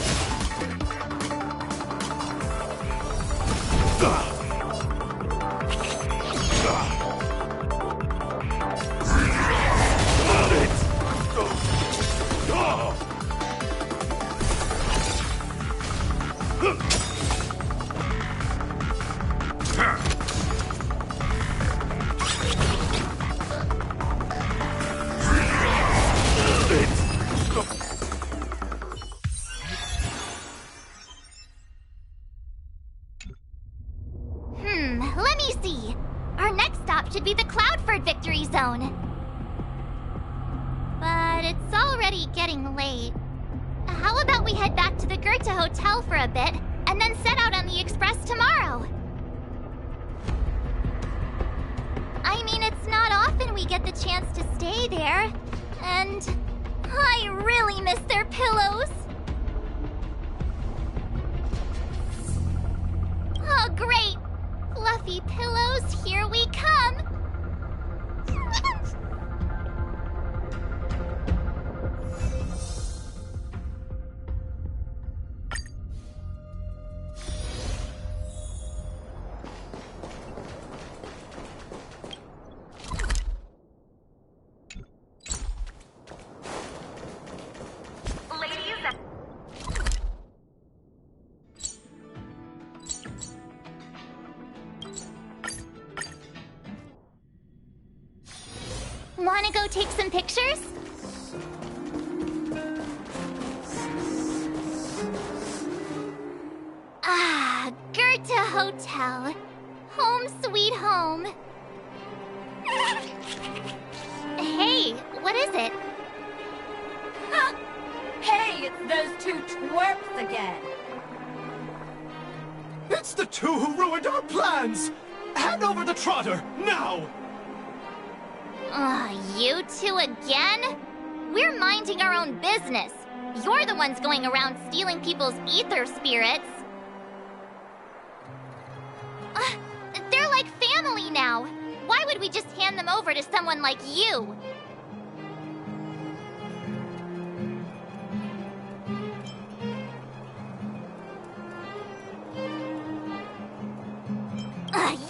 Let me see. Our next stop should be the Cloudford Victory Zone. But it's already getting late. How about we head back to the Goethe Hotel for a bit, and then set out on the Express tomorrow? I mean, it's not often we get the chance to stay there, and I really miss their pillows. Oh, great! Fluffy pillows, here we come! Wanna go take some pictures? Ah, Goethe Hotel. Home sweet home. Hey, what is it? Hey, it's those two twerps again. It's the two who ruined our plans! Hand over the trotter, now! You two again? We're minding our own business. You're the ones going around stealing people's ether spirits. They're like family now. Why would we just hand them over to someone like you?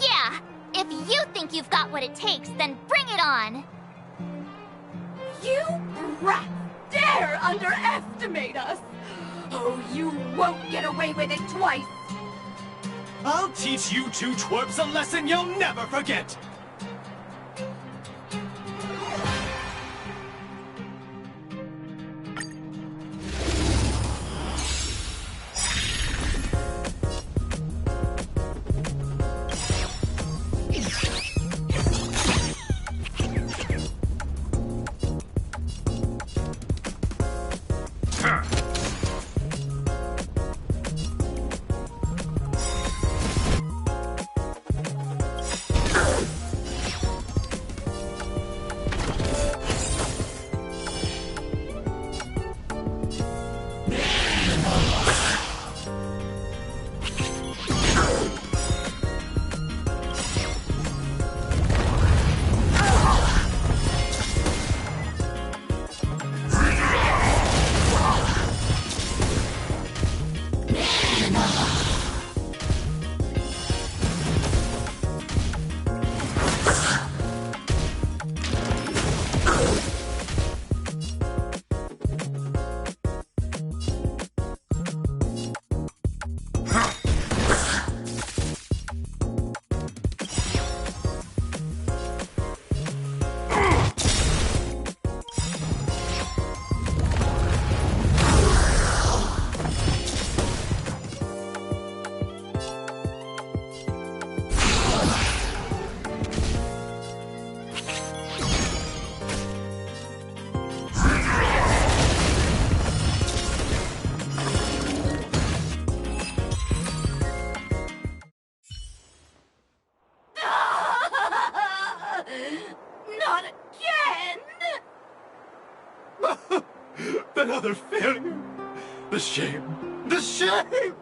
Yeah! If you think you've got what it takes, then bring it on! You brats dare underestimate us! Oh, you won't get away with it twice! I'll teach you two twerps a lesson you'll never forget! Another failure. The shame. The shame!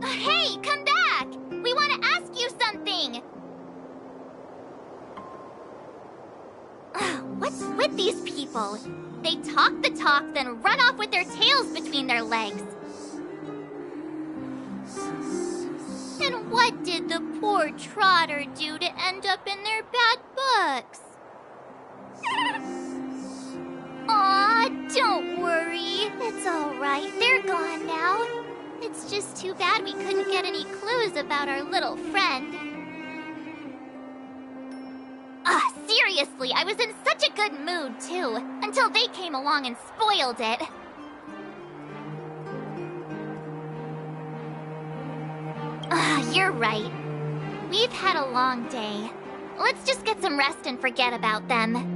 Hey, come back! We want to ask you something! What's with these people? They talk the talk, then run off with their tails between their legs. And what did the poor Trotter do to end up in their bad books? Aw, don't worry. It's alright, they're gone now. It's just too bad we couldn't get any clues about our little friend. Seriously, I was in such a good mood, too, until they came along and spoiled it. You're right. We've had a long day. Let's just get some rest and forget about them.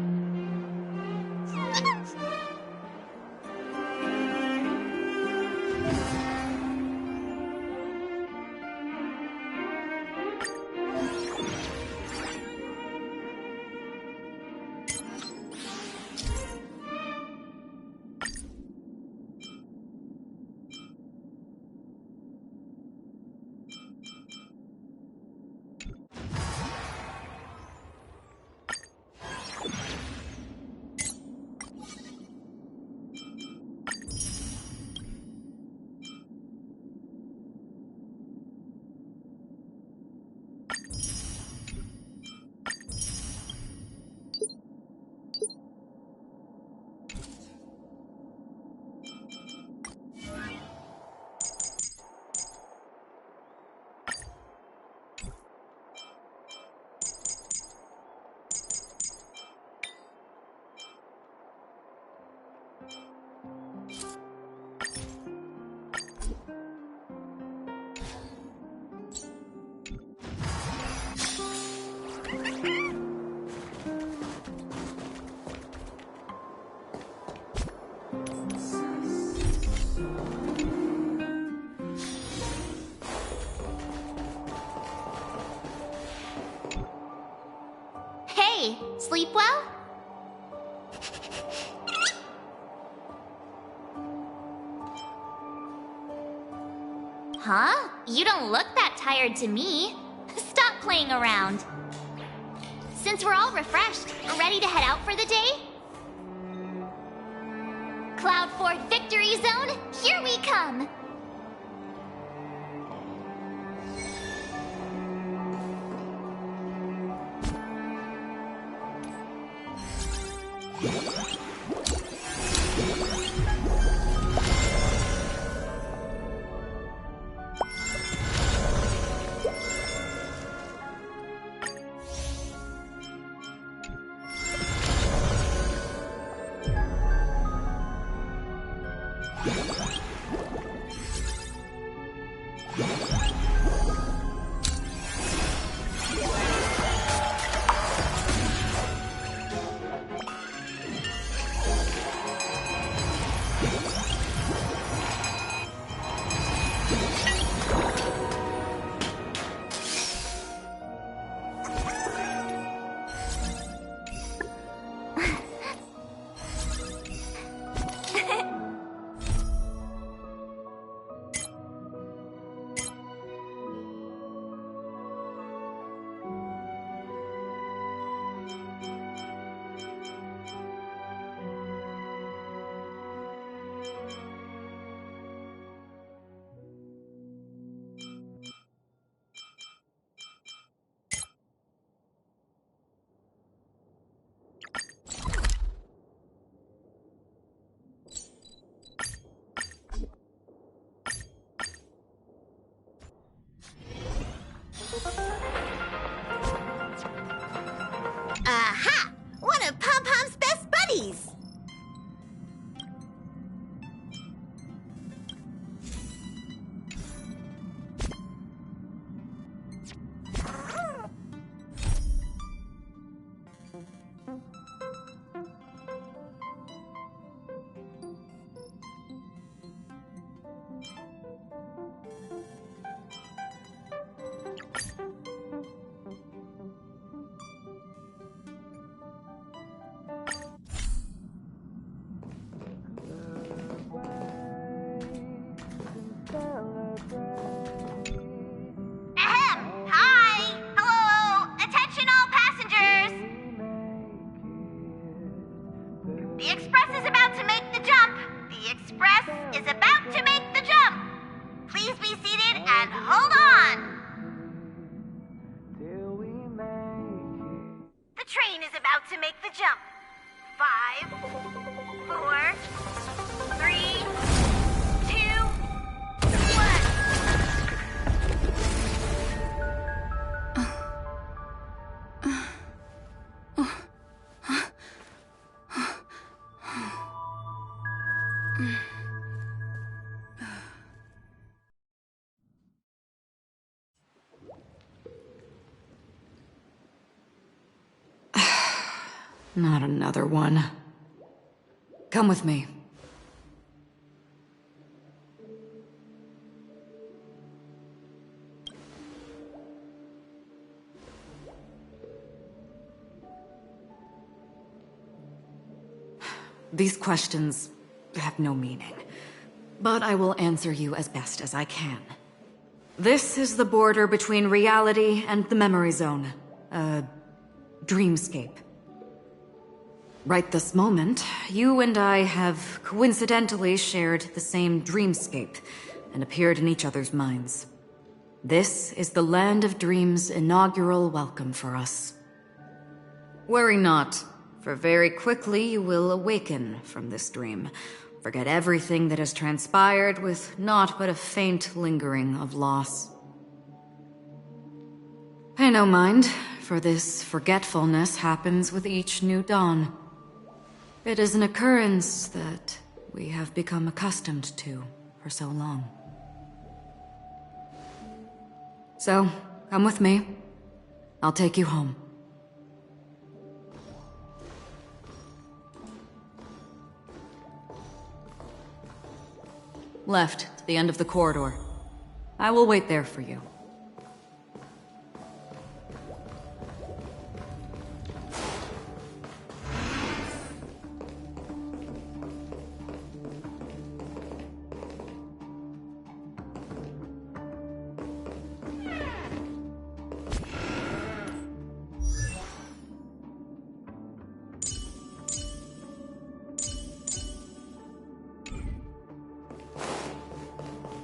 Hey, sleep well? Huh? You don't look that tired to me. Stop playing around. Since we're all refreshed, ready to head out for the day? Cloud Fort Victory Zone, here we come! The Express is about to make the jump. The Express is about to make the jump. Please be seated and hold on. The train is about to make the jump. 5, 4, 3, 2, 1. Not another one. Come with me. These questions have no meaning, but I will answer you as best as I can. This is the border between reality and the memory zone. Dreamscape. Right this moment, you and I have coincidentally shared the same dreamscape and appeared in each other's minds. This is the Land of Dreams' inaugural welcome for us. Worry not, for very quickly you will awaken from this dream, forget everything that has transpired with naught but a faint lingering of loss. Pay no mind, for this forgetfulness happens with each new dawn. It is an occurrence that we have become accustomed to for so long. So, come with me. I'll take you home. Left, to the end of the corridor. I will wait there for you.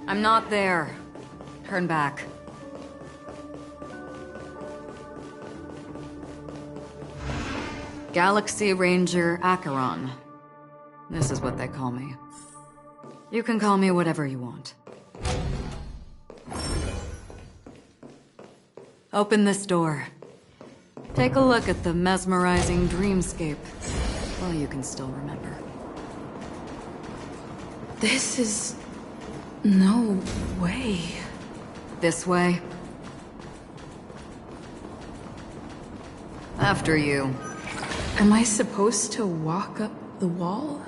I'm not there. Turn back. Galaxy Ranger Acheron. This is what they call me. You can call me whatever you want. Open this door. Take a look at the mesmerizing dreamscape while you can still remember. This is... no way. This way. After you. Am I supposed to walk up the wall?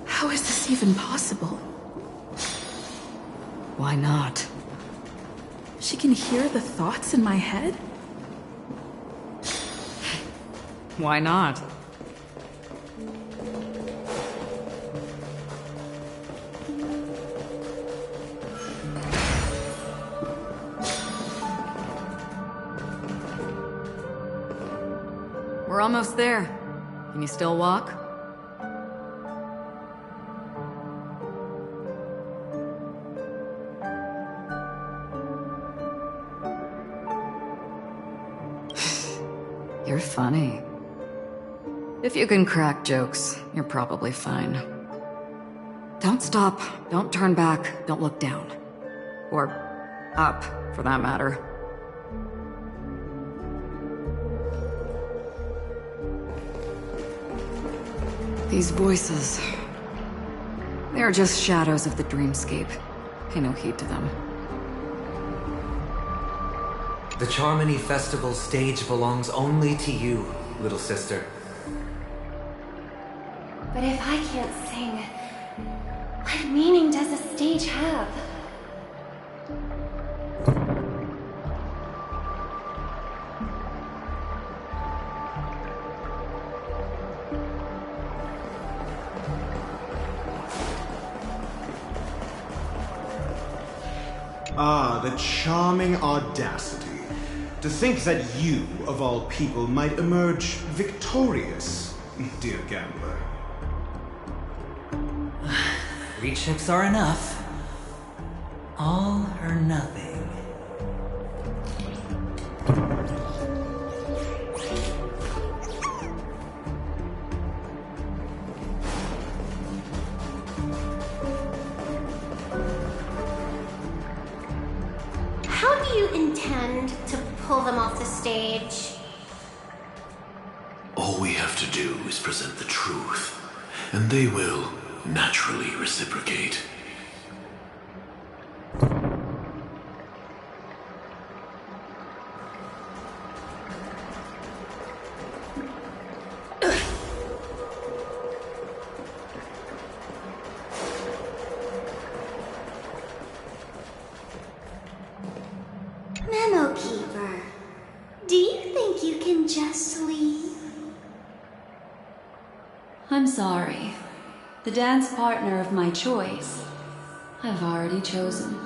How is this even possible? Why not? She can hear the thoughts in my head? Why not? We're almost there. Can you still walk? You're funny. If you can crack jokes, you're probably fine. Don't stop, don't turn back, don't look down. Or up, for that matter. These voices... they're just shadows of the dreamscape. Pay no heed to them. The Charmony Festival stage belongs only to you, little sister. But if I can't sing, what meaning does the stage have? Ah, the charming audacity. To think that you, of all people, might emerge victorious, dear gambler. 3 chips are enough. All or nothing. How do you intend to pull them off the stage? All we have to do is present the truth, and they will naturally reciprocate. Memo Keeper, do you think you can just leave? I'm sorry. The dance partner of my choice, I've already chosen.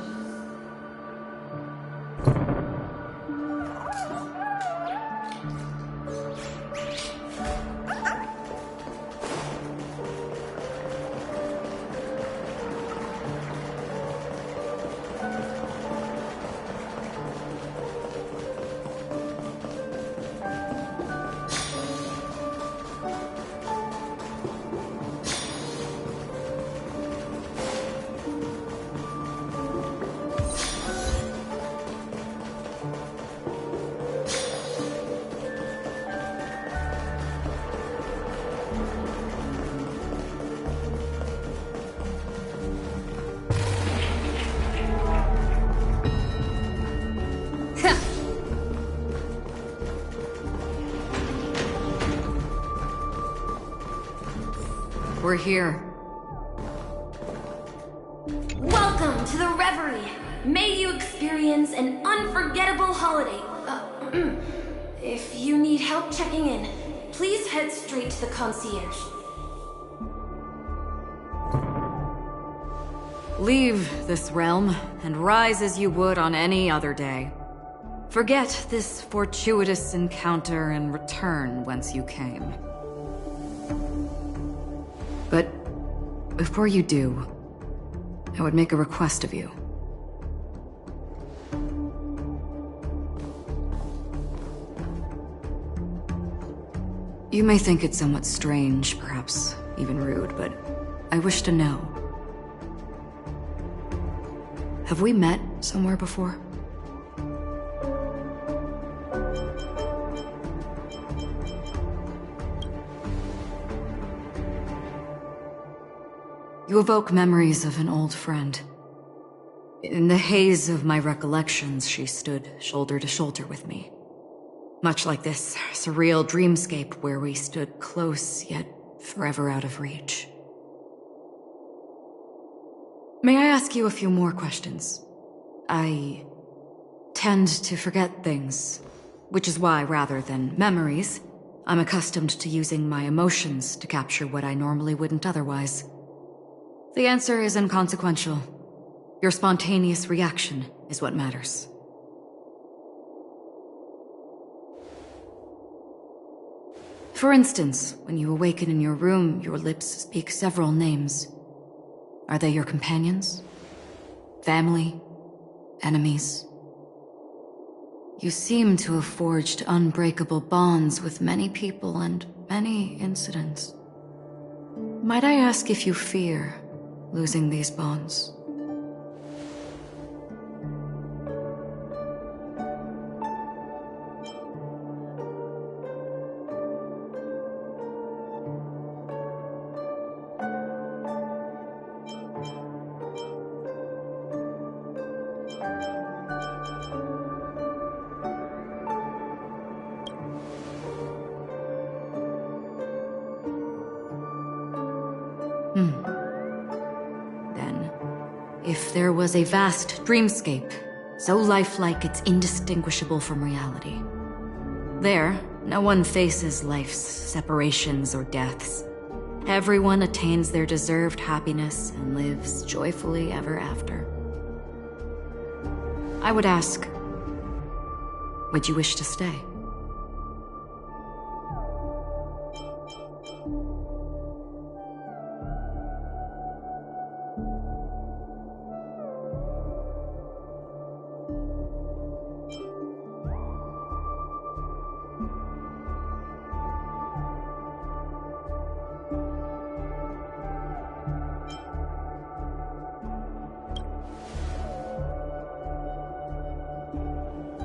We're here. Welcome to the Reverie. May you experience an unforgettable holiday. If you need help checking in, please head straight to the concierge. Leave this realm and rise as you would on any other day. Forget this fortuitous encounter and return whence you came. But before you do, I would make a request of you. You may think it somewhat strange, perhaps even rude, but I wish to know. Have we met somewhere before? You evoke memories of an old friend. In the haze of my recollections, she stood shoulder to shoulder with me. Much like this surreal dreamscape where we stood close, yet forever out of reach. May I ask you a few more questions? I tend to forget things, which is why, rather than memories, I'm accustomed to using my emotions to capture what I normally wouldn't otherwise. The answer is inconsequential. Your spontaneous reaction is what matters. For instance, when you awaken in your room, your lips speak several names. Are they your companions? Family? Enemies? You seem to have forged unbreakable bonds with many people and many incidents. Might I ask if you fear losing these bonds? Then, if there was a vast dreamscape, so lifelike it's indistinguishable from reality. There, no one faces life's separations or deaths. Everyone attains their deserved happiness and lives joyfully ever after. I would ask, Would you wish to stay?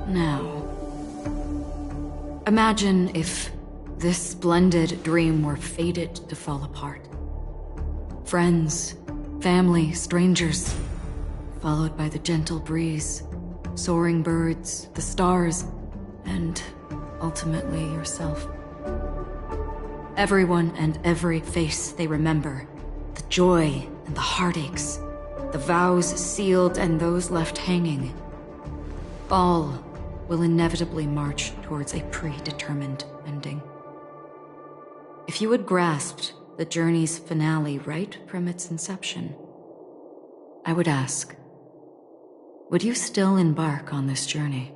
Now, imagine if this splendid dream were fated to fall apart. Friends, family, strangers, followed by the gentle breeze, soaring birds, the stars, and ultimately yourself. Everyone and every face they remember, the joy and the heartaches, the vows sealed and those left hanging, all will inevitably march towards a predetermined ending. If you had grasped the journey's finale right from its inception, I would ask, would you still embark on this journey?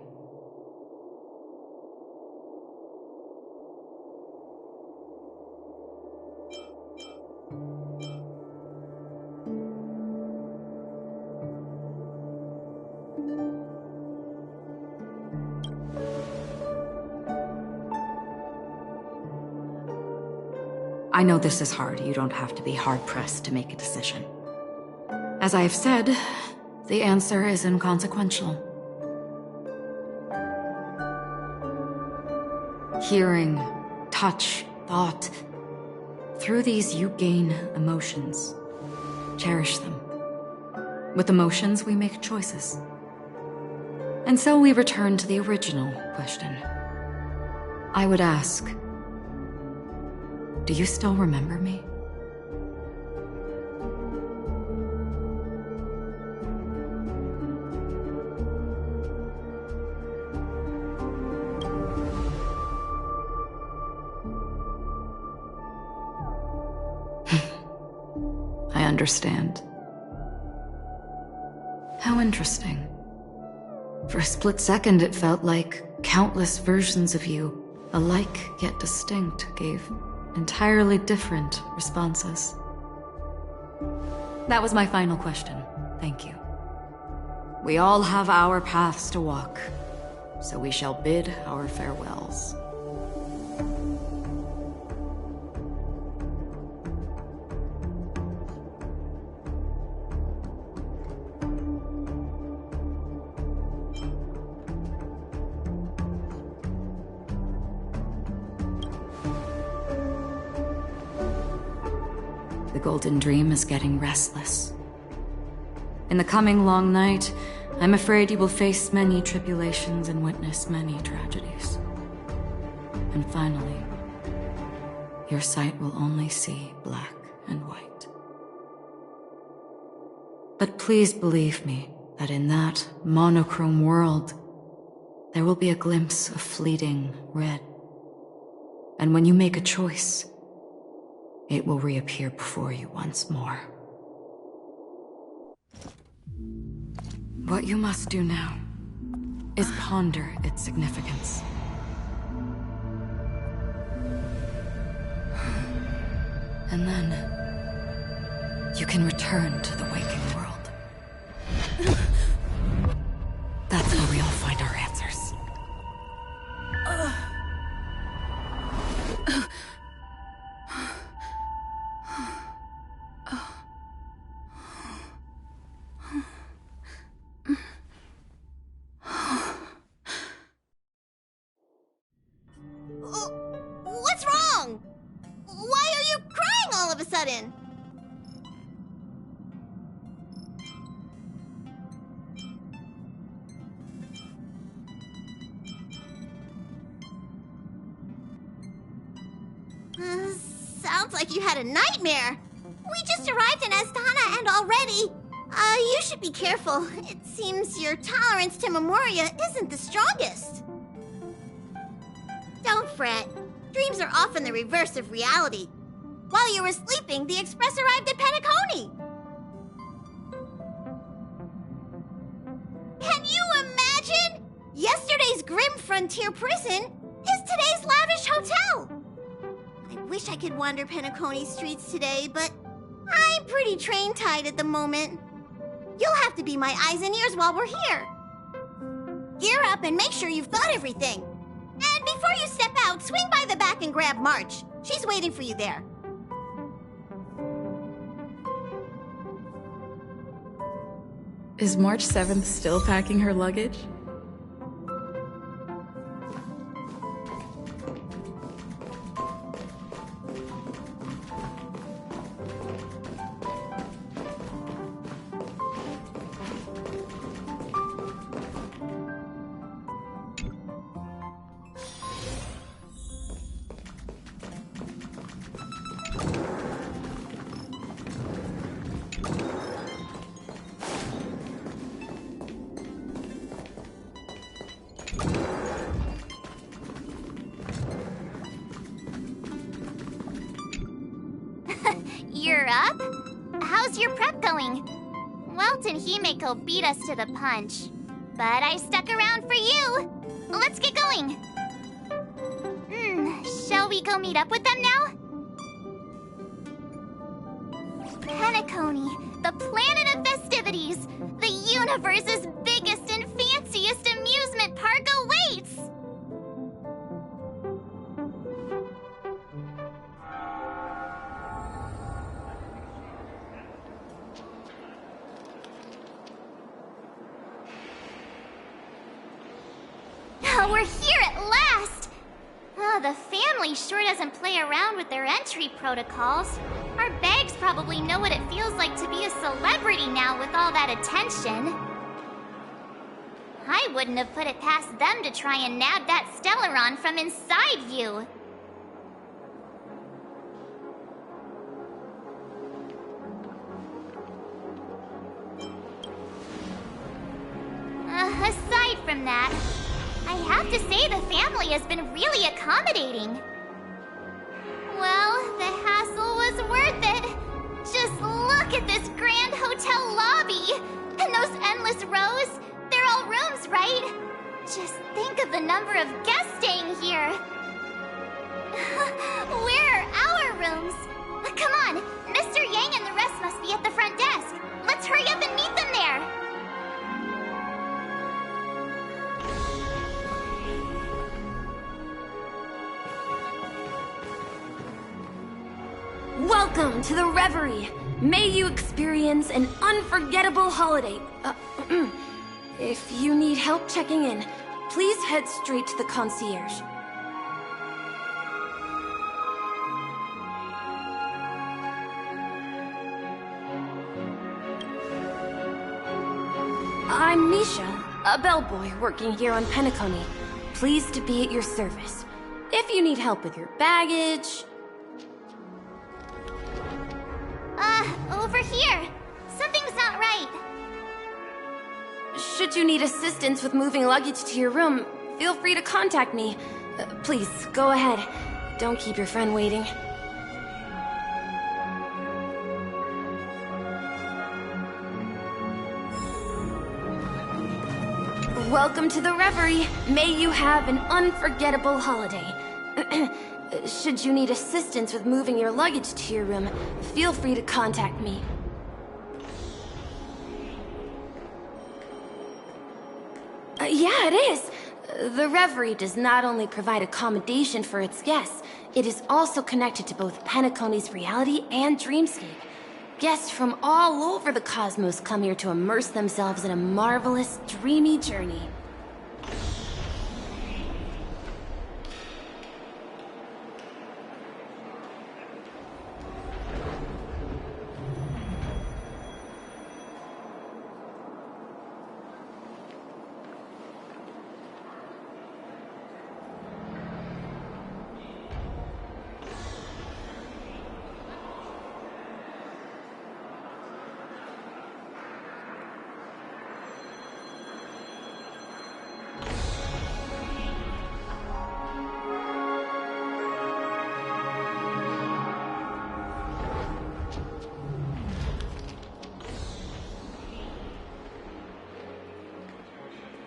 I know this is hard. You don't have to be hard-pressed to make a decision. As I have said, the answer is inconsequential. Hearing, touch, thought. Through these you gain emotions. Cherish them. With emotions, we make choices. And so we return to the original question. I would ask, do you still remember me? I understand. How interesting. For a split second, it felt like countless versions of you, alike yet distinct, gave entirely different responses. That was my final question. Thank you. We all have our paths to walk, so we shall bid our farewells. The Golden Dream is getting restless. In the coming long night, I'm afraid you will face many tribulations and witness many tragedies. And finally, your sight will only see black and white. But please believe me that in that monochrome world, there will be a glimpse of fleeting red. And when you make a choice, it will reappear before you once more. What you must do now is ponder its significance. And then you can return to the waking world. That's where we all find our answers. What's wrong? Why are you crying all of a sudden? Sounds like you had a nightmare. We just arrived in Astana and already... you should be careful. It seems your tolerance to Memoria isn't the strongest. Don't fret. Dreams are often the reverse of reality. While you were sleeping, the express arrived at Penacony. Can you imagine? Yesterday's grim frontier prison is today's lavish hotel. I wish I could wander Penacony streets today, but I'm pretty train-tied at the moment. You'll have to be my eyes and ears while we're here. Gear up and make sure you've got everything. And before you step out, swing by the back and grab March. She's waiting for you there. Is March 7th still packing her luggage? You're up? How's your prep going? Welt and Himeko beat us to the punch, but I stuck around for you. Let's get going. Shall we go meet up with them now? Penacony, the planet of festivities, the universe's biggest and fanciest amusement park awaits! We're here at last! The family sure doesn't play around with their entry protocols. Our bags probably know what it feels like to be a celebrity now with all that attention. I wouldn't have put it past them to try and nab that Stellaron from inside you. Aside from that, I have to say the family has been really accommodating. Well, the hassle was worth it. Just look at this grand hotel lobby. And those endless rows. They're all rooms, right? Just think of the number of guests staying here. Where are our rooms? Come on, Mr. Yang and the rest must be at the front desk. Let's hurry up and meet them there. Welcome to the Reverie. May you experience an unforgettable holiday. If you need help checking in, please head straight to the concierge. I'm Misha, a bellboy working here on Penacony. Pleased to be at your service. If you need help with your baggage... Over here. Something's not right. Should you need assistance with moving luggage to your room, feel free to contact me. Please, go ahead. Don't keep your friend waiting. Welcome to the Reverie. May you have an unforgettable holiday. Should you need assistance with moving your luggage to your room, feel free to contact me. Yeah, it is. The Reverie does not only provide accommodation for its guests, it is also connected to both Penacony's reality and Dreamscape. Guests from all over the cosmos come here to immerse themselves in a marvelous, dreamy journey.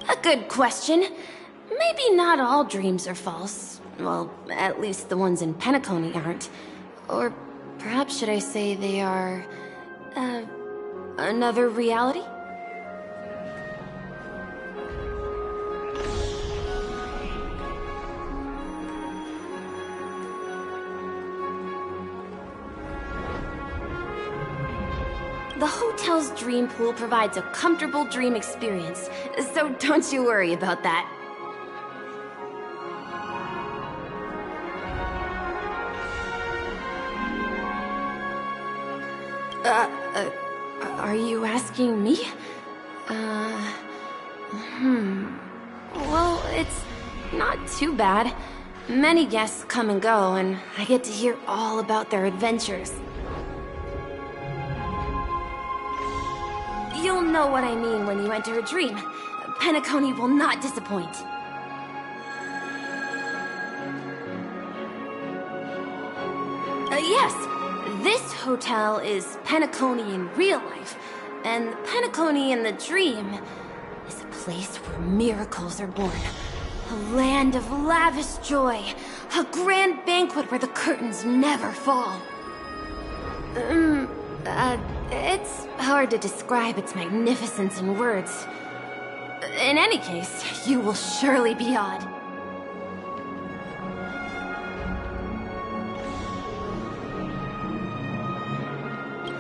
A good question. maybe not all dreams are false. Well, at least the ones in Penacony aren't. Or perhaps should I say they are... another reality? The hotel's dream pool provides a comfortable dream experience, so don't you worry about that. Are you asking me? Well, it's not too bad. Many guests come and go, and I get to hear all about their adventures. You'll know what I mean when you enter a dream. Penacony will not disappoint. Yes, this hotel is Penacony in real life, and Penacony in the dream is a place where miracles are born. A land of lavish joy, a grand banquet where the curtains never fall. It's hard to describe its magnificence in words. In any case, you will surely be awed.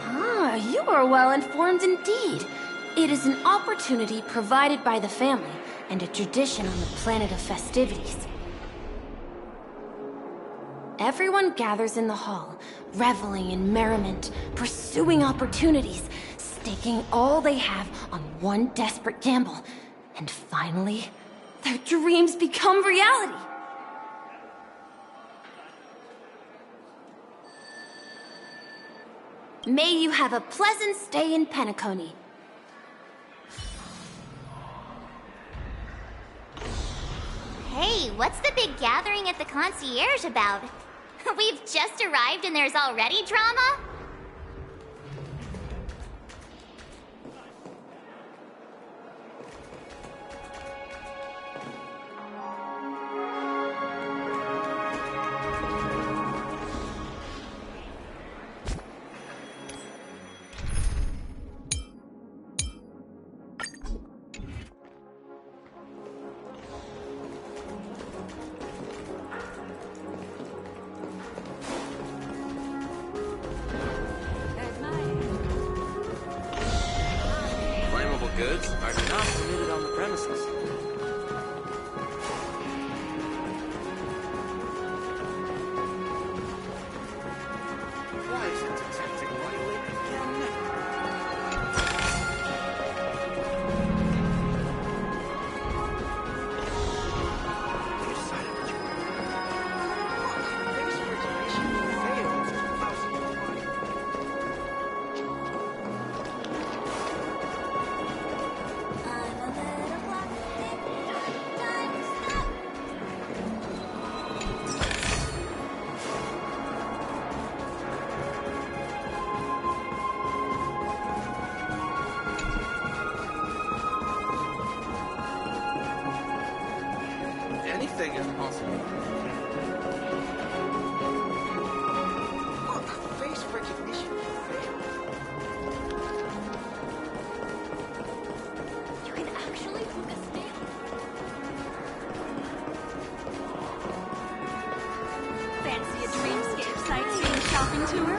Ah, you are well informed indeed. It is an opportunity provided by the family and a tradition on the planet of festivities. Everyone gathers in the hall, reveling in merriment, pursuing opportunities, staking all they have on one desperate gamble. And finally, their dreams become reality. May you have a pleasant stay in Penacony. Hey, what's the big gathering at the concierge about? We've just arrived and there's already drama? Goods are not permitted on the premises. Why is it detecting lightly? Anything is possible. Look, face recognition failed. You can actually book a stay. Fancy a Dreamscape sightseeing shopping tour?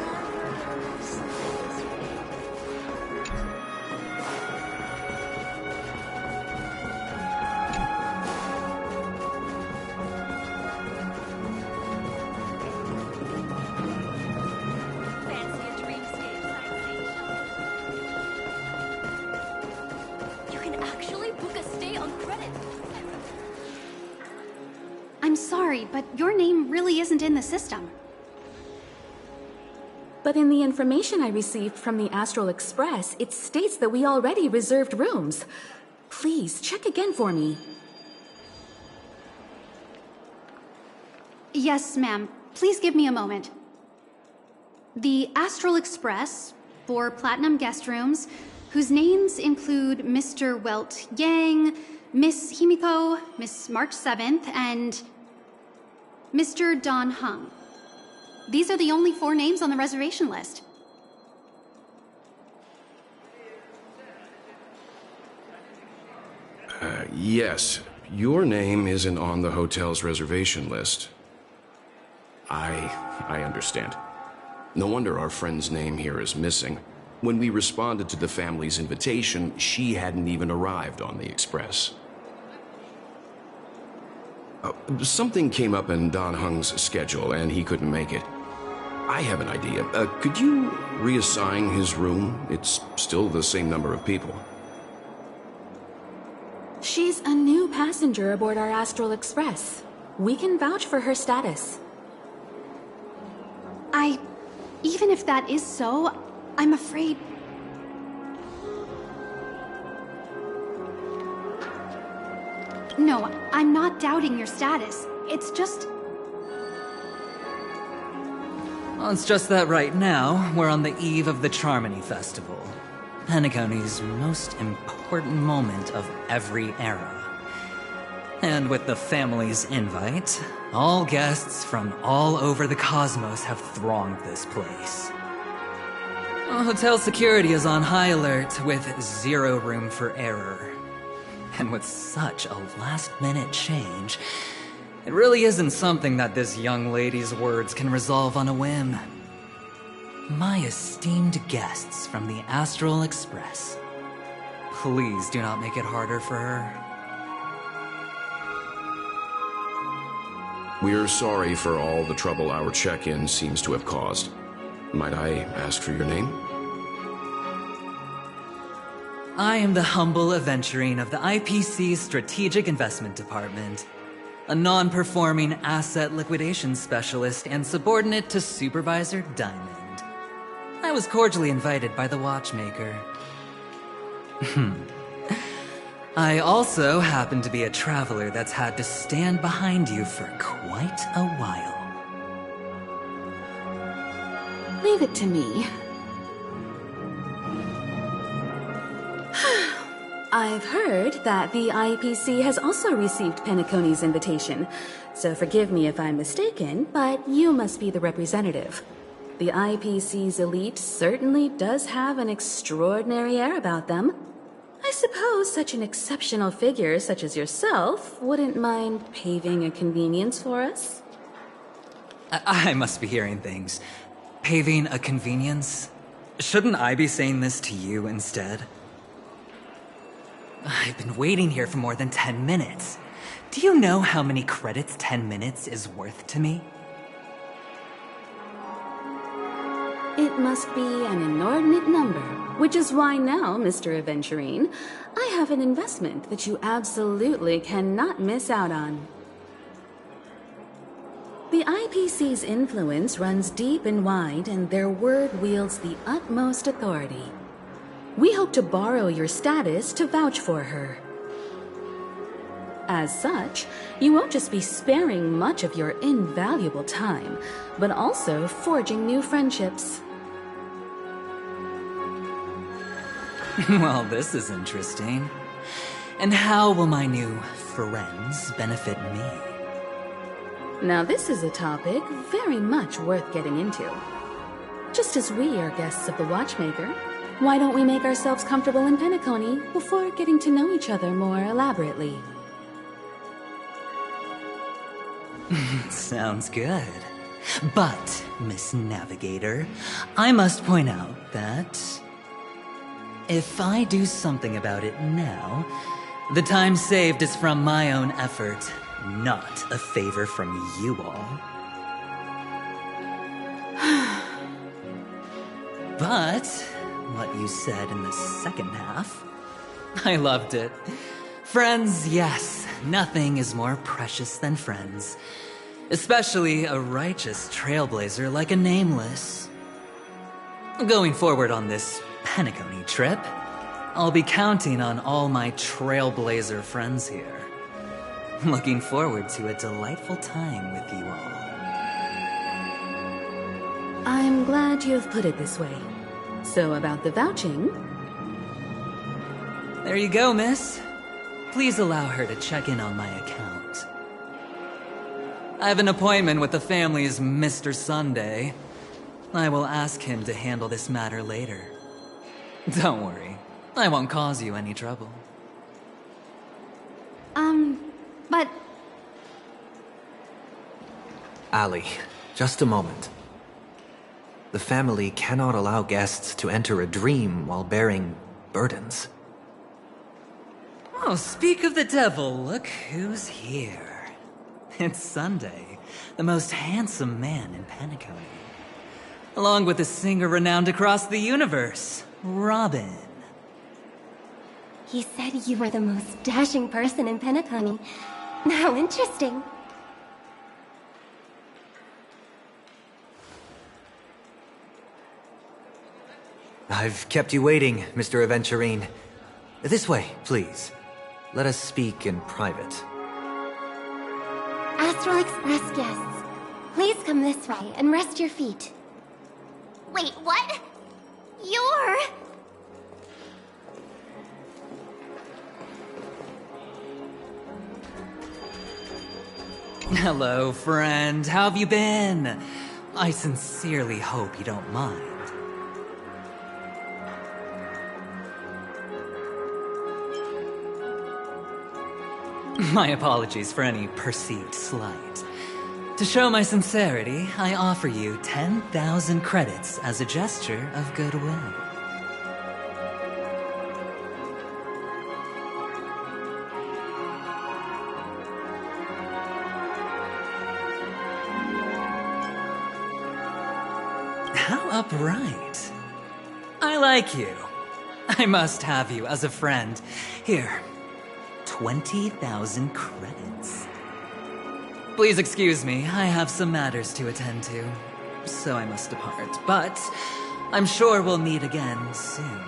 I'm sorry, but your name really isn't in the system. But in the information I received from the Astral Express, it states that we already reserved rooms. Please, check again for me. Yes, ma'am. Please give me a moment. The Astral Express, 4 platinum guest rooms, whose names include Mr. Welt Yang, Miss Himiko, Miss March 7th, and Mr. Don Hung. These are the only 4 names on the reservation list. Yes. Your name isn't on the hotel's reservation list. I understand. No wonder our friend's name here is missing. When we responded to the family's invitation, she hadn't even arrived on the express. Something came up in Don Hung's schedule, and he couldn't make it. I have an idea. Could you reassign his room? It's still the same number of people. She's a new passenger aboard our Astral Express. We can vouch for her status. Even if that is so, I'm afraid... No, I'm not doubting your status. It's just... Well, it's just that right now, we're on the eve of the Charmony Festival. Penacony's most important moment of every era. And with the family's invite, all guests from all over the cosmos have thronged this place. Hotel security is on high alert with 0 room for error. And with such a last-minute change, it really isn't something that this young lady's words can resolve on a whim. My esteemed guests from the Astral Express, please do not make it harder for her. We're sorry for all the trouble our check-in seems to have caused. Might I ask for your name? I am the humble aventurine of the IPC's Strategic Investment Department, a non-performing asset liquidation specialist and subordinate to Supervisor Diamond. I was cordially invited by the watchmaker. I also happen to be a traveler that's had to stand behind you for quite a while. Leave it to me. I've heard that the IPC has also received Penacony's invitation, so forgive me if I'm mistaken, but you must be the representative. The IPC's elite certainly does have an extraordinary air about them. I suppose such an exceptional figure such as yourself wouldn't mind paving a convenience for us? I must be hearing things. Paving a convenience? Shouldn't I be saying this to you instead? I've been waiting here for more than 10 minutes. Do you know how many credits 10 minutes is worth to me? It must be an inordinate number, which is why now, Mr. Aventurine, I have an investment that you absolutely cannot miss out on. The IPC's influence runs deep and wide, and their word wields the utmost authority. We hope to borrow your status to vouch for her. As such, you won't just be sparing much of your invaluable time, but also forging new friendships. Well, this is interesting. And how will my new friends benefit me? Now this is a topic very much worth getting into. Just as we are guests of the Watchmaker, why don't we make ourselves comfortable in Penacony before getting to know each other more elaborately? Sounds good. But, Miss Navigator, I must point out that if I do something about it now, the time saved is from my own effort, not a favor from you all. But what you said in the second half, I loved it. Friends, yes, nothing is more precious than friends. Especially a righteous trailblazer like a Nameless. Going forward on this Penacony trip, I'll be counting on all my trailblazer friends here. Looking forward to a delightful time with you all. I'm glad you've put it this way. So about the vouching... There you go, miss. please allow her to check in on my account. I have an appointment with the family's Mr. Sunday. I will ask him to handle this matter later. Don't worry, I won't cause you any trouble. But... Ali, just a moment. The family cannot allow guests to enter a dream while bearing burdens. Oh, speak of the devil, look who's here. It's Sunday, the most handsome man in Penacony. Along with a singer renowned across the universe, Robin. He said you were the most dashing person in Penacony. How interesting. I've kept you waiting, Mr. Aventurine. This way, please. Let us speak in private. Astral Express guests, please come this way and rest your feet. Wait, what? You're... Hello, friend. How have you been? I sincerely hope you don't mind. My apologies for any perceived slight. To show my sincerity, I offer you 10,000 credits as a gesture of goodwill. How upright. I like you. I must have you as a friend. Here, 20,000 credits. Please excuse me, I have some matters to attend to, so I must depart. But I'm sure we'll meet again soon.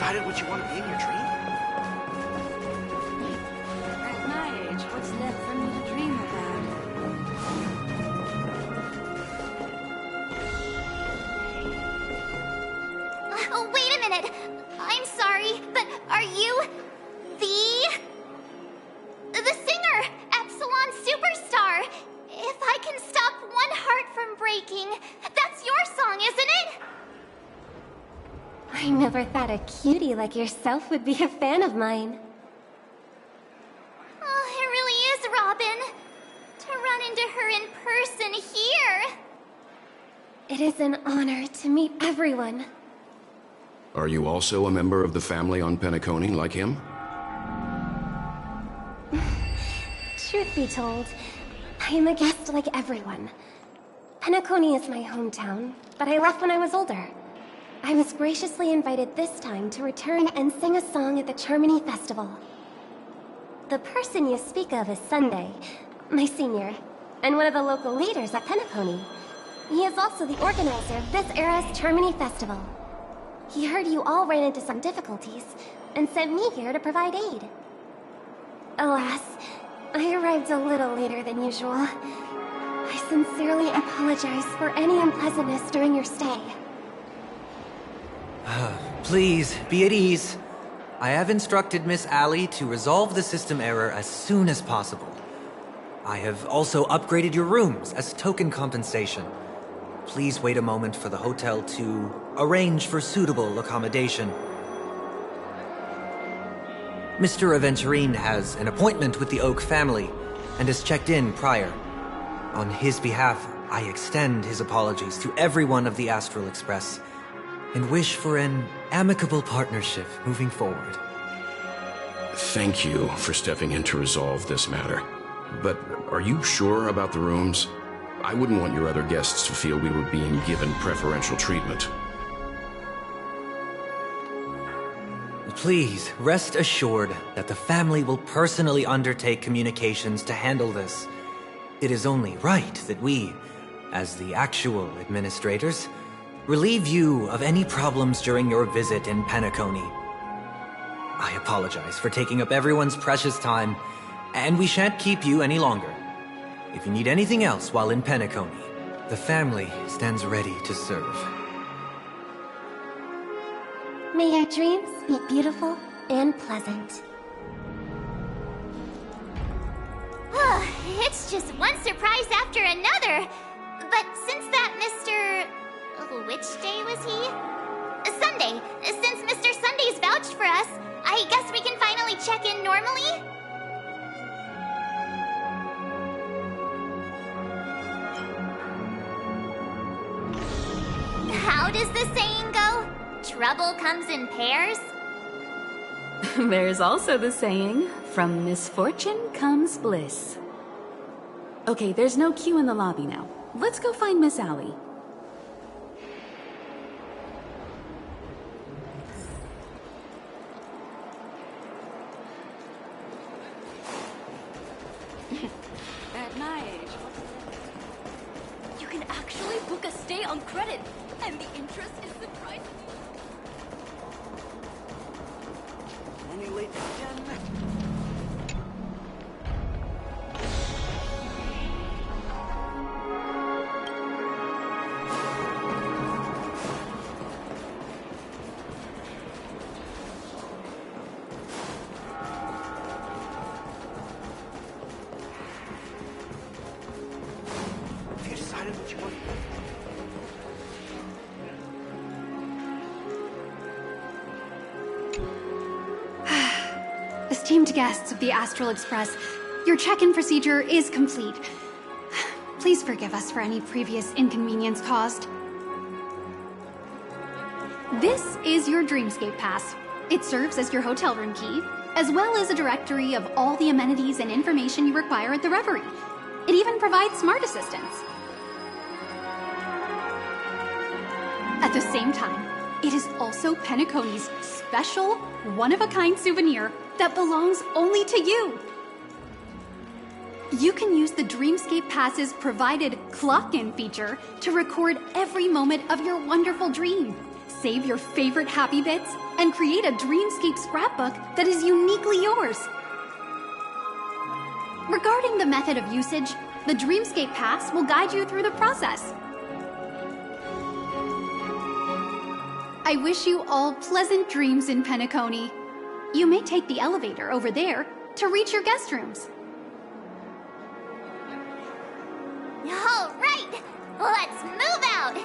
decided what you want to be in your dream? At my age, what's left for me to dream about? Oh, wait a minute. I'm sorry, but are you the singer, Epsilon Superstar? If I can stop one heart from breaking, that's your song, isn't it? I never thought a cutie like yourself would be a fan of mine. Oh, it really is, Robin. To run into her in person here. It is an honor to meet everyone. Are you also a member of the family on Penacony like him? Truth be told, I am a guest like everyone. Penacony is my hometown, but I left when I was older. I was graciously invited this time to return and sing a song at the Charmony Festival. The person you speak of is Sunday, my senior, and one of the local leaders at Penacony. He is also the organizer of this era's Charmony Festival. He heard you all ran into some difficulties, and sent me here to provide aid. Alas, I arrived a little later than usual. I sincerely apologize for any unpleasantness during your stay. Please, be at ease. I have instructed Miss Allie to resolve the system error as soon as possible. I have also upgraded your rooms as token compensation. Please wait a moment for the hotel to arrange for suitable accommodation. Mr. Aventurine has an appointment with the Oak family and has checked in prior. On his behalf, I extend his apologies to everyone of the Astral Express and wish for an amicable partnership moving forward. Thank you for stepping in to resolve this matter. But are you sure about the rooms? I wouldn't want your other guests to feel we were being given preferential treatment. Please, rest assured that the family will personally undertake communications to handle this. It is only right that we, as the actual administrators, relieve you of any problems during your visit in Penacony. I apologize for taking up everyone's precious time, and we shan't keep you any longer. If you need anything else while in Penacony, the family stands ready to serve. May your dreams be beautiful and pleasant. It's just one surprise after another. But since that Mr... which day was he? Sunday. Since Mr. Sunday's vouched for us, I guess we can finally check in normally? How does the saying go? Trouble comes in pairs? There's also the saying, from misfortune comes bliss. Okay, there's no queue in the lobby now. Let's go find Miss Allie. At my age, you can actually book a stay on credit, and the interest is surprising. Any late again? Have you decided what you want? Esteemed guests of the Astral Express, your check-in procedure is complete. Please forgive us for any previous inconvenience caused. This is your Dreamscape pass. It serves as your hotel room key, as well as a directory of all the amenities and information you require at the Reverie. It even provides smart assistants. At the same time, it is also Penacony's special, one-of-a-kind souvenir that belongs only to you. You can use the Dreamscape Pass's provided clock-in feature to record every moment of your wonderful dream, save your favorite happy bits and create a Dreamscape scrapbook that is uniquely yours. Regarding the method of usage, the Dreamscape Pass will guide you through the process. I wish you all pleasant dreams in Penacony. You may take the elevator over there to reach your guest rooms. All right, let's move out.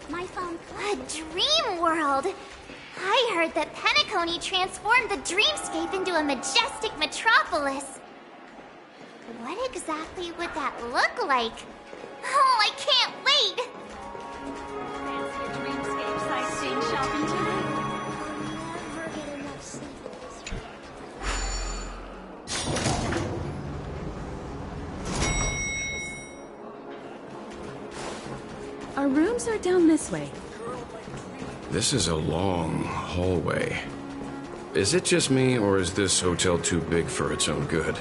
My phone. A dream world! I heard that Penacony transformed the Dreamscape into a majestic metropolis. What exactly would that look like? Oh, I can't wait! Fancy a Dreamscape sightseeing shopping today? Never get enough sleep in this Our rooms are down this way. This is a long hallway. Is it just me, or is this hotel too big for its own good?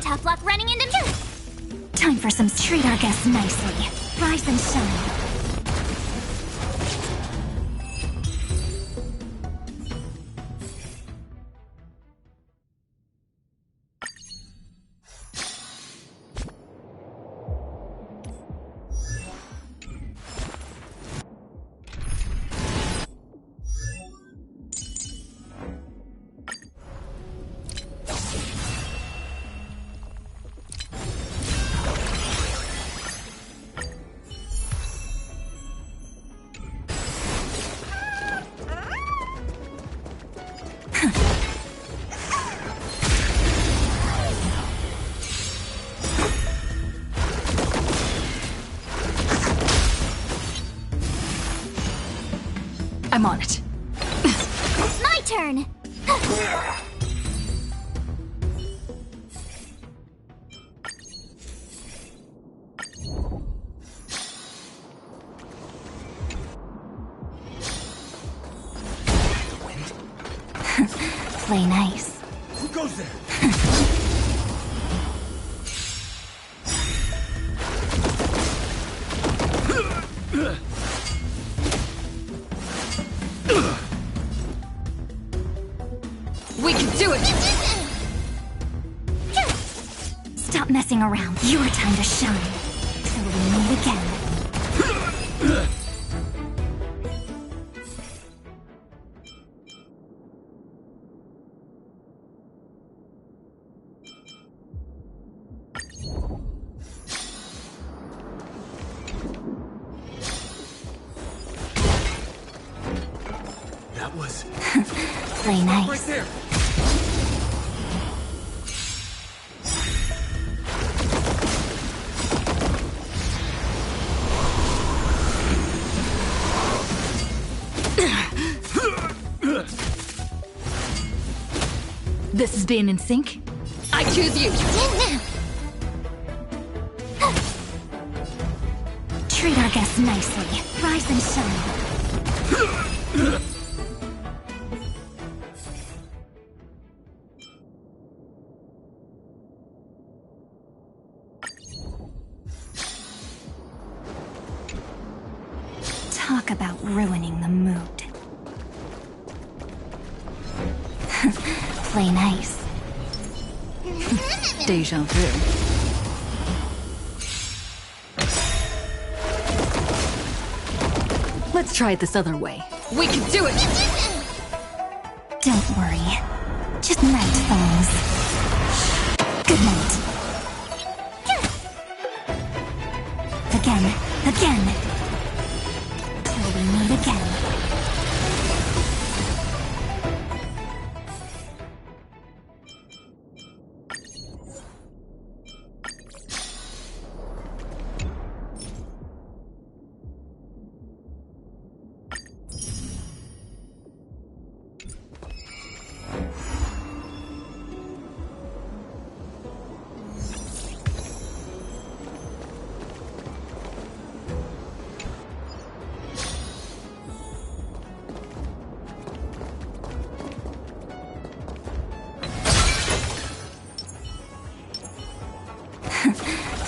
Tough luck running into me! Time for some treat our guests nicely. Rise and shine. I'm on it. It's my turn! Play nice. Who goes there? We can do it! Stop messing around. Your time to shine. Till we meet again. That was... Play nice. Right there! This is being in sync. I choose you. Treat our guests nicely. Rise and shine. Talk about ruining the mood. Play nice. Deja vu. Let's try it this other way. We can do it! Don't worry. Just night falls. Good night. Again. Till we meet again.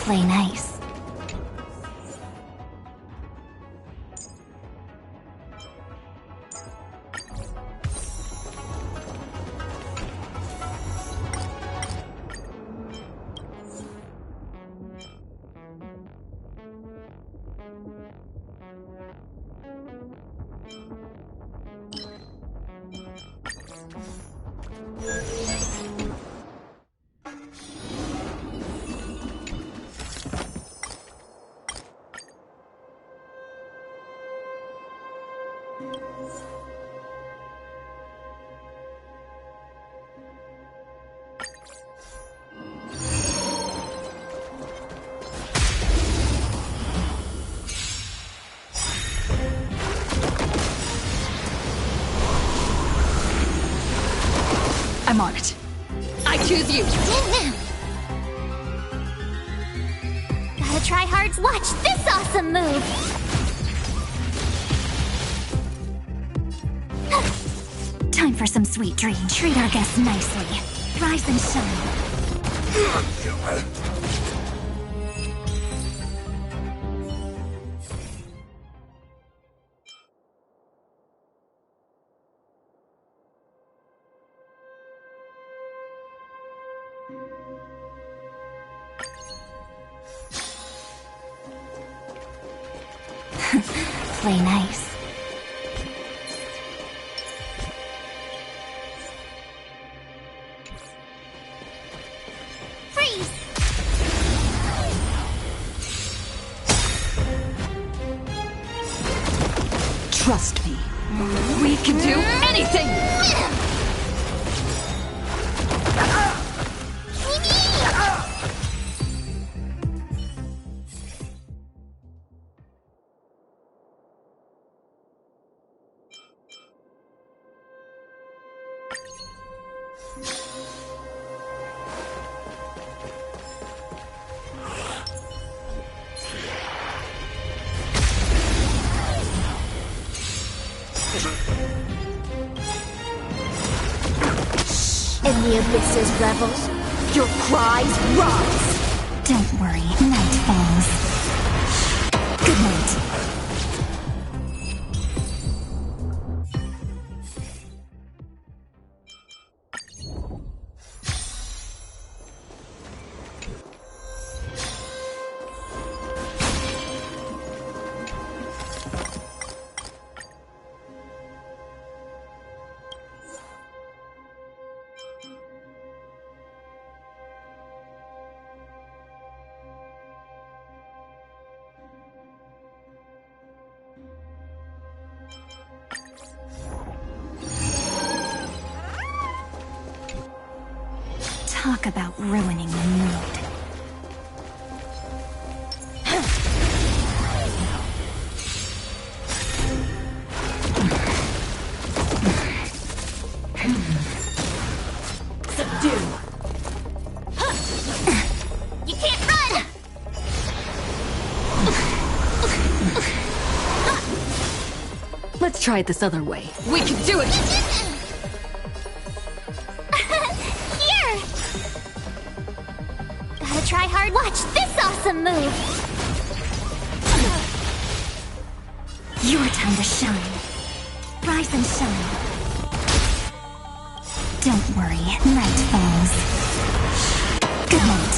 Play nice. I'm on it. I choose you. Gotta try hard. Watch this awesome move. Time for some sweet dreams. Treat our guests nicely. Rise and shine. Play nice. Freeze! Trust me. We can do anything! In the abyss's revel, your cries rise! Don't worry, night falls. Good night. Talk about ruining the mood. Subdue! You can't run! Let's try it this other way. We can do it! Here! Gotta try hard. Watch this awesome move! Your time to shine. Rise and shine. Don't worry, night falls. Good night.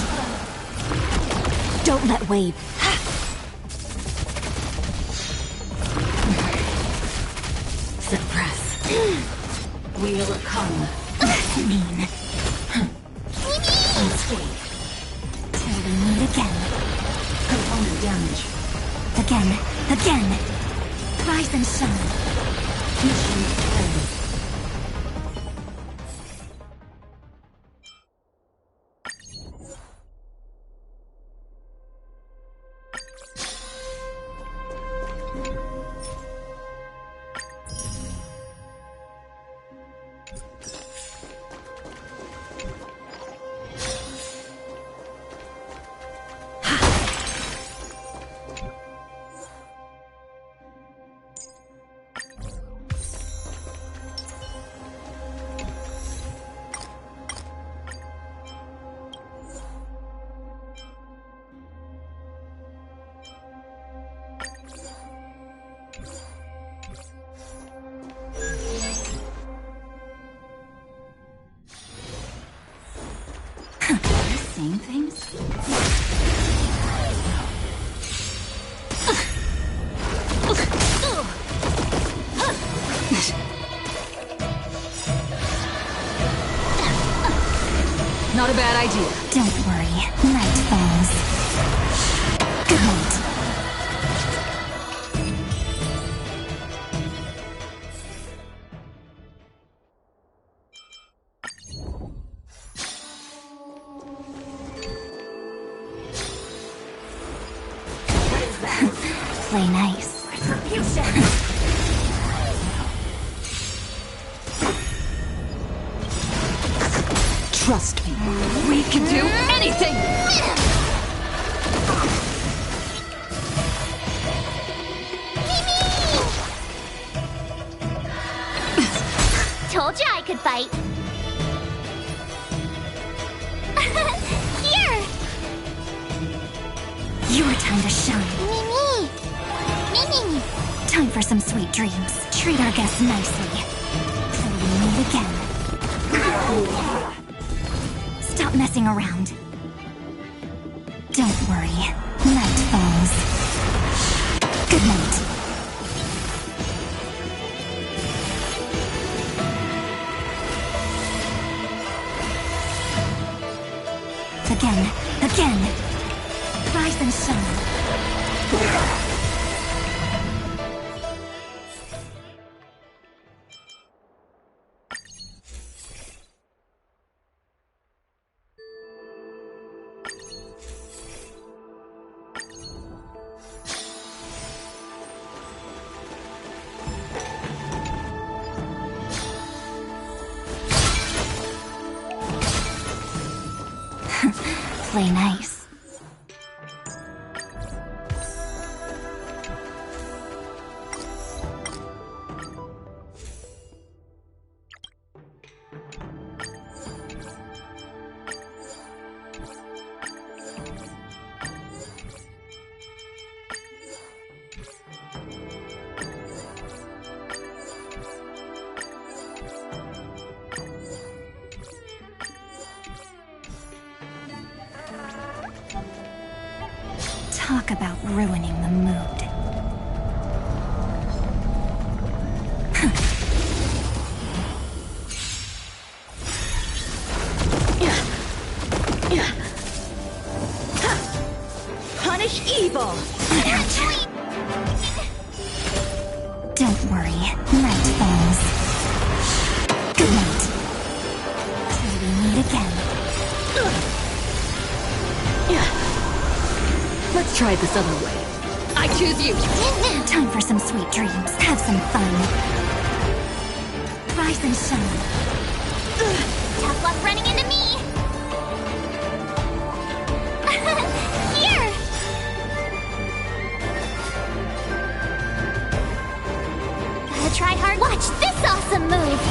Don't let wave. Suppress. Wheel of karma. Mean. Unscathed. Till we meet again. Component damage. Again. Rise and shine. Mission failed. Saying things? Not a bad idea. Don't worry, night falls. Good night. Play nice. Retribution! Trust me. We can do anything! Told you I could fight. Your time to shine. Mimi! Mimi! Time for some sweet dreams. Treat our guests nicely. Till we meet again. Stop messing around. Don't worry. Night falls. Good night. Again. Rise and shine. Play nice. Talk about ruining the mood. Punish evil! Don't worry, night falls. Good night. Till we meet again. Let's try it this other way. I choose you! Time for some sweet dreams. Have some fun. Rise and shine. Tough luck running into me! Here! Gotta try hard. Watch this awesome move!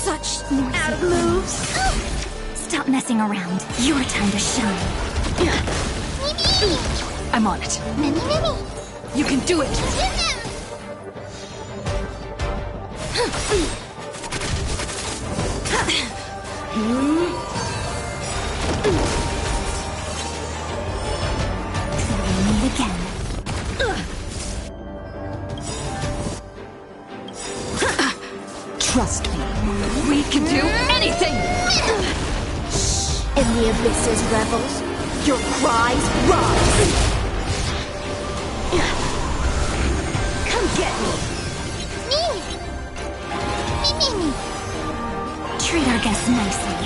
Such out of moves. Stop messing around. Your time to shine. Mimi! I'm on it. Mimi! You can do it! Till we meet again. Trust me. We can do anything! In the abyss's revels, your cries rise! Come get me! Me! Treat our guests nicely.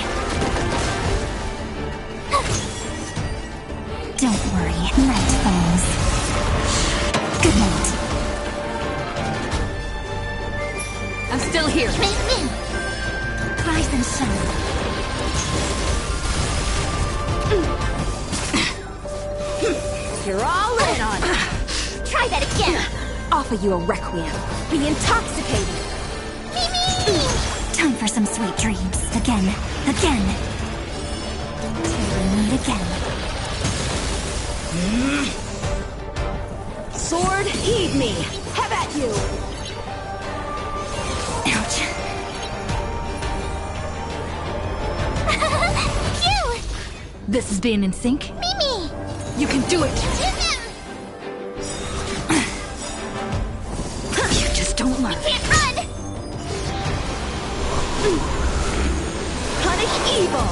Don't worry, night falls. Good night. I'm still here. Me! Rise and shine. You're all in on it. Try that again. Offer you a requiem. Be intoxicated. Time for some sweet dreams. Again. Till we meet again. Sword, heed me. Have at you. Ouch. Phew! This is being in sync. Mimi! You can do it. You just don't learn. Can't run! Punish evil.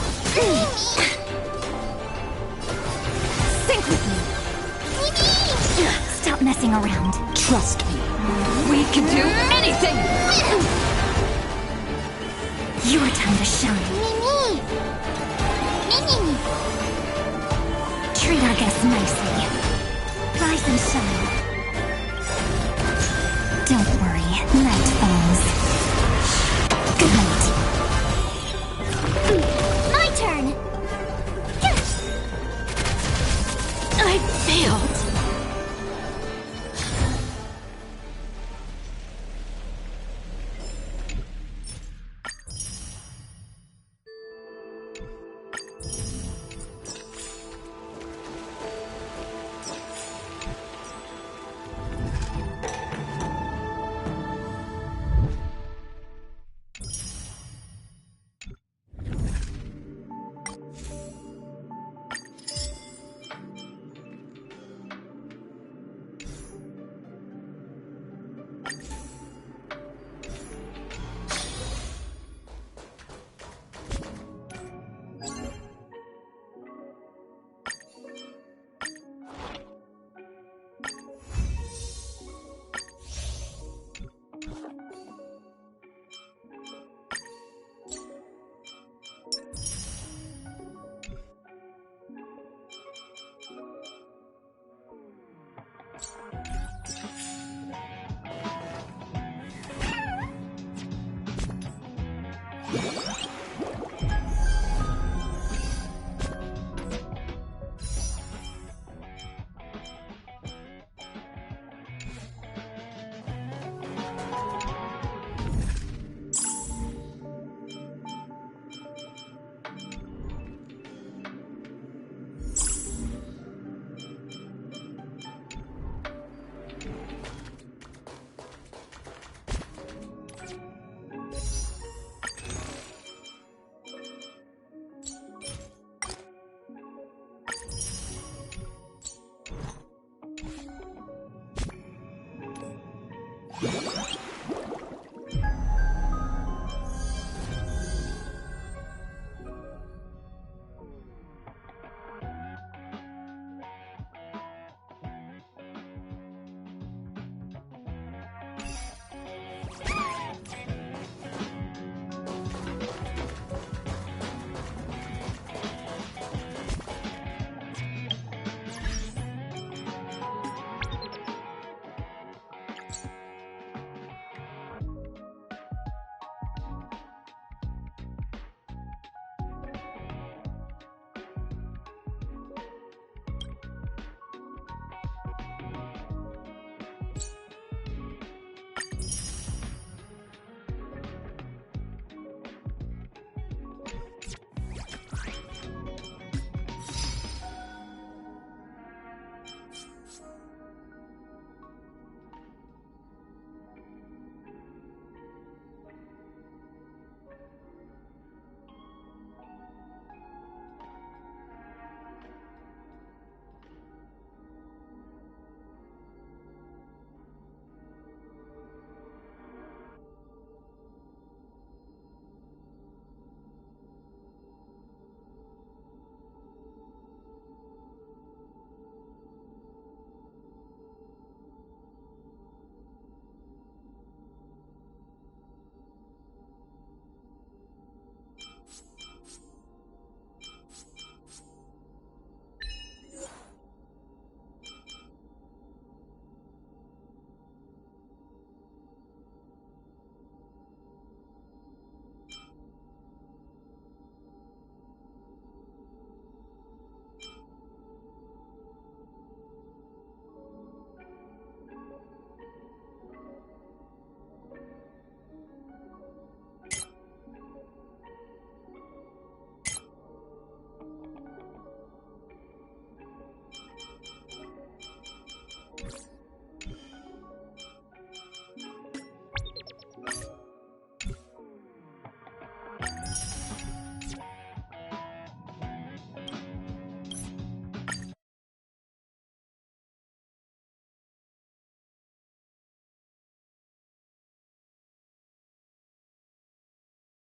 Sync with me. Stop messing around. Trust me. We can do anything. Your time to shine. Mimi! Treat our guests nicely. Rise and shine. Don't worry, night falls. Good night. My turn! I failed.